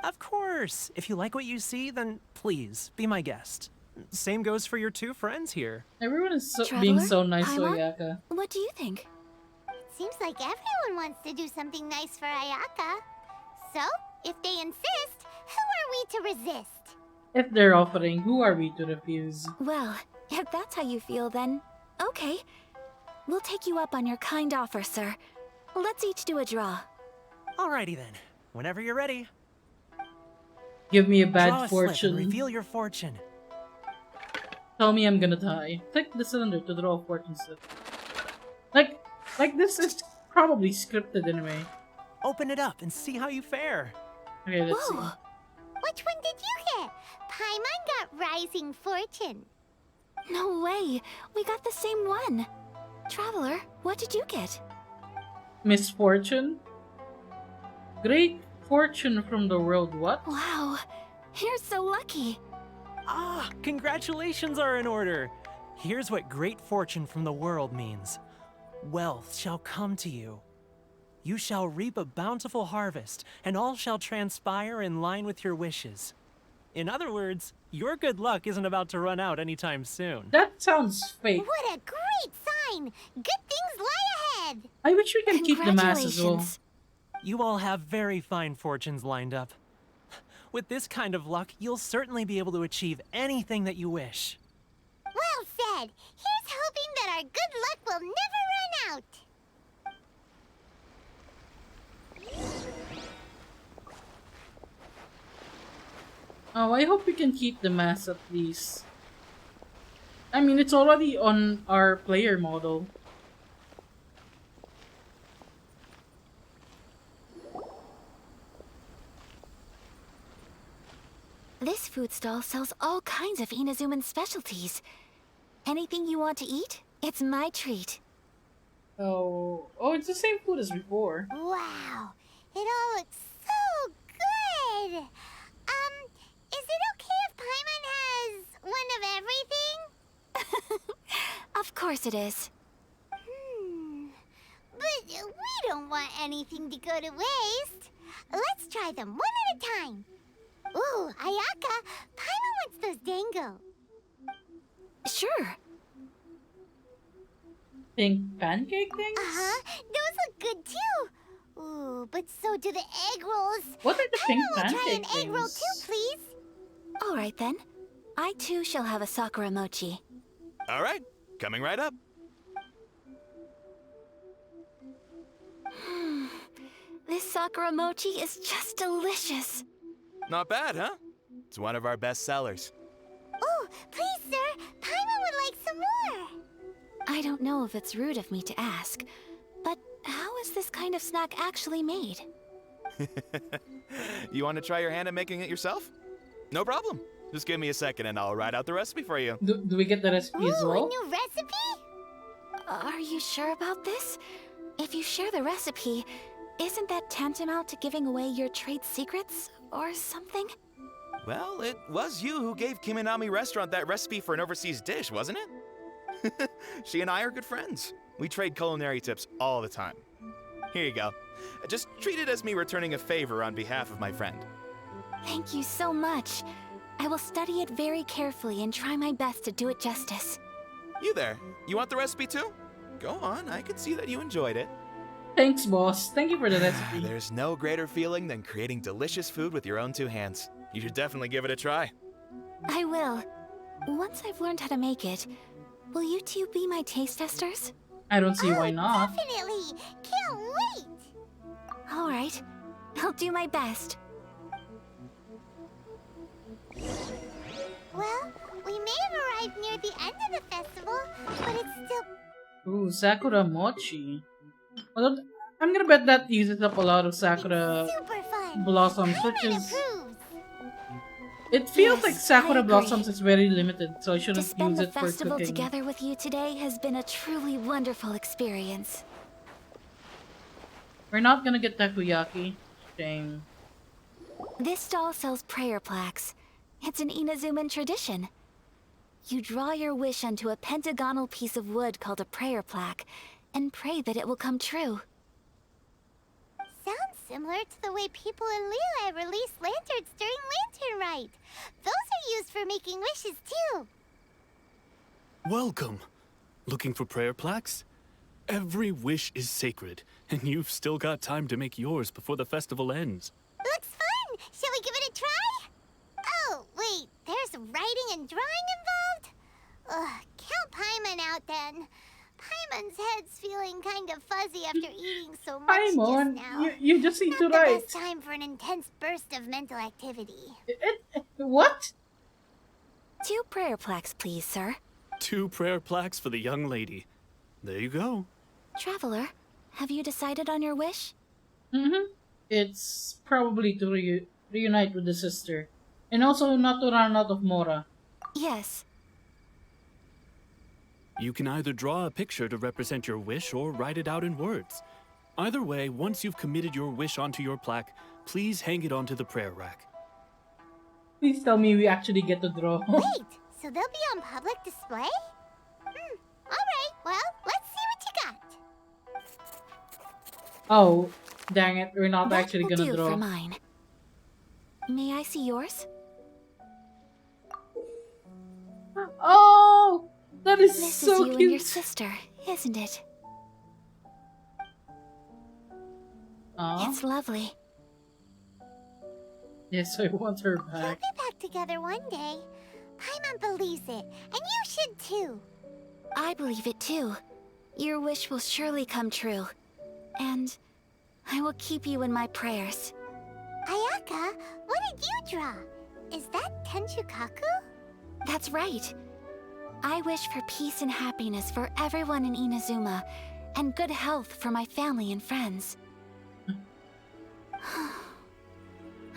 Of course! If you like what you see, then please, be my guest. Same goes for your two friends here. Everyone is being so nice to Ayaka. What do you think? Seems like everyone wants to do something nice for Ayaka. So, if they insist, who are we to resist? If they're offering, who are we to refuse? Well, if that's how you feel, then okay. We'll take you up on your kind offer, sir. Let's each do a draw. Alrighty then. Whenever you're ready. Give me a bad Draw a fortune. slip and reveal your fortune. Tell me I'm gonna die. Click the cylinder to draw a fortune slip. Like this is probably scripted anyway. Open it up and see how you fare. Okay, let's see. Which one did you get? Paimon got Rising Fortune. No way! We got the same one! Traveler, what did you get? Misfortune? Great fortune from the world, what? Wow, you're so lucky! Ah, congratulations are in order! Here's what great fortune from the world means. Wealth shall come to you. You shall reap a bountiful harvest, and all shall transpire in line with your wishes. In other words, your good luck isn't about to run out anytime soon. That sounds fake. What a great sign! Good things lie ahead! I wish we can keep the mass as well. You all have very fine fortunes lined up. With this kind of luck, you'll certainly be able to achieve anything that you wish. Well said! Here's hoping that our good luck will never run out! Oh, I hope we can keep the mass at least. I mean, it's already on our player model. This food stall sells all kinds of Inazuman specialties. Anything you want to eat, it's my treat. Oh, it's the same food as before. Wow, it all looks so good. Is it okay if Paimon has one of everything? Of course it is. But we don't want anything to go to waste. Let's try them one at a time. Ooh, Ayaka, Paimon wants those dango. Sure. Pink pancake things? Uh-huh, those look good too. Ooh, but so do the egg rolls. What are the pink Paimon will try pancake an egg roll things? too, please. All right then. I too shall have a Sakura mochi. All right, coming right up. This Sakura mochi is just delicious. Not bad, huh? It's one of our best sellers. Oh, please, sir. Paimon would like some more. I don't know if it's rude of me to ask, but how is this kind of snack actually made? You want to try your hand at making it yourself? No problem. Just give me a second and I'll write out the recipe for you. Do we get the recipe as well? A new recipe? Are you sure about this? If you share the recipe, isn't that tantamount to giving away your trade secrets or something? Well, it was you who gave Kiminami Restaurant that recipe for an overseas dish, wasn't it? She and I are good friends. We trade culinary tips all the time. Here you go. Just treat it as me returning a favor on behalf of my friend. Thank you so much. I will study it very carefully and try my best to do it justice. You there. You want the recipe too? Go on, I can see that you enjoyed it. Thanks, boss. Thank you for the recipe. There's no greater feeling than creating delicious food with your own two hands. You should definitely give it a try. I will. Once I've learned how to make it, will you two be my taste testers? I don't see why not. Definitely. Can't wait. All right. I'll do my best. Well, we may have arrived near the end of the festival, but it's still... Ooh, Sakura Mochi. Although, I'm gonna bet that uses up a lot of Sakura blossoms, which is... It feels like Sakura blossoms is very limited, so I shouldn't To spend use the it for festival cooking. together with you today has been a truly wonderful experience. We're not gonna get takoyaki. Shame. This stall sells prayer plaques. It's an Inazuman tradition. You draw your wish onto a pentagonal piece of wood called a prayer plaque, and pray that it will come true. Sounds similar to the way people in Liyue release lanterns during Lantern Rite. Those are used for making wishes too. Welcome. Looking for prayer plaques? Every wish is sacred, and you've still got time to make yours before the festival ends. Looks fun! Shall we give it a try? Oh, wait, there's writing and drawing involved? Ugh, count Paimon out then. Paimon's head's feeling kind of fuzzy after eating so much Paimon, just now. you just need to Not the write. best time for an intense burst of mental activity. What? 2 prayer plaques, please, sir. 2 prayer plaques for the young lady. There you go. Traveler, have you decided on your wish? It's probably to reunite with the sister. And also not to run out of Mora. Yes. You can either draw a picture to represent your wish or write it out in words. Either way, once you've committed your wish onto your plaque, please hang it onto the prayer rack. Please tell me we actually get to draw. Wait, so they'll be on public display? Alright, well, let's see what you got. Oh, dang it, we're not That actually will gonna do draw. for mine. May I see yours? Oh! That is This so is you cute. and your sister, isn't it? Aw. It's lovely. Yes, I want her We'll back. be back together one day. Paimon believes it, and you should too. I believe it too. Your wish will surely come true. And I will keep you in my prayers. Ayaka, what did you draw? Is that Tenchukaku? That's right. I wish for peace and happiness for everyone in Inazuma, and good health for my family and friends.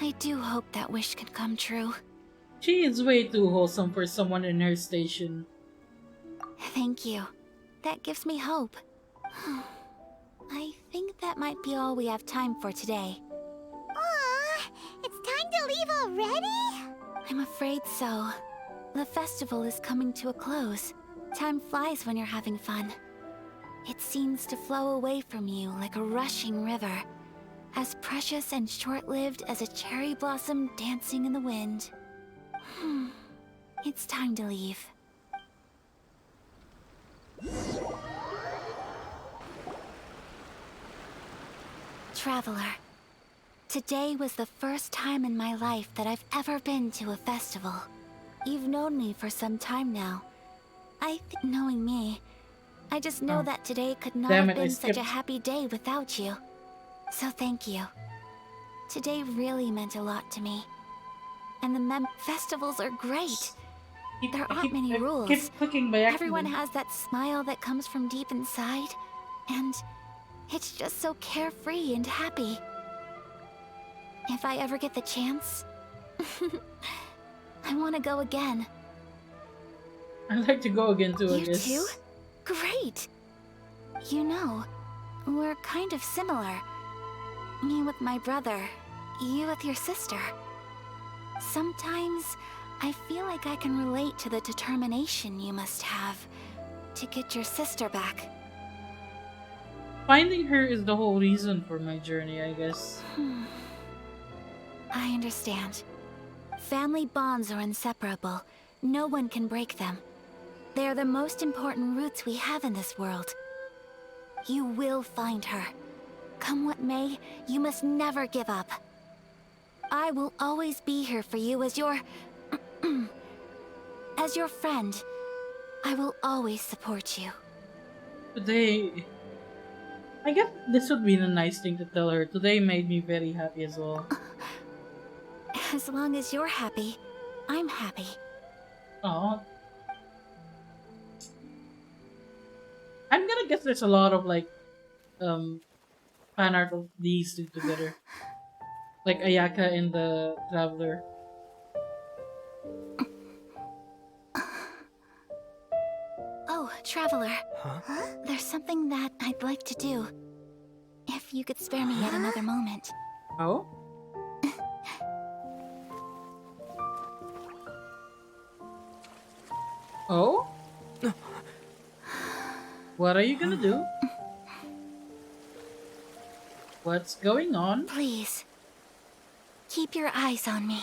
I do hope that wish can come true. She is way too wholesome for someone in her station. Thank you. That gives me hope. I think that might be all we have time for today. Aw, it's time to leave already? I'm afraid so. The festival is coming to a close. Time flies when you're having fun. It seems to flow away from you like a rushing river, as precious and short-lived as a cherry blossom dancing in the wind. It's time to leave. Traveler, today was the first time in my life that I've ever been to a festival. You've known me for some time now. Knowing me, I just know that today could not have been such a happy day without you. So thank you. Today really meant a lot to me. And the festivals are great. There aren't many rules. Everyone has that smile that comes from deep inside. And it's just so carefree and happy. If I ever get the chance, I want to go again. I'd like to go again too, I guess. You too? Great! You know, we're kind of similar. Me with my brother, you with your sister. Sometimes I feel like I can relate to the determination you must have to get your sister back. Finding her is the whole reason for my journey, I guess. I understand. Family bonds are inseparable. No one can break them. They are the most important roots we have in this world. You will find her. Come what may, you must never give up. I will always be here for you as your... as your friend. I will always support you. Today... I guess this would be a nice thing to tell her. Today made me very happy as well. As long as you're happy, I'm happy. Oh. I'm gonna guess there's a lot of like fan art of these two together. Like Ayaka and the Traveler. Oh, Traveler. There's something that I'd like to do. If you could spare me yet another moment. Oh? Oh? What are you gonna do? What's going on? Please. Keep your eyes on me.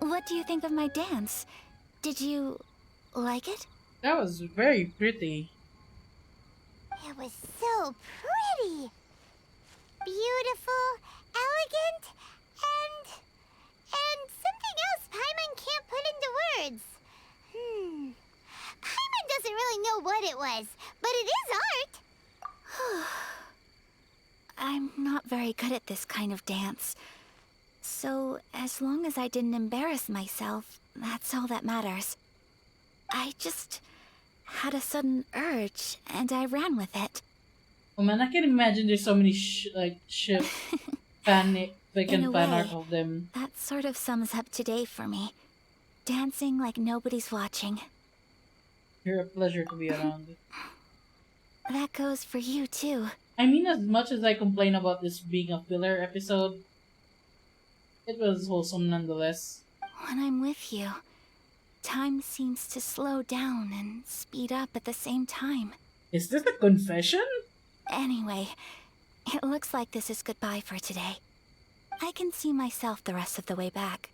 What do you think of my dance? Did you like it? That was very pretty. It was so pretty. Beautiful, elegant, and something else Paimon can't put into words. Paimon doesn't really know what it was, but it is art. I'm not very good at this kind of dance. So, as long as I didn't embarrass myself, that's all that matters. I just had a sudden urge, and I ran with it. Oh man, I can imagine there's so many ship fan In a fan way, art of them. that sort of sums up today for me. Dancing like nobody's watching. You're a pleasure to be around. That goes for you, too. I mean, as much as I complain about this being a filler episode, it was wholesome nonetheless. When I'm with you, time seems to slow down and speed up at the same time. Is this a confession? Anyway, it looks like this is goodbye for today. I can see myself the rest of the way back.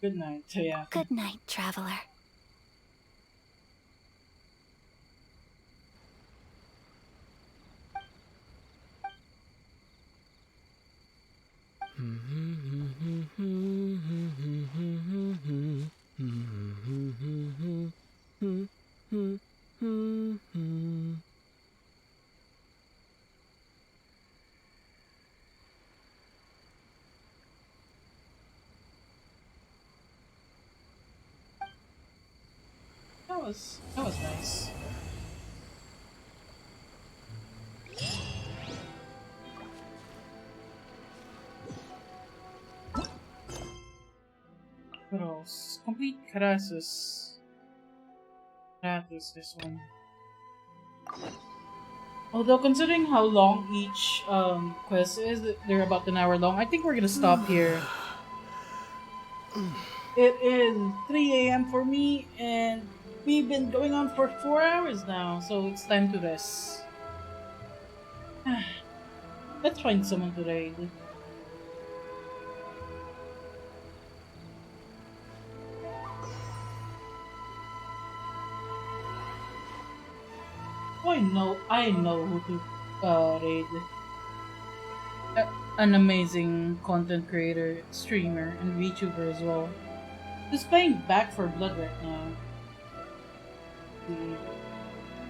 Good night, yeah. Good night, traveler. That was nice. What else? Complete Krasus. Kratos, this one. Although considering how long each quest is, they're about an hour long, I think we're gonna stop here. It is 3 a.m. for me, and we've been going on for 4 hours now, so it's time to rest. Let's find someone to raid. Oh, I know who to raid. An amazing content creator, streamer, and VTuber as well. Who's playing Back for Blood right now. The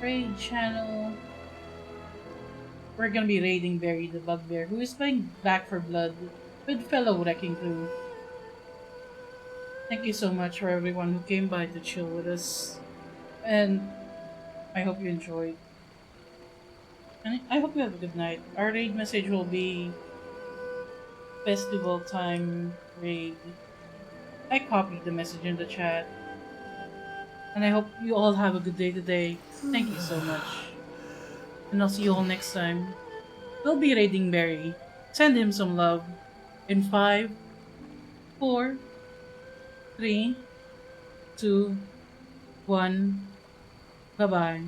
raid channel. We're gonna be raiding Barry the Bugbear, who is playing Back for Blood with fellow Wrecking Crew. Thank you so much for everyone who came by to chill with us. And I hope you enjoyed. And I hope you have a good night. Our raid message will be festival time raid. I copied the message in the chat. And I hope you all have a good day today. Thank you so much. And I'll see you all next time. We'll be raiding Barry. Send him some love. In 5, 4, 3, 2, 1. Bye-bye.